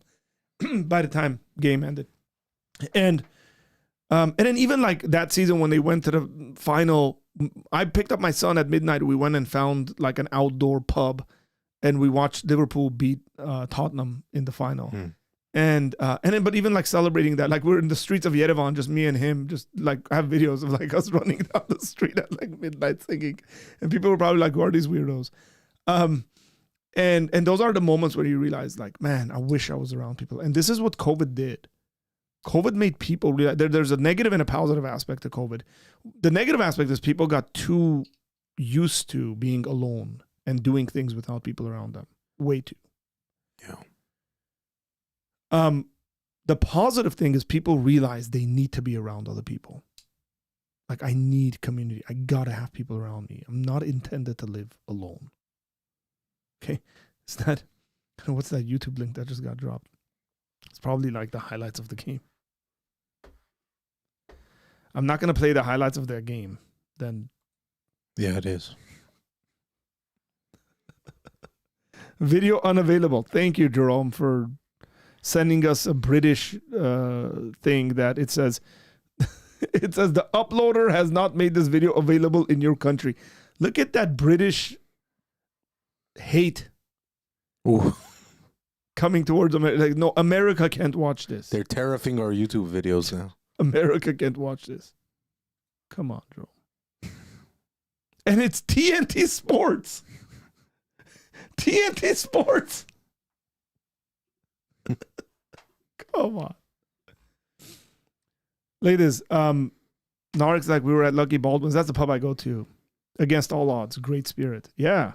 by the time game ended, and then even like that season when they went to the final, I picked up my son at midnight. We went and found like an outdoor pub, and we watched Liverpool beat Tottenham in the final. And then, but even like celebrating that, like we're in the streets of Yerevan, just me and him, just like I have videos of like us running down the street at like midnight singing, and people were probably like, "Who are these weirdos?" And those are the moments where you realize, like, man, I wish I was around people. And this is what COVID did. COVID made people realize there's a negative and a positive aspect to COVID. The negative aspect is people got too used to being alone and doing things without people around them. Way too. Yeah. The positive thing is people realize they need to be around other people. Like I need community. I gotta have people around me. I'm not intended to live alone. Okay. What's that YouTube link that just got dropped? It's probably like the highlights of the game. I'm not gonna play the highlights of their game. Then Yeah, it is. video unavailable. Thank you, Jerome, for sending us a British thing that it says the uploader has not made this video available in your country. Look at that British hate Ooh. coming towards America. Like, no, America can't watch this. They're tariffing our YouTube videos now. America can't watch this. Come on, Jerome. And it's TNT Sports. TNT Sports. Come on. Look at this. Naric's like, we were at Lucky Baldwin's. That's the pub I go to. Against all odds. Great spirit. Yeah.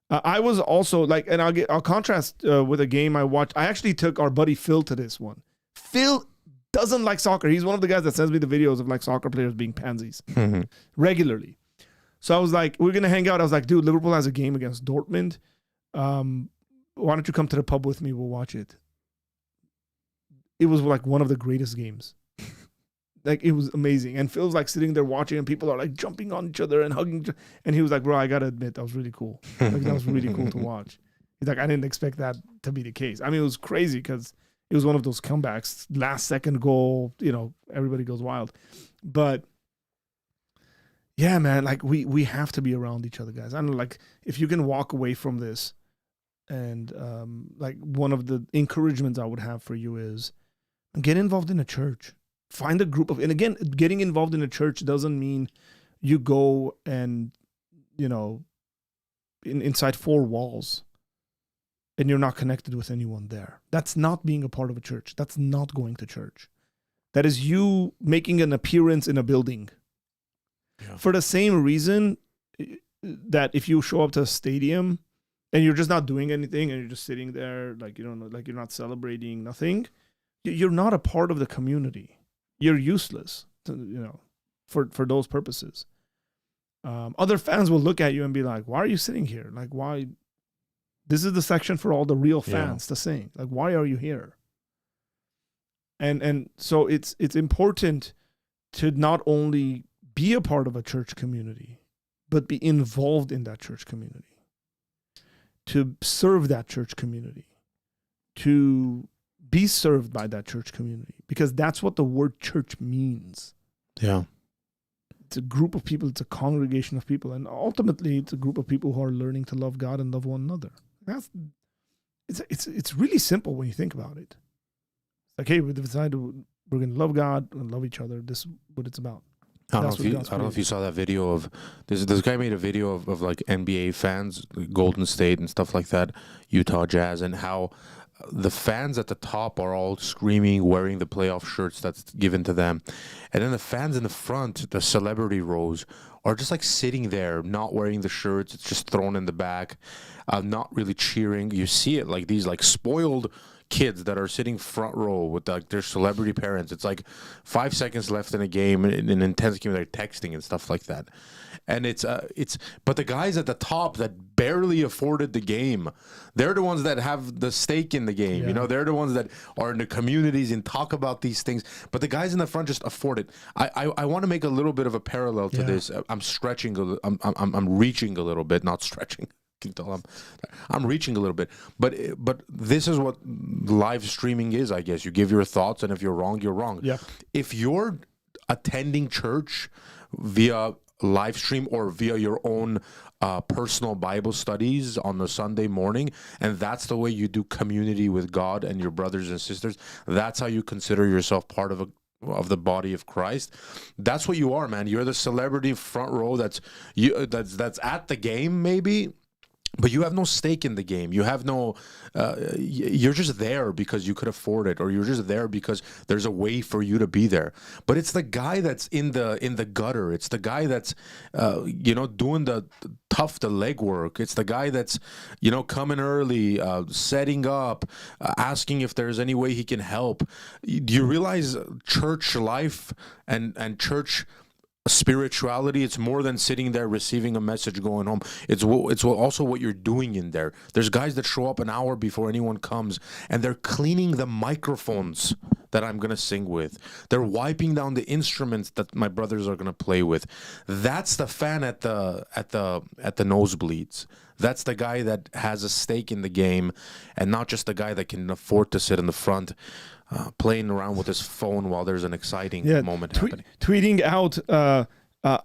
I was also like, and I'll contrast with a game I watched. I actually took our buddy Phil to this one. Phil doesn't like soccer. He's one of the guys that sends me the videos of like soccer players being pansies regularly. So I was like, we're going to hang out. I was like, dude, Liverpool has a game against Dortmund. Why don't you come to the pub with me? We'll watch it. It was like one of the greatest games. Like it was amazing. And Phil's like sitting there watching and people are like jumping on each other and hugging. And he was like, bro, I got to admit, that was really cool. Like, that was really cool to watch. He's like, I didn't expect that to be the case. I mean, it was crazy because it was one of those comebacks, last second goal, everybody goes wild. But yeah, man, like we have to be around each other, guys. I don't know, like if you can walk away from this and like one of the encouragements I would have for you is get involved in a church. Find a group of, and again, getting involved in a church doesn't mean you go and, inside four walls and you're not connected with anyone there. That's not being a part of a church. That's not going to church. That is you making an appearance in a building. Yeah. For the same reason that if you show up to a stadium and you're just not doing anything and you're just sitting there, like, you're not celebrating nothing, you're not a part of the community. You're useless, for those purposes. Other fans will look at you and be like, why are you sitting here? Like, why? This is the section for all the real fans to sing. Like, why are you here? And so it's important to not only be a part of a church community, but be involved in that church community, to serve that church community, to be served by that church community, because that's what the word church means. Yeah. It's a group of people. It's a congregation of people. And ultimately, it's a group of people who are learning to love God and love one another. It's really simple when you think about it. It's like, hey, we decided we're going to love God and love each other. This is what it's about. I don't know if you saw that video of this guy made a video of like NBA fans, Golden State and stuff like that, Utah Jazz, and how the fans at the top are all screaming, wearing the playoff shirts that's given to them. And then the fans in the front, the celebrity rows, are just like sitting there, not wearing the shirts. It's just thrown in the back. not really cheering. You see it like these like spoiled kids that are sitting front row with like their celebrity parents. It's like 5 seconds left in a game, in an intense game, they're texting and stuff like that. And but the guys at the top that barely afforded the game, they're the ones that have the stake in the game. Yeah. You know, they're the ones that are in the communities and talk about these things. But the guys in the front just afford it. I want to make a little bit of a parallel to this. I'm stretching. I'm reaching a little bit, not stretching. Can tell I'm reaching a little bit, but this is what live streaming is. I guess you give your thoughts, and if you're wrong, you're wrong. Yeah. If you're attending church via live stream or via your own personal Bible studies on the Sunday morning, and that's the way you do community with God and your brothers and sisters, that's how you consider yourself part of the body of Christ. That's what you are, man. You're the celebrity front row that's at the game, maybe. But you have no stake in the game. You have no. You're just there because you could afford it, or you're just there because there's a way for you to be there. But it's the guy that's in the gutter. It's the guy that's, doing the legwork. It's the guy that's, coming early, setting up, asking if there's any way he can help. Do you realize church life and church spirituality, it's more than sitting there receiving a message going home. It's also what you're doing in there. There's guys that show up an hour before anyone comes, and they're cleaning the microphones that I'm gonna sing with. They're wiping down the instruments that my brothers are gonna play with. That's the fan at the nosebleeds. That's the guy that has a stake in the game, and not just the guy that can afford to sit in the front playing around with his phone while there's an exciting moment happening. Tweeting out,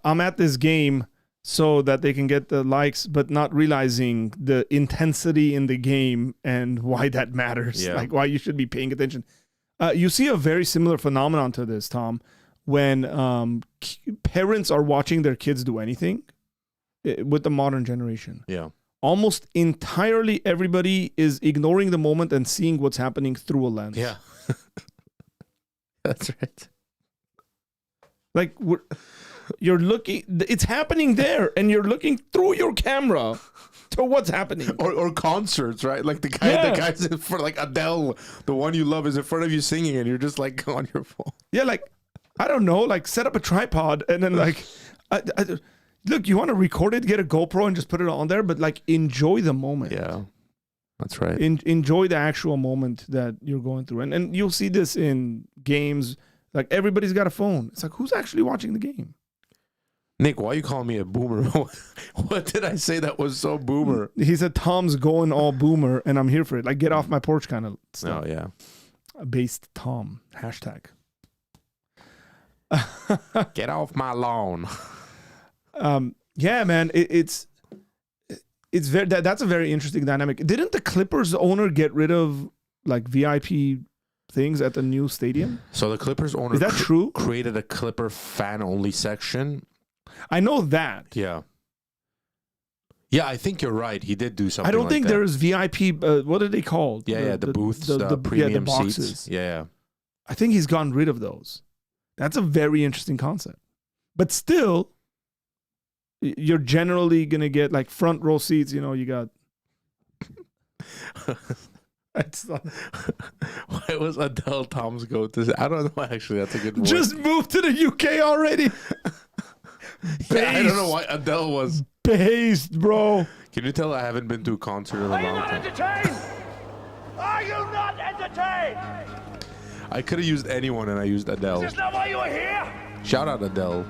I'm at this game so that they can get the likes, but not realizing the intensity in the game and why that matters, like why you should be paying attention. You see a very similar phenomenon to this, Tom, when parents are watching their kids do anything with the modern generation. Yeah. Almost entirely everybody is ignoring the moment and seeing what's happening through a lens. Yeah. That's right. Like you're looking, it's happening there, and you're looking through your camera to what's happening. Or concerts, right? Like the guys for like Adele, the one you love is in front of you singing, and you're just like on your phone. Yeah, like I don't know, like set up a tripod and then like, look, you want to record it, get a GoPro and just put it on there, but like enjoy the moment. Yeah. That's right. Enjoy the actual moment that you're going through. And you'll see this in games. Like, everybody's got a phone. It's like, who's actually watching the game? Nick, why are you calling me a boomer? What did I say that was so boomer? He said, Tom's going all boomer, and I'm here for it. Like, get off my porch kind of stuff. Oh, yeah. Based Tom. Hashtag. Get off my lawn. Yeah, man. It's very that's a very interesting dynamic. Didn't the Clippers owner get rid of like VIP things at the new stadium? So the Clippers owner is that true? Created a Clipper fan only section. I know that. Yeah. Yeah, I think you're right. He did do something. I don't think that. There's VIP. What are they called? Yeah, the booths, the premium the boxes. seats. Yeah. I think he's gotten rid of those. That's a very interesting concept. But still, you're generally going to get like front row seats. You got. Why was Adele Tom's go-to? I don't know, actually. That's a good one. Just moved to the UK already. Yeah, I don't know why Adele was. Based, bro. Can you tell I haven't been to a concert in a long time? Are you not entertained? Are you not entertained? I could have used anyone, and I used Adele. Is this not why you are here? Shout out Adele.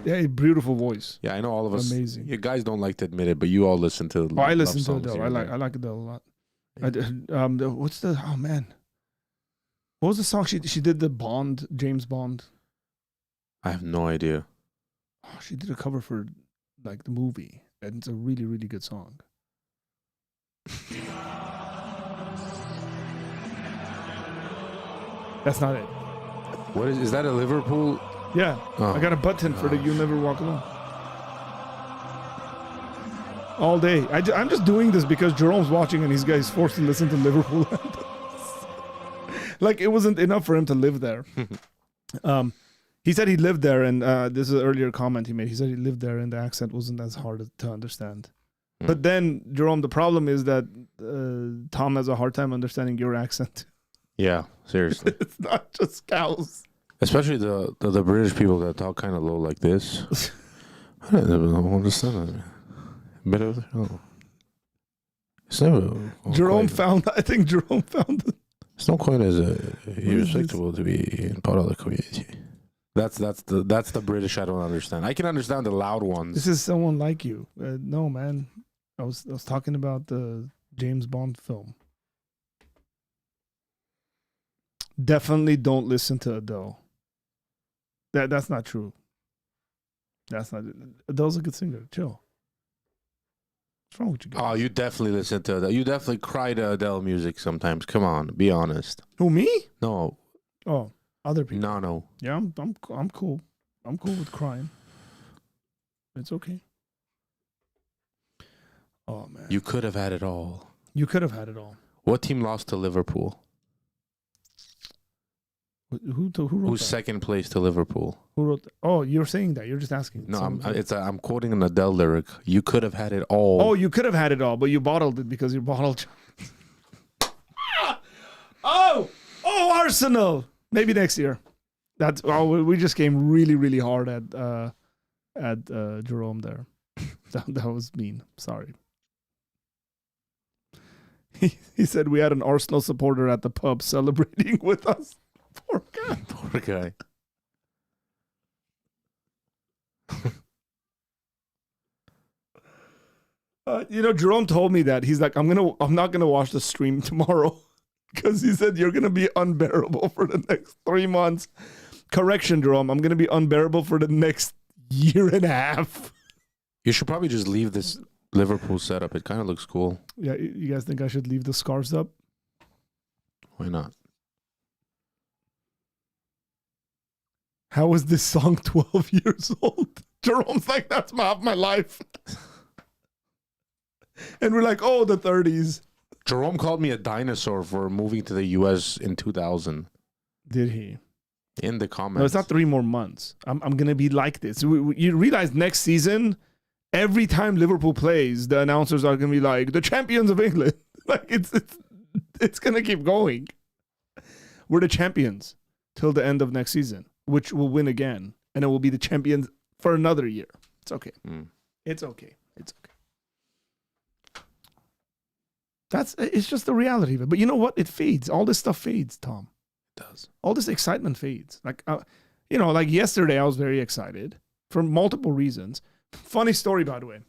Yeah, beautiful voice. Yeah, I know all of us. Amazing. You guys don't like to admit it, but you all listen to. I listen to Adele. I like Adele a lot. What's the? Oh man, what was the song she did? The Bond, James Bond. I have no idea. Oh, she did a cover for like the movie, and it's a really, really good song. That's not it. What is that? A Liverpool? Yeah, Oh. I got a button for the "You Never Walk Alone." All day. I'm just doing this because Jerome's watching and he's forced to listen to Liverpool. Like it wasn't enough for him to live there. He said he lived there, and this is an earlier comment he made. He said he lived there, and the accent wasn't as hard to understand. But then, Jerome, the problem is that Tom has a hard time understanding your accent. Yeah, seriously. It's not just cows. Especially the British people that talk kind of low like this. I don't understand that. It's never. I think Jerome found it. It's not quite as irrespectable to be part of the community. That's the British I don't understand. I can understand the loud ones. This is someone like you. No, man. I was talking about the James Bond film. Definitely don't listen to Adele. That's not true. That's not. Adele's a good singer. Chill. What's wrong with you guys? Oh, you definitely listen to Adele. You definitely cry to Adele music sometimes. Come on, be honest. Who, me? No. Oh, other people. No. Yeah, I'm cool. I'm cool with crying. It's okay. Oh man. You could have had it all. You could have had it all. What team lost to Liverpool? Who wrote Who's that? second place to Liverpool? Who wrote that? Oh, you're saying that. You're just asking. No, I'm quoting an Adele lyric. You could have had it all. Oh, you could have had it all, but you bottled it because you bottled. Oh, Arsenal. Maybe next year. That's we just came really, really hard at Jerome there. That was mean. Sorry. He said we had an Arsenal supporter at the pub celebrating with us. Poor guy. Poor guy. Jerome told me that he's like, I'm not gonna watch the stream tomorrow because he said you're gonna be unbearable for the next 3 months. Correction, Jerome, I'm gonna be unbearable for the next year and a half. You should probably just leave this Liverpool setup. It kind of looks cool. Yeah, you guys think I should leave the scarves up? Why not? How is this song 12 years old? Jerome's like, that's half my life. And we're like, oh, the 30s. Jerome called me a dinosaur for moving to the U.S. in 2000. Did he? In the comments. No, it's not 3 more months. I'm going to be like this. You realize next season, every time Liverpool plays, the announcers are going to be like, the champions of England. Like, it's going to keep going. We're the champions till the end of next season, which will win again. And it will be the champions for another year. It's okay. It's okay. It's okay. It's just the reality of it. But you know what? It fades. All this stuff fades, Tom. It does. All this excitement fades. Like, like yesterday, I was very excited for multiple reasons. Funny story, by the way.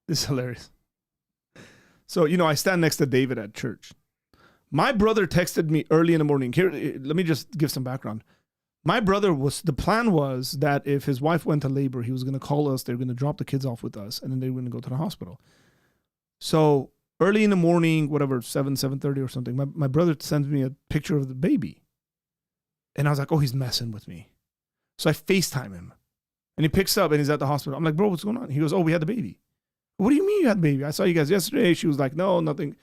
This is hilarious. So, I stand next to David at church. My brother texted me early in the morning. Here, let me just give some background. My brother the plan was that if his wife went to labor, he was going to call us. They were going to drop the kids off with us, and then they were going to go to the hospital. So early in the morning, whatever, 7:30 or something, my brother sends me a picture of the baby. And I was like, oh, he's messing with me. So I FaceTime him. And he picks up and he's at the hospital. I'm like, bro, what's going on? He goes, oh, we had the baby. What do you mean you had the baby? I saw you guys yesterday. She was like, no, nothing.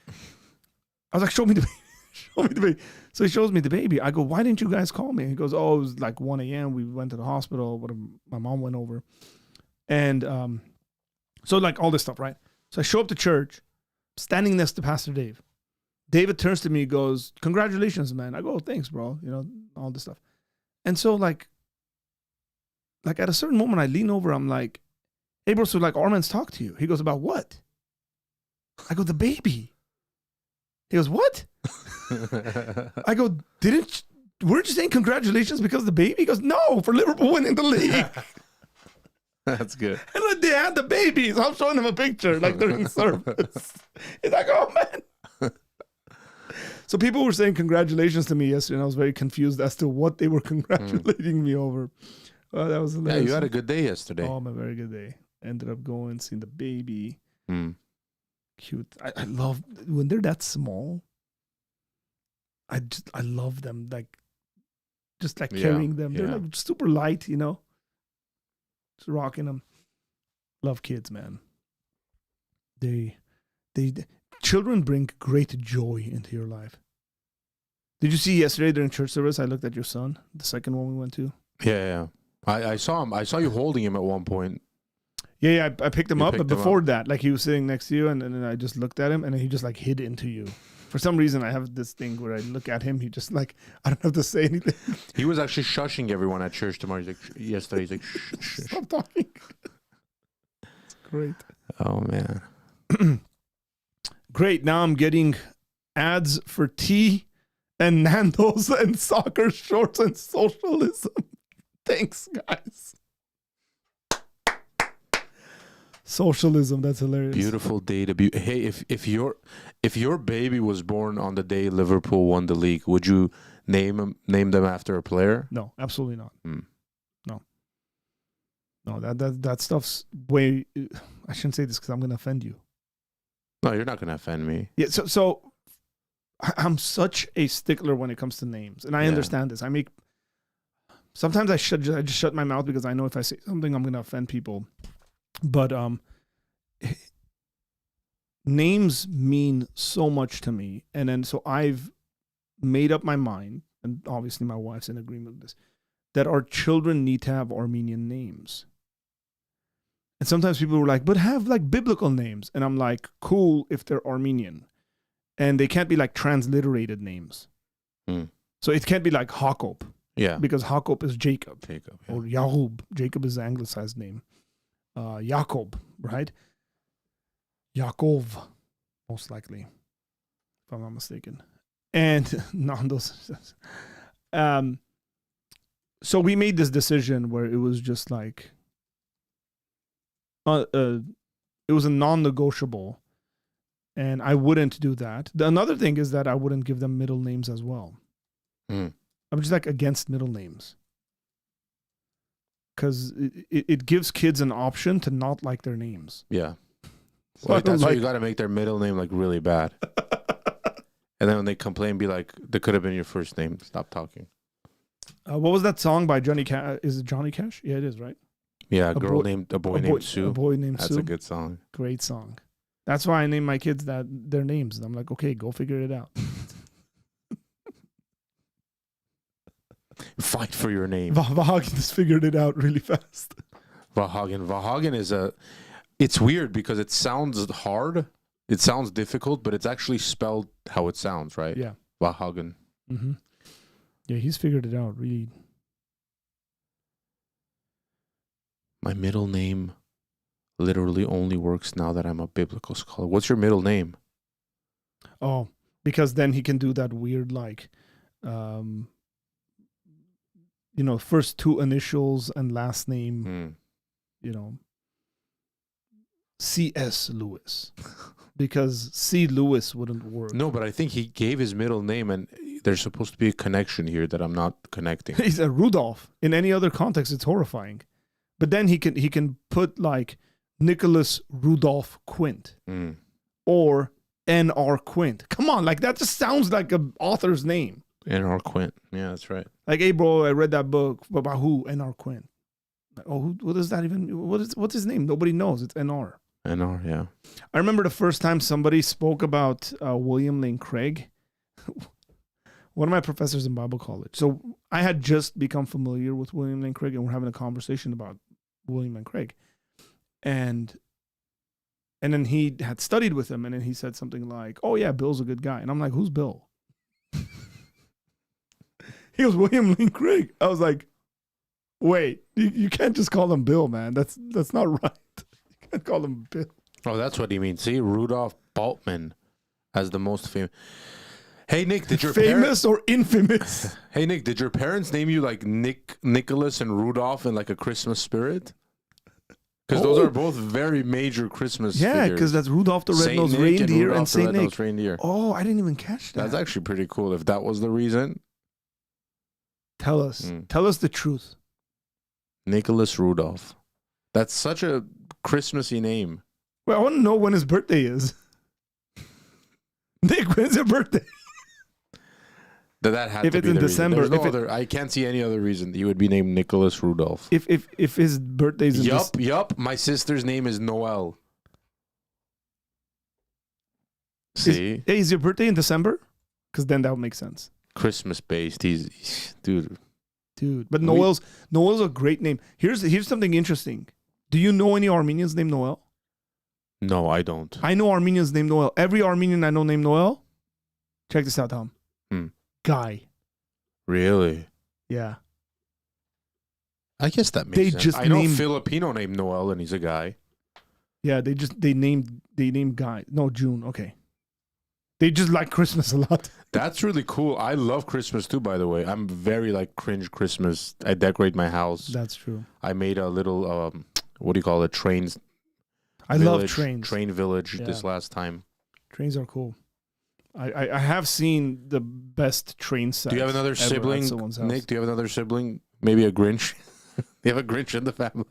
I was like, show me the baby. Show me the baby. So he shows me the baby. I go, why didn't you guys call me? He goes, oh, it was like 1 a.m. We went to the hospital. Whatever. My mom went over. And so like all this stuff, right? So I show up to church, standing next to Pastor Dave. David turns to me, and goes, congratulations, man. I go, oh, thanks, bro. All this stuff. And so like at a certain moment, I lean over. I'm like, hey, bro, so like Arman's talked to you. He goes, about what? I go, the baby. He goes, what? I go, weren't you saying congratulations because of the baby? He goes, no, for Liverpool winning the league. That's good. And like, they had the babies. I'm showing him a picture like during service. He's like, oh, man. So people were saying congratulations to me yesterday, and I was very confused as to what they were congratulating me over. That was hilarious. Yeah, you had a good day yesterday. Oh, a very good day. Ended up going, seeing the baby. Cute. I love when they're that small. I love them, just carrying them. They're like super light, just rocking them. Love kids, man. They children bring great joy into your life. Did you see yesterday during church service? I looked at your son, the second one we went to. Yeah. I saw him. I saw you holding him at one point. Yeah, I picked him You up, but picked him before up. that, like he was sitting next to you, and then I just looked at him, and then he just like hid into you. For some reason, I have this thing where I look at him, he just like, I don't have to say anything. He was actually shushing everyone at church tomorrow. He's like, yesterday, he's like, shh, shh, shh. Stop talking. It's great. Oh, man. Great. Now I'm getting ads for tea and Nando's and soccer shorts and socialism. Thanks, guys. Socialism, that's hilarious. Beautiful day to be. Hey, if your baby was born on the day Liverpool won the league, would you name them after a player? No, absolutely not. Mm. No, that stuff's way. I shouldn't say this because I'm going to offend you. No, you're not gonna offend me. Yeah, so I'm such a stickler when it comes to names, and I understand this. Sometimes I just shut my mouth because I know if I say something, I'm going to offend people. But names mean so much to me, and then so I've made up my mind, and obviously my wife's in agreement with this, that our children need to have Armenian names. And sometimes people were like, but have like biblical names. And I'm like, cool if they're Armenian. And they can't be like transliterated names. Mm. So it can't be like Jacob. Yeah. Because Jacob is Jacob. Jacob. Yeah. Or Yahub. Jacob is the anglicized name. Jacob, right? Yaakov, most likely, if I'm not mistaken. And Nando's. So we made this decision where it was just like, it was a non-negotiable, and I wouldn't do that. Another thing is that I wouldn't give them middle names as well. Mm. I'm just like against middle names. Because it gives kids an option to not like their names. Yeah. So Well, that's why you got to make their middle name like really bad. And then when they complain, be like, "That could have been your first name. Stop talking." What was that song by Johnny Cash? Is it Johnny Cash? Yeah, it is, right? Yeah, a boy named Sue. A boy named That's Sue. a good song. Great song. That's why I named my kids their names. And I'm like, okay, go figure it out. Fight for your name. Vahagen just figured it out really fast. Vahagen. Vahagen is it's weird because it sounds hard. It sounds difficult, but it's actually spelled how it sounds, right? Yeah. Vahagen. Mm-hmm. Yeah, he's figured it out really. My middle name literally only works now that I'm a biblical scholar. What's your middle name? Oh, because then he can do that weird like, first two initials and last name, C.S. Lewis. Because C. Lewis wouldn't work. No, but I think he gave his middle name, and there's supposed to be a connection here that I'm not connecting. He's a Rudolph. In any other context, it's horrifying. But then he can put like Nicholas Rudolph Quint or N.R. Quint. Come on, like that just sounds like an author's name. N.R. Quint. Yeah, that's right. Like, hey, bro, I read that book about who? N.R. Quint. Like, oh, what is that even? What's his name? Nobody knows. It's N.R. N.R. Yeah. I remember the first time somebody spoke about William Lane Craig. One of my professors in Bible college. So I had just become familiar with William Lane Craig, and we're having a conversation about William Lane Craig. And then he had studied with him, and then he said something like, oh, yeah, Bill's a good guy. And I'm like, who's Bill? He goes, William Lane Craig. I was like, wait, you can't just call him Bill, man. That's not right. You can't call him Bill. Oh, that's what he means. See, Rudolph Bultmann as the most famous. Hey, Nick, did your famous or infamous? Hey, Nick, did your parents name you like Nicholas and Rudolph in like a Christmas spirit? Because those are both very major Christmas figures. Because that's Rudolph the Red-Nosed Reindeer and Saint Nick. Reindeer. Oh, I didn't even catch that. That's actually pretty cool if that was the reason. Tell us. Tell us the truth. Nicholas Rudolph. That's such a Christmassy name. Well, I want to know when his birthday is. Nick, when's your birthday? That had if to it's be in the December, reason. There's no other. I can't see any other reason that you would be named Nicholas Rudolph. If his birthday's in Yup. My sister's name is Noel. See? Is your birthday in December? Because then that would make sense. Christmas based. He's dude. But Noel's a great name. Here's something interesting. Do you know any Armenians named Noel? No, I don't. I know Armenians named Noel. Every Armenian I know named Noel. Check this out, Tom. Guy. Really? Yeah. I guess that makes They sense. just I know a named- Filipino named Noel, and he's a guy. Yeah, they named Guy. No, June. Okay. They just like Christmas a lot. That's really cool. I love Christmas too, by the way. I'm very like cringe Christmas. I decorate my house. That's true. I made a little what do you call it? Trains. I love trains. Train village Yeah. this last time. Trains are cool. I have seen the best train sets. Do you have another ever at sibling, someone's house. Nick? Do you have another sibling? Maybe a Grinch? You have a Grinch in the family?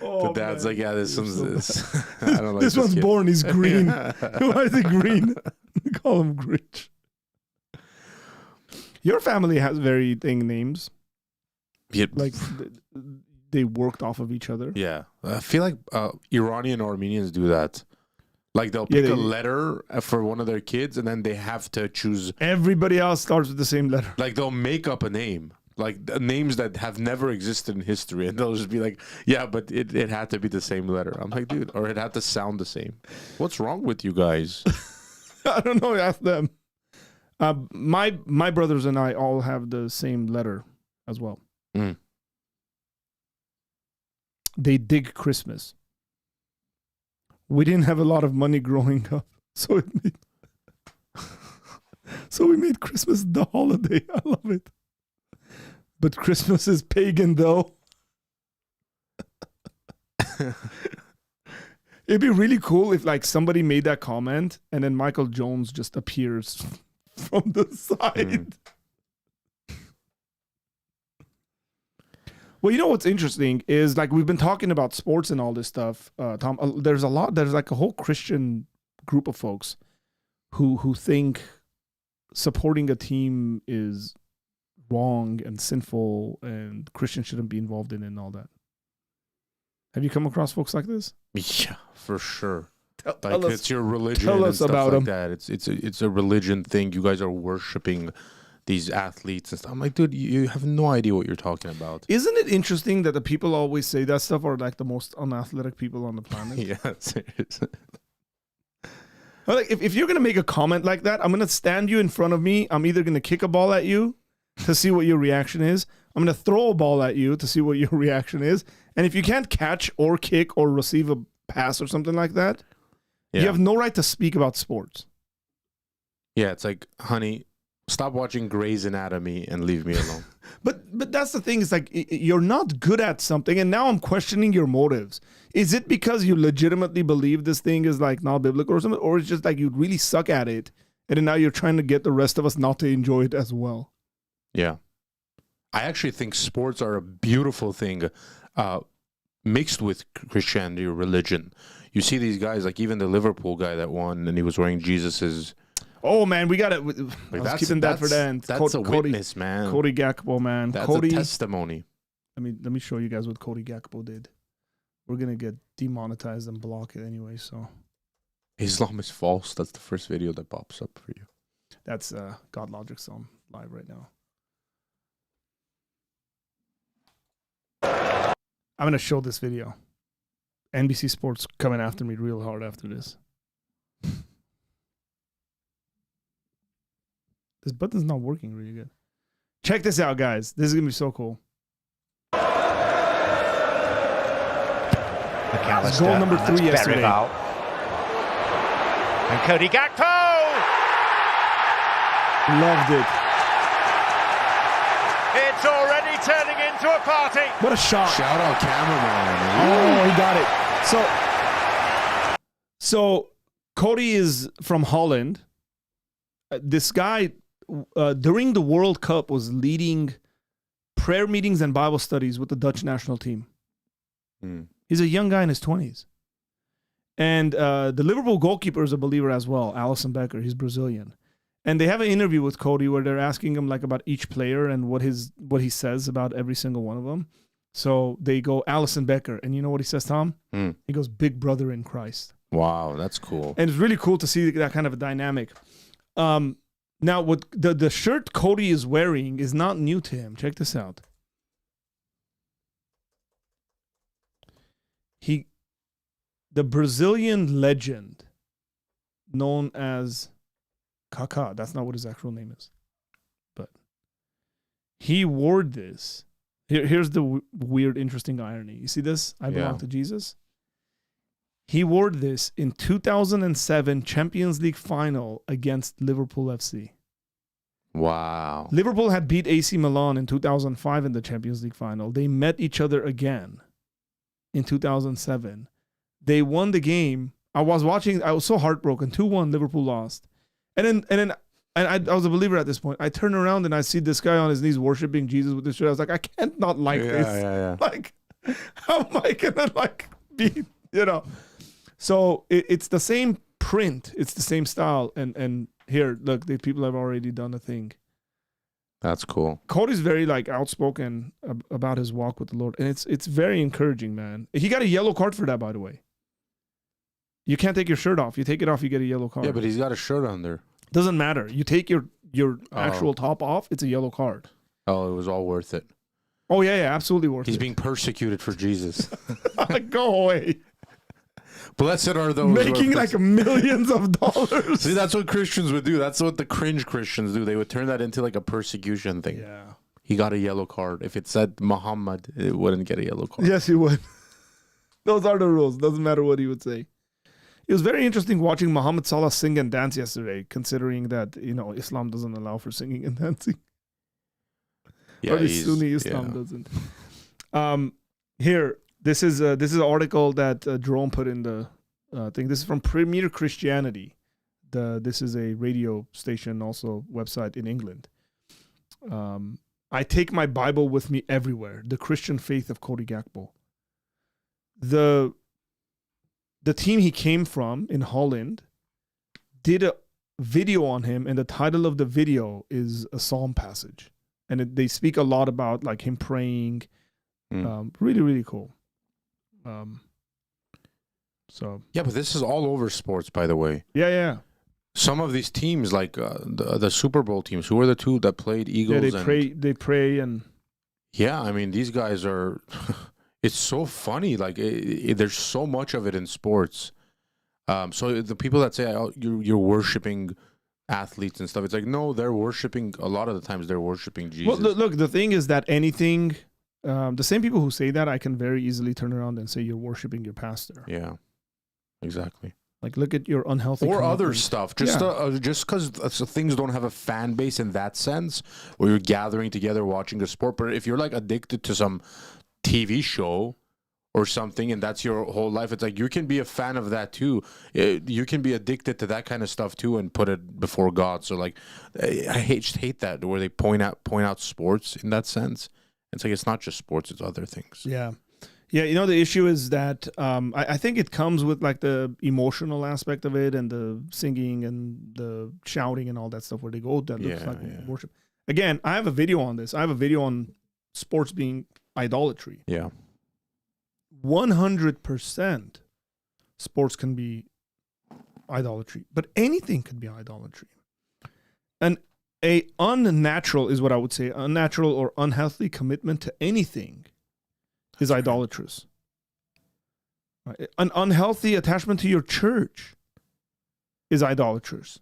Oh, The dad's man. like, yeah, this You're one's so this. I don't like this one's kid. born. He's green. Why is he green? They call him Grinch. Your family has varying names. Yeah, Like they worked off of each other. yeah. I feel like Iranian Armenians do that. Like they'll Yeah, pick they- a letter for one of their kids, and then they have to choose. Everybody else starts with the same letter. Like they'll make up a name, like names that have never existed in history, and they'll just be like, "Yeah, but it had to be the same letter." I'm like, dude, or it had to sound the same. What's wrong with you guys? I don't know. Ask them. My brothers and I all have the same letter as well. Mm. They dig Christmas. We didn't have a lot of money growing up, so we made Christmas the holiday. I love it. But Christmas is pagan, though. It'd be really cool if like somebody made that comment and then Michael Jones just appears from the side. Well, you know what's interesting is like we've been talking about sports and all this stuff, Tom. There's like a whole Christian group of folks who think supporting a team is wrong and sinful and Christians shouldn't be involved in it and all that. Have you come across folks like this? Yeah, for sure. Tell Like us. it's your religion tell and us stuff about like 'em. that. It's a religion thing. You guys are worshiping these athletes and stuff. I'm like, dude, you have no idea what you're talking about. Isn't it interesting that the people always say that stuff are like the most unathletic people on the planet? Yeah, seriously. Well, like, if you're going to make a comment like that, I'm going to stand you in front of me. I'm either going to kick a ball at you to see what your reaction is. I'm going to throw a ball at you to see what your reaction is. And if you can't catch or kick or receive a pass or something like that, Yeah. you have no right to speak about sports. Yeah, it's like, honey, stop watching Grey's Anatomy and leave me alone. But that's the thing. It's like you're not good at something, and now I'm questioning your motives. Is it because you legitimately believe this thing is like not biblical or something, or it's just like you really suck at it, and then now you're trying to get the rest of us not to enjoy it as well? Yeah. I actually think sports are a beautiful thing mixed with Christianity or religion. You see these guys, like even the Liverpool guy that won, and he was wearing Jesus's. Oh man, we got it. I was keeping that for the end. That's a Cody, witness, man. Cody Gakpo, man. That's Cody. a testimony. Let me show you guys what Cody Gakpo did. We're gonna get demonetized and block it anyway. So Islam is false. That's the first video that pops up for you. that's God Logic's on live right now. I'm gonna show this video. NBC Sports coming after me real hard after this. This button's not working really good. Check this out, guys. This is gonna be so cool. McAllister, Goal number and that's 3 yesterday. Berryville. And Cody Gakpo! Loved it. It's already turning into a party. What a shot. Shout out cameraman. Oh, he got it. So Cody is from Holland. This guy, during the World Cup, was leading prayer meetings and Bible studies with the Dutch national team. Mm. He's a young guy in his 20s. And the Liverpool goalkeeper is a believer as well, Alisson Becker. He's Brazilian. And they have an interview with Cody where they're asking him like about each player and what he says about every single one of them. So they go Alisson Becker, and you know what he says, Tom? Mm. He goes, "Big brother in Christ." Wow, that's cool. And it's really cool to see that kind of a dynamic. Now, what the shirt Cody is wearing is not new to him. Check this out. the Brazilian legend known as Kaká. That's not what his actual name is. But he wore this. Here's the weird, interesting irony. You see this? I belong to Jesus. He wore this in 2007 Champions League final against Liverpool FC. Wow. Liverpool had beat AC Milan in 2005 in the Champions League final. They met each other again in 2007. They won the game. I was watching. I was so heartbroken. 2-1, Liverpool lost. And I was a believer at this point. I turn around and I see this guy on his knees worshiping Jesus with this shirt. I was like, I can't not like this. Yeah. Like, how am I gonna like be, you know? So it's the same print. It's the same style. And here, look, the people have already done a thing. That's cool. Cody's very like outspoken about his walk with the Lord, and it's very encouraging, man. He got a yellow card for that, by the way. You can't take your shirt off. You take it off, you get a yellow card. Yeah, but he's got a shirt under. Doesn't matter. You take your actual top off, it's a yellow card. Oh, it was all worth it. Oh yeah, absolutely worth it. He's being persecuted for Jesus. Go away. Blessed are those making like millions of dollars. See, that's what Christians would do. That's what the cringe Christians do. They would turn that into like a persecution thing. Yeah. He got a yellow card. If it said Muhammad, it wouldn't get a yellow card. Yes, he would. Those are the rules. Doesn't matter what he would say. It was very interesting watching Muhammad Salah sing and dance yesterday, considering that, you know, Islam doesn't allow for singing and dancing. Yeah, or Sunni Islam doesn't. Here, this is an article that Jerome put in the thing. This is from Premier Christianity. This is a radio station, also website in England. I take my Bible with me everywhere. The Christian faith of Cody Gakpo. The team he came from in Holland did a video on him, and the title of the video is a psalm passage. And they speak a lot about like him praying. Really, really cool. So yeah, but this is all over sports, by the way. Yeah. Some of these teams, like the Super Bowl teams, who are the two that played Eagles? Yeah, they pray, and yeah, I mean these guys are. It's so funny. Like there's so much of it in sports. So the people that say you're worshiping athletes and stuff, it's like no, they're worshiping. A lot of the times they're worshiping Jesus. Well, look, the thing is that anything. The same people who say that, I can very easily turn around and say you're worshiping your pastor. Yeah, exactly. Like, look at your unhealthy or commitment. other stuff. Just because things don't have a fan base in that sense, where you're gathering together watching the sport. But if you're like addicted to some TV show or something, and that's your whole life, it's like you can be a fan of that too. You can be addicted to that kind of stuff too, and put it before God. So like, I hate that where they point out sports in that sense. It's like it's not just sports; it's other things. Yeah. You know, the issue is that I think it comes with like the emotional aspect of it and the singing and the shouting and all that stuff where they go, that looks like worship. Again, I have a video on this. I have a video on sports being idolatry. Yeah. 100% sports can be idolatry, but anything can be idolatry. And a unnatural is what I would say, unnatural or unhealthy commitment to anything is idolatrous. Right? An unhealthy attachment to your church is idolatrous.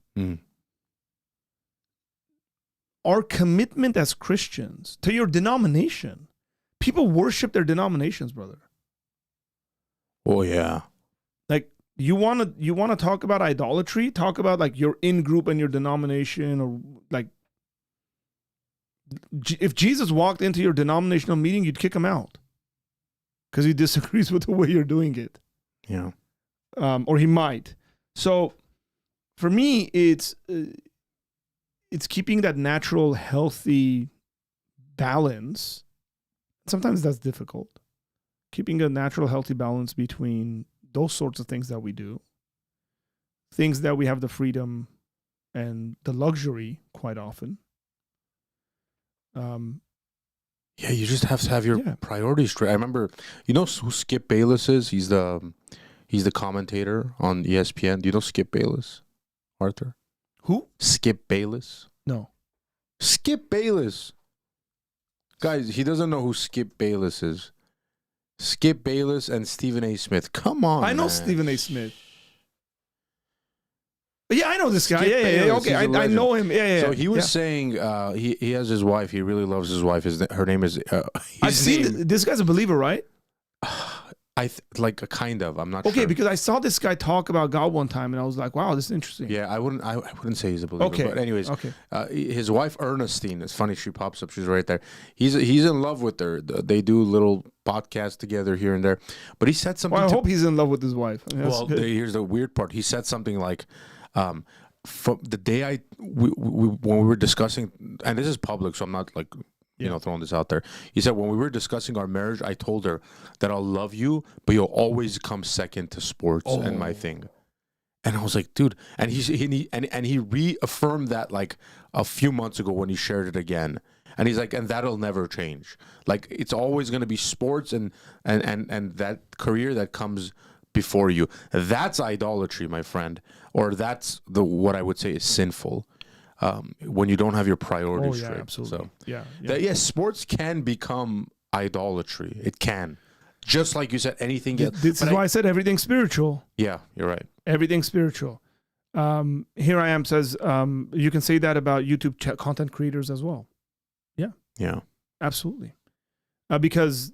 Our commitment as Christians to your denomination, people worship their denominations, brother. Oh yeah. Like you want to talk about idolatry? Talk about like your in group and your denomination, or like if Jesus walked into your denominational meeting, you'd kick him out because he disagrees with the way you're doing it. Yeah. Or he might. So for me, it's keeping that natural, healthy balance. Sometimes that's difficult. Keeping a natural, healthy balance between those sorts of things that we do, things that we have the freedom and the luxury quite often. Yeah, you just have to have your priorities straight. I remember, you know who Skip Bayless is? He's the commentator on ESPN. Do you know Skip Bayless, Arthur? Who? Skip Bayless. No. Skip Bayless. Guys, he doesn't know who Skip Bayless is. Skip Bayless and Stephen A. Smith. Come on, I know man. Stephen A. Smith. Yeah, I know this guy. Skip Yeah. Bayless, Okay, he's a I legend. know him. Yeah. So he was saying he has his wife. He really loves his wife. Her name is. I've seen this guy's a believer, right? Like a kind of. I'm not Okay, sure. because I saw this guy talk about God one time, and I was like, "Wow, this is interesting." Yeah, I wouldn't say he's a believer. Okay. But anyways, Okay. His wife Ernestine. It's funny she pops up. She's right there. He's in love with her. They do little podcasts together here and there. But he said something. Well, I hope he's in love with his wife. I mean, that's good. Here's the weird part. He said something like, from the day when we were discussing, and this is public, so I'm not like. Throwing this out there. He said, when we were discussing our marriage, I told her that I'll love you, but you'll always come second to sports and my thing. And I was like, dude, and he reaffirmed that like a few months ago when he shared it again. And he's like, and that'll never change. Like it's always going to be sports and that career that comes before you. That's idolatry, my friend, or that's what I would say is sinful. When you don't have your priorities straight. Absolutely. So, sports can become idolatry. It can. Just like you said, anything. This is why I said everything's spiritual. Yeah, you're right. Everything's spiritual. Here I am says, you can say that about YouTube content creators as well. Yeah. Absolutely. Because,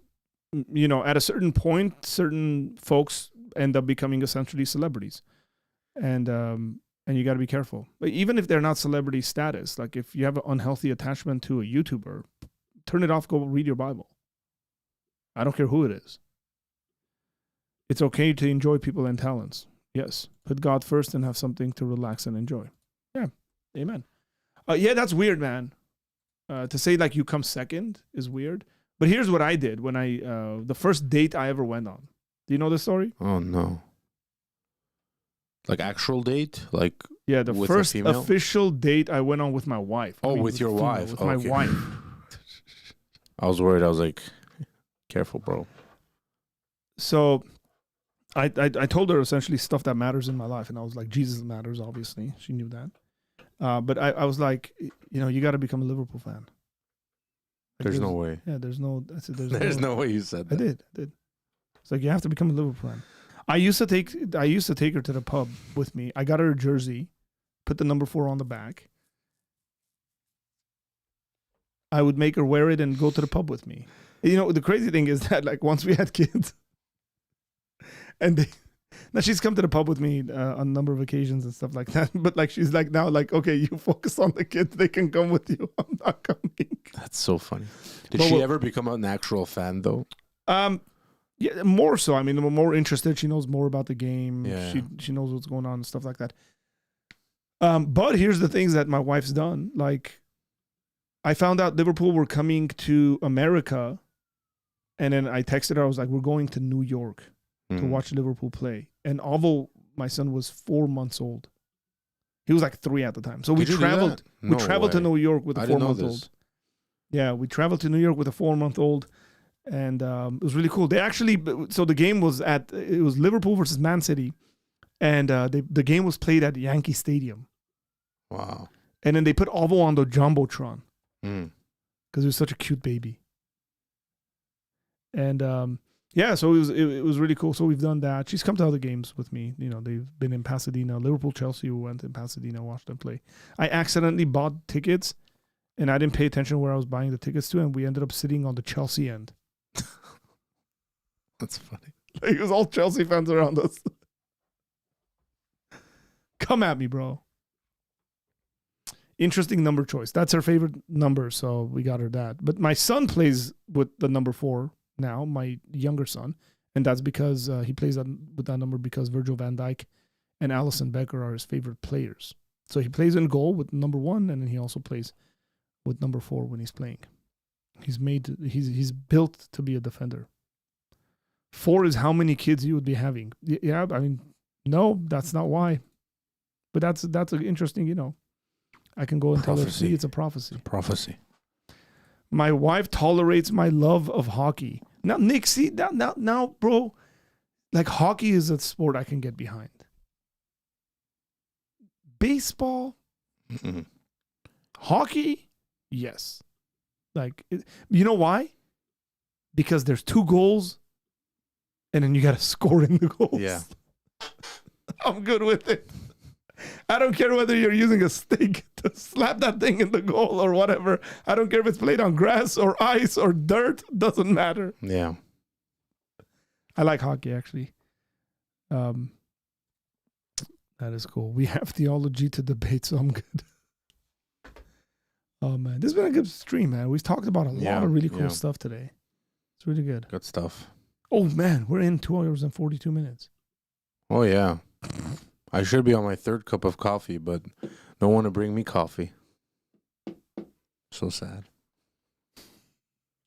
at a certain point, certain folks end up becoming essentially celebrities. And you got to be careful. But even if they're not celebrity status, like if you have an unhealthy attachment to a YouTuber, turn it off, go read your Bible. I don't care who it is. It's okay to enjoy people and talents. Yes. Put God first and have something to relax and enjoy. Yeah. Amen. That's weird, man. To say like you come second is weird. But here's what I did when the first date I ever went on. Do you know the story? Oh, no. Like actual date? Like the with first a female? official date I went on with my wife. With your wife. With my wife. I was worried. I was like, careful, bro. So I told her essentially stuff that matters in my life. And I was like, Jesus matters, obviously. She knew that. But I was like, you got to become a Liverpool fan. Like, there's no way. Yeah, there's no. I said, there's no way you said that. I did. It's like, you have to become a Liverpool fan. I used to take her to the pub with me. I got her a jersey, put the number 4 on the back. I would make her wear it and go to the pub with me. The crazy thing is that like once we had kids, and now she's come to the pub with me on a number of occasions and stuff like that. But like she's like now like, okay, you focus on the kids; they can come with you. I'm not coming. That's so funny. Did she ever become an actual fan though? Yeah, more so. I mean, the more interested, she knows more about the game. Yeah. She knows what's going on and stuff like that. But here's the things that my wife's done. Like, I found out Liverpool were coming to America, and then I texted her. I was like, "We're going to New York to watch Liverpool play." And Ovo, my son, was 4 months old. He was like 3 at the time. So we traveled. We traveled to New York with a 4-month-old. Yeah, we traveled to New York with a 4-month-old. And it was really cool. They actually, so the game was it was Liverpool versus Man City, and the game was played at Yankee Stadium. Wow! And then they put Ovo on the jumbotron because he was such a cute baby. And so it was really cool. So we've done that. She's come to other games with me. They've been in Pasadena, Liverpool, Chelsea. We went in Pasadena, watched them play. I accidentally bought tickets, and I didn't pay attention where I was buying the tickets to, and we ended up sitting on the Chelsea end. That's funny. It was all Chelsea fans around us. Come at me, bro. Interesting number choice. That's her favorite number, so we got her that. But my son plays with the number 4 now, my younger son, and that's because he plays with that number because Virgil van Dijk and Alisson Becker are his favorite players. So he plays in goal with number 1, and then he also plays with number 4 when he's playing. He's built to be a defender. 4 is how many kids you would be having. Yeah, I mean, no, that's not why. But that's an interesting, I can go and tell her, see, it's a prophecy. It's a prophecy. My wife tolerates my love of hockey. Now, Nick, see, now, bro, like hockey is a sport I can get behind. Baseball, hockey, yes. Like, you know why? Because there's 2 goals and then you got to score in the goals. Yeah. I'm good with it. I don't care whether you're using a stick to slap that thing in the goal or whatever. I don't care if it's played on grass or ice or dirt. Doesn't matter. Yeah. I like hockey, actually. That is cool. We have theology to debate, so I'm good. Oh, man. This has been a good stream, man. We've talked about a lot of really cool stuff today. It's really good. Good stuff. Oh, man. We're in 2 hours and 42 minutes. Oh, yeah. I should be on my third cup of coffee, but no one to bring me coffee. So sad.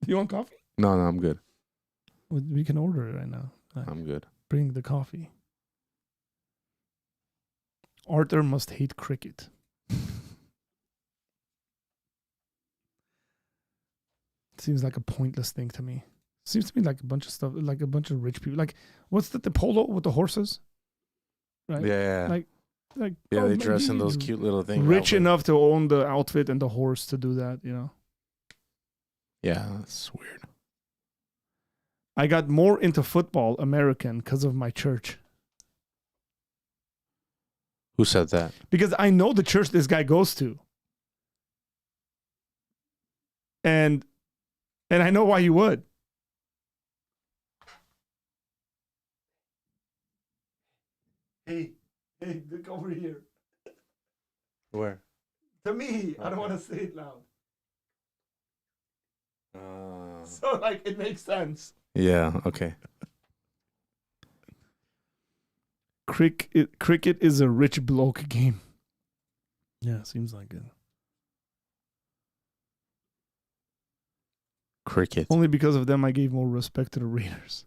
You want coffee? No, I'm good. We can order it right now. I'm good. Bring the coffee. Arthur must hate cricket. Seems like a pointless thing to me. Seems to me like a bunch of stuff, like a bunch of rich people. Like, what's the polo with the horses? Right? Yeah. Like yeah, oh, they dress in man, those cute little things. Rich enough to own the outfit and the horse to do that, you know? Yeah, that's weird. I got more into football American because of my church. Who said that? Because I know the church this guy goes to. And I know why you would. Hey, look over here. Where? To me, I don't want to say it loud. So, like, it makes sense. Yeah, okay. Cricket is a rich bloke game. Yeah, seems like it. Cricket. Only because of them, I gave more respect to the Raiders.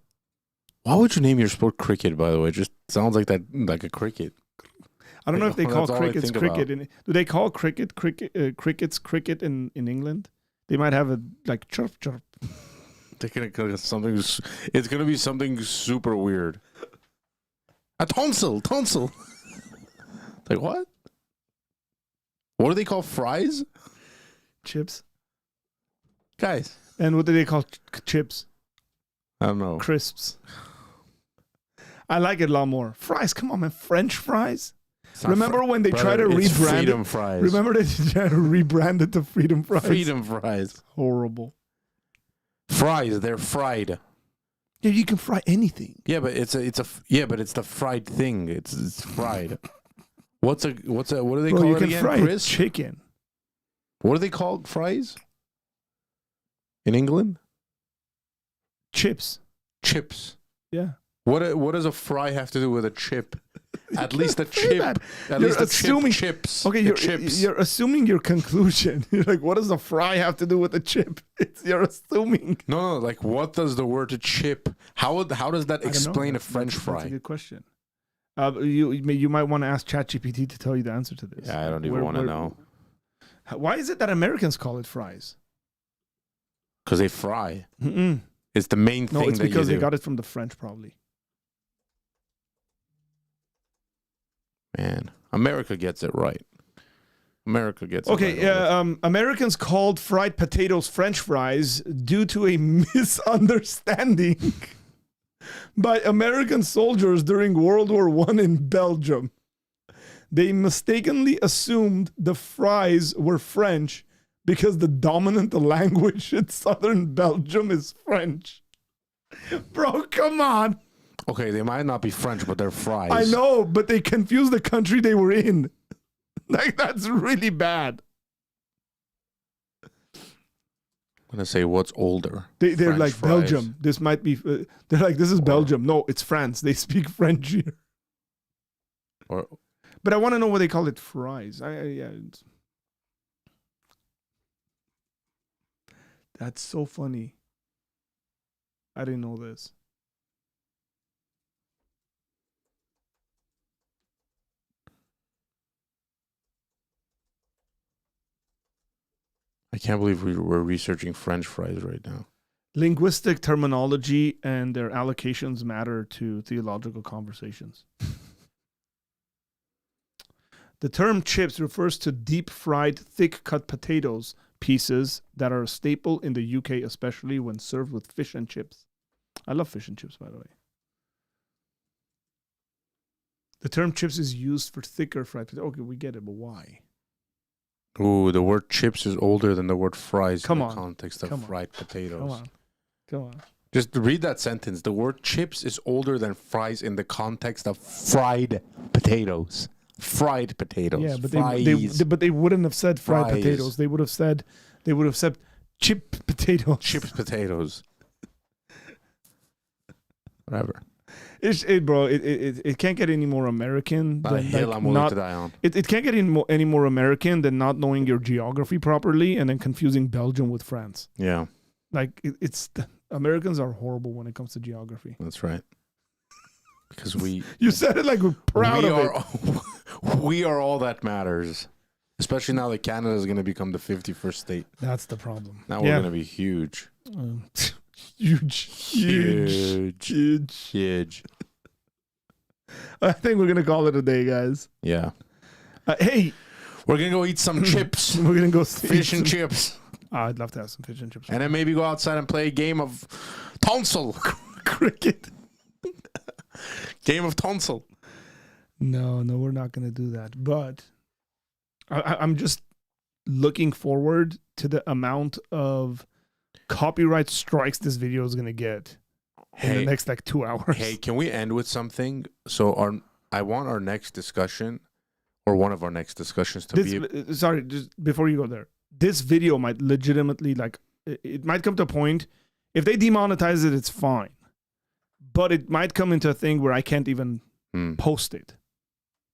Why would you name your sport cricket, by the way? It just sounds like that, like a cricket. I don't know if they call That's all I crickets think cricket. about. Do they call crickets cricket in England? They might have a, like, chirp, chirp. They're gonna call it something. It's gonna be something super weird. A tonsil. Like what? What do they call fries, Chips. guys? And what do they call chips? I don't know. Crisps. I like it a lot more. Fries, come on, man. French fries? It's not Remember when they try to it's rebrand Freedom it? Fries. Remember they try to rebrand it to Freedom Fries? Freedom Fries. Horrible. Fries, they're fried. Yeah, you can fry anything. Yeah, but it's the fried thing. It's fried. What do they Bro, call you it can again? fry Chris? chicken. What are they called? Fries? In England? Chips. Chips. Yeah. What does a fry have to do with a chip? At least a say chip. that. At You're least the assuming- chips. Okay, The chips. you're assuming your conclusion. You're like, what does a fry have to do with a chip? You're assuming. No, like what does the word chip? How does that I don't know. explain a French That's fry? a good question. You might want to ask ChatGPT to tell you the answer to this. Yeah, I don't even want to know. Why is it that Americans call it fries? Because they fry. Mm-mm. It's the main No, thing it's that because you they do. got it from the French, probably. Man, America gets it right. America gets it right. Okay, Americans called fried potatoes French fries due to a misunderstanding by American soldiers during World War I in Belgium. They mistakenly assumed the fries were French because the dominant language in southern Belgium is French. Bro, come on. Okay, they might not be French, but they're fries. I know, but they confused the country they were in. Like, that's really bad. I'm gonna say what's older. They're French like, fries. Belgium. This might be. They're like, this is Belgium. No, it's France. They speak French here. Or But I want to know what they call it fries. That's so funny. I didn't know this. I can't believe we're researching French fries right now. Linguistic terminology and their allocations matter to theological conversations. The term chips refers to deep-fried, thick-cut potatoes pieces that are a staple in the UK, especially when served with fish and chips. I love fish and chips, by the way. The term chips is used for thicker fried potatoes. Okay, we get it, but why? Ooh, the word chips is older than the word fries Come in on. the context of Come on. fried potatoes. Come on. Just read that sentence. The word chips is older than fries in the context of fried potatoes. Fried potatoes. Yeah, but fries. they wouldn't have said fried Fries. potatoes. They would have said chip potatoes. Chips potatoes. Whatever. It can't get any more American Not a than hill like, I'm willing not, to die on. it can't get any more American than not knowing your geography properly and then confusing Belgium with France. Yeah, Like Americans are horrible when it comes to geography. that's right. Because we You said it like we're proud of it. We are all that matters. Especially now that Canada is going to become the 51st state. That's the problem. Now we're going to be huge. Huge. I think we're gonna call it a day, guys. Yeah. Hey, we're going to go eat some chips. we're gonna go Fish and chips. I'd love to have some fish and chips. And then maybe go outside and play a game of tonsil. Cricket. Game of tonsil. No, we're not gonna do that. But I'm just looking forward to the amount of copyright strikes this video is gonna get in the next like 2 hours. Hey, can we end with something? So I want our next discussion, or one of our next discussions, to be. Sorry, just before you go there, this video might legitimately it might come to a point. If they demonetize it, it's fine, but it might come into a thing where I can't even post it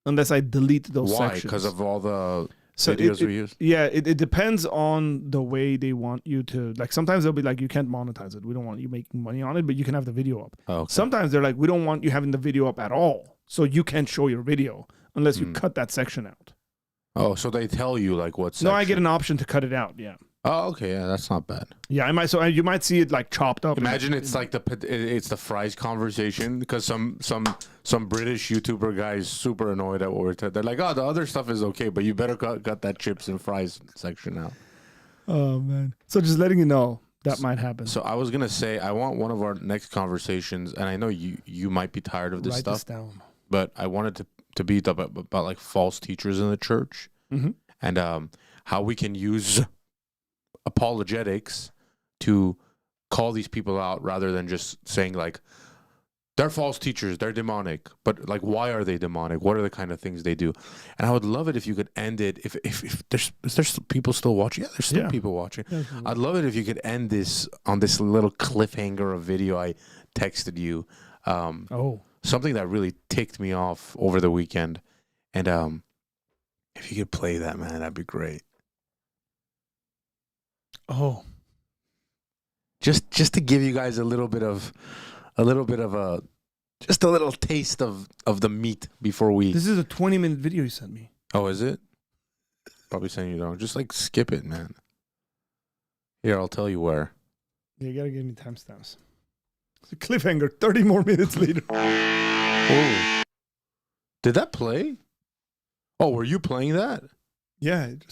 unless I delete those sections. Why? Because of all the videos we use? Yeah, it depends on the way they want you to. Like sometimes they'll be like, you can't monetize it. We don't want you making money on it, but you can have the video up. Oh, okay. Sometimes they're like, we don't want you having the video up at all, so you can't show your video unless you cut that section out. Oh, so they tell you like what section? No, I get an option to cut it out. Yeah. Oh, okay. Yeah, that's not bad. Yeah, I might. So you might see it like chopped up. Imagine it's like it's the fries conversation, because some British YouTuber guy is super annoyed at what we're they're like, oh, the other stuff is okay, but you better cut that chips and fries section out. Oh man! So just letting you know that might happen. So I was gonna say, I want one of our next conversations, and I know you might be tired of this Write stuff, this down. but I wanted to be about like false teachers in the church, and how we can use apologetics to call these people out rather than just saying like they're false teachers, they're demonic, but like why are they demonic, what are the kind of things they do. And I would love it if you could end it, if there's people still watching. Yeah, there's still people watching. I'd love it if you could end this on this little cliffhanger of video I texted you, something that really ticked me off over the weekend, and if you could play that, man, that'd be great. Oh, just to give you guys a little bit of just a little taste of the meat before we. This is a 20-minute video you sent me. Oh, is it? Probably saying you don't. Just like skip it, man. Here, I'll tell you where. You gotta give me timestamps. It's a cliffhanger. 30 more minutes later. Oh, did that play? Oh, were you playing that? Yeah, it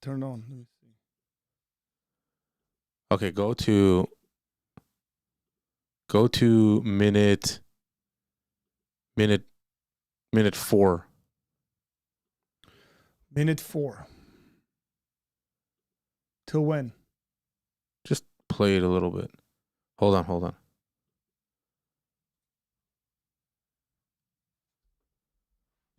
turned on. Let me see. Okay, go to minute 4. Minute 4. Till when? Just play it a little bit. Hold on.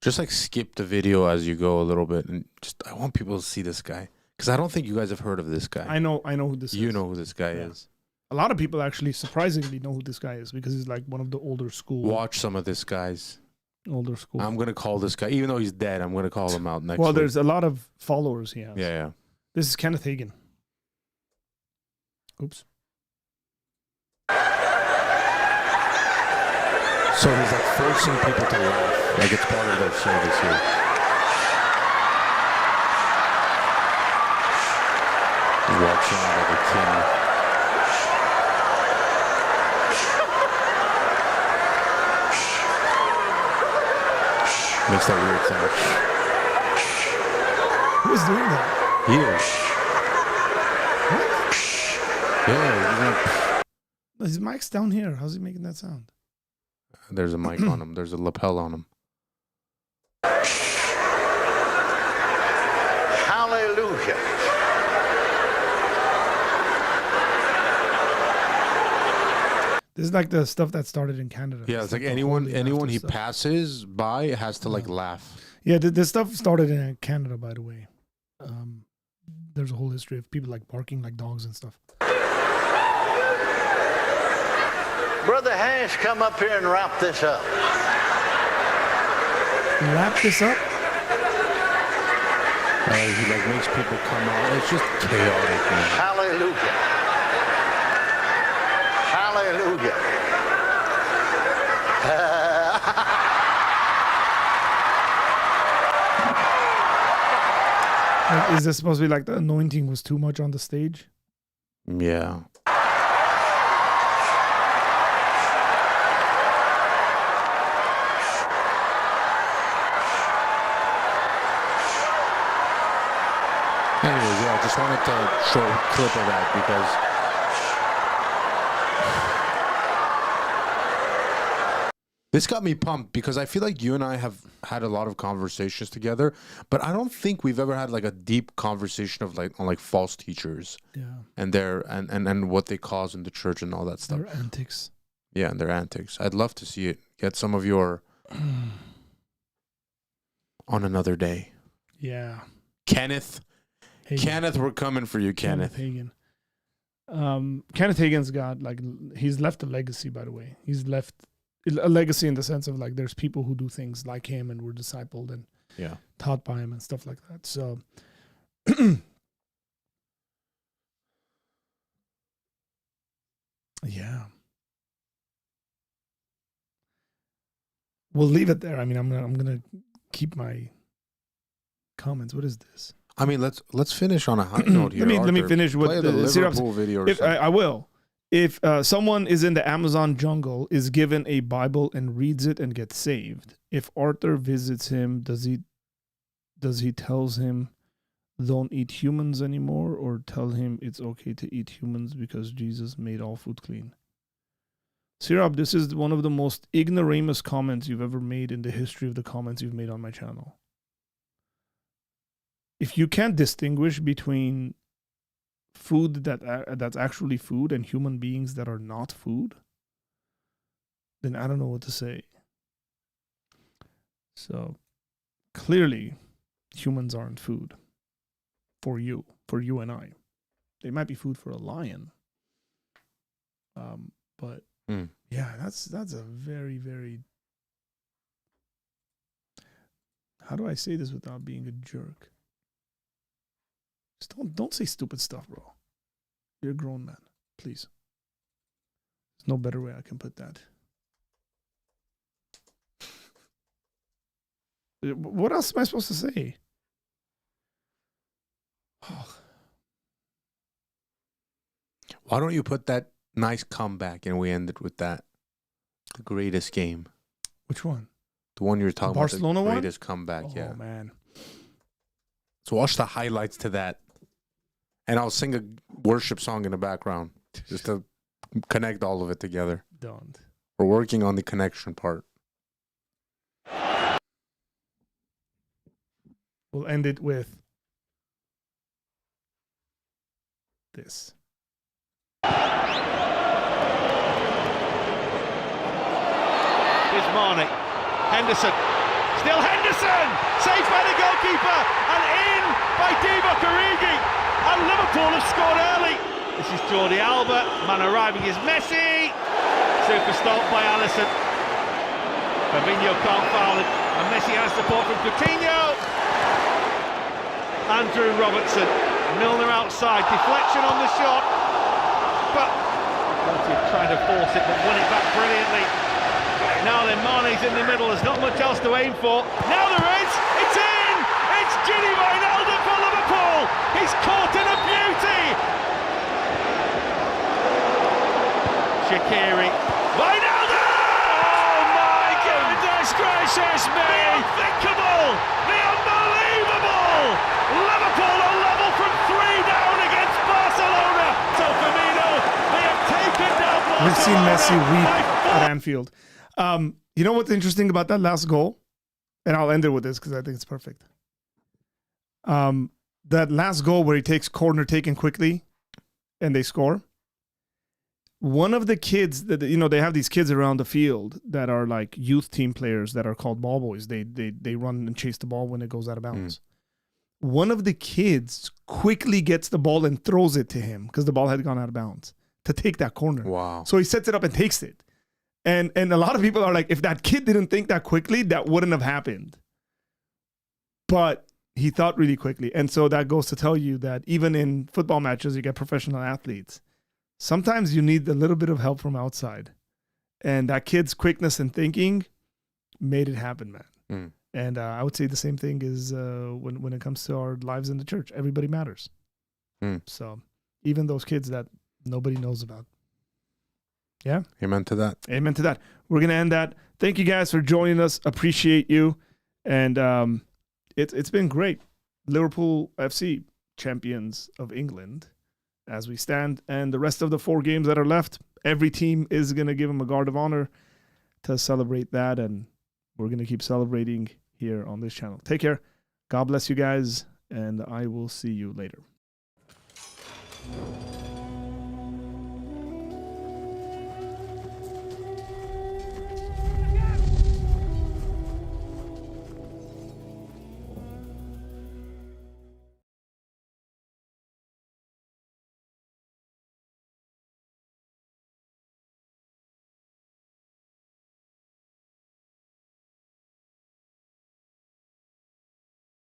Just like skip the video as you go a little bit, and just I want people to see this guy, because I don't think you guys have heard of this guy. I know who this is. You know who this guy is. A lot of people actually surprisingly know who this guy is, because he's like one of the older school. Watch some of this guy's. Older school. I'm gonna call this guy, even though he's dead. I'm gonna call him out next. Well, week. there's a lot of followers he has. Yeah. This is Kenneth Hagin. Oops. So he's like forcing people to laugh, like it's part of their service here. He's watching like a king. Makes that weird sound. Who's doing that? He is. What? Yeah. His mic's down here. How's he making that sound? There's a mic on him. There's a lapel on him. This is like the stuff that started in Canada. Yeah, it's like the anyone holy anyone laughter he stuff. passes by has to like laugh. Yeah, this stuff started in Canada, by the way. There's a whole history of people like barking like dogs and stuff. Brother Hash, come up here and wrap this up. Wrap this up? He like makes people come out. It's just chaotic, man. Hallelujah. Hallelujah. Like, is this supposed to be like the anointing was too much on the stage? Yeah. Anyways, yeah, I just wanted to show a clip of that because this got me pumped because I feel like you and I have had a lot of conversations together, but I don't think we've ever had like a deep conversation of like on like false teachers and their and what they cause in the church and all that stuff. Their antics. Yeah, and their antics. I'd love to see it. Get some of your on another day. Yeah. Kenneth. Hagen. Kenneth, we're coming for you, Kenneth. Hagen. Kenneth Hagen's got like he's left a legacy, by the way. He's left a legacy in the sense of like there's people who do things like him and were discipled and taught by him and stuff like that. So yeah. We'll leave it there. I mean, I'm gonna keep my comments. What is this? I mean, let's finish on a high note here. Let me finish with Play the Liverpool video. Or if, I will. If someone is in the Amazon jungle, is given a Bible and reads it and gets saved, if Arthur visits him, does he tells him don't eat humans anymore, or tell him it's okay to eat humans because Jesus made all food clean? Sirab, this is one of the most ignoramus comments you've ever made in the history of the comments you've made on my channel. If you can't distinguish between food that's actually food and human beings that are not food, then I don't know what to say. So clearly humans aren't food for you and I. They might be food for a lion. But yeah, that's a very, very, how do I say this without being a jerk? Just don't say stupid stuff, bro. You're a grown man. Please. There's no better way I can put that. What else am I supposed to say? Oh. Why don't you put that nice comeback and we end it with that? The greatest game. Which one? The one you're talking Barcelona about. The one? greatest comeback, yeah. Oh, man. So watch the highlights to that. And I'll sing a worship song in the background just to connect all of it together. Don't. We're working on the connection part. We'll end it with this. Here's Marnie. Henderson. Still Henderson! Saved by the goalkeeper and in by Divock Origi. And Liverpool have scored early. This is Jordi Alba. Man arriving is Messi. Super stopped by Alisson. Fabinho can't foul it. And Messi has support from Coutinho. Andrew Robertson. Milner outside. Deflection on the shot. But trying to force it, but won it back brilliantly. Now then, Mane's in the middle. There's not much else to aim for. Now there is. It's in. It's Gini Wijnaldum for Liverpool. He's caught in a beauty. Shaqiri. Wijnaldum! Oh my goodness gracious me! The unthinkable! The unbelievable! Liverpool are level from 3 down against Barcelona. So Firmino, they have taken down Barcelona. We've seen Messi weep at Anfield. You know what's interesting about that last goal? And I'll end it with this because I think it's perfect. That last goal where he takes corner taken quickly and they score. One of the kids that, you know, they have these kids around the field that are like youth team players that are called ball boys. They run and chase the ball when it goes out of bounds. One of the kids quickly gets the ball and throws it to him because the ball had gone out of bounds to take that corner. Wow. So he sets it up and takes it. And a lot of people are like, if that kid didn't think that quickly, that wouldn't have happened. But he thought really quickly. And so that goes to tell you that even in football matches, you get professional athletes. Sometimes you need a little bit of help from outside. And that kid's quickness and thinking made it happen, man. And I would say the same thing is when it comes to our lives in the church. Everybody matters. So even those kids that nobody knows about. Yeah. Amen to that. Amen to that. We're going to end that. Thank you guys for joining us. Appreciate you. And it's been great. Liverpool FC, champions of England, as we stand. And the rest of the 4 games that are left, every team is going to give them a guard of honor to celebrate that. And we're going to keep celebrating here on this channel. Take care. God bless you guys. And I will see you later.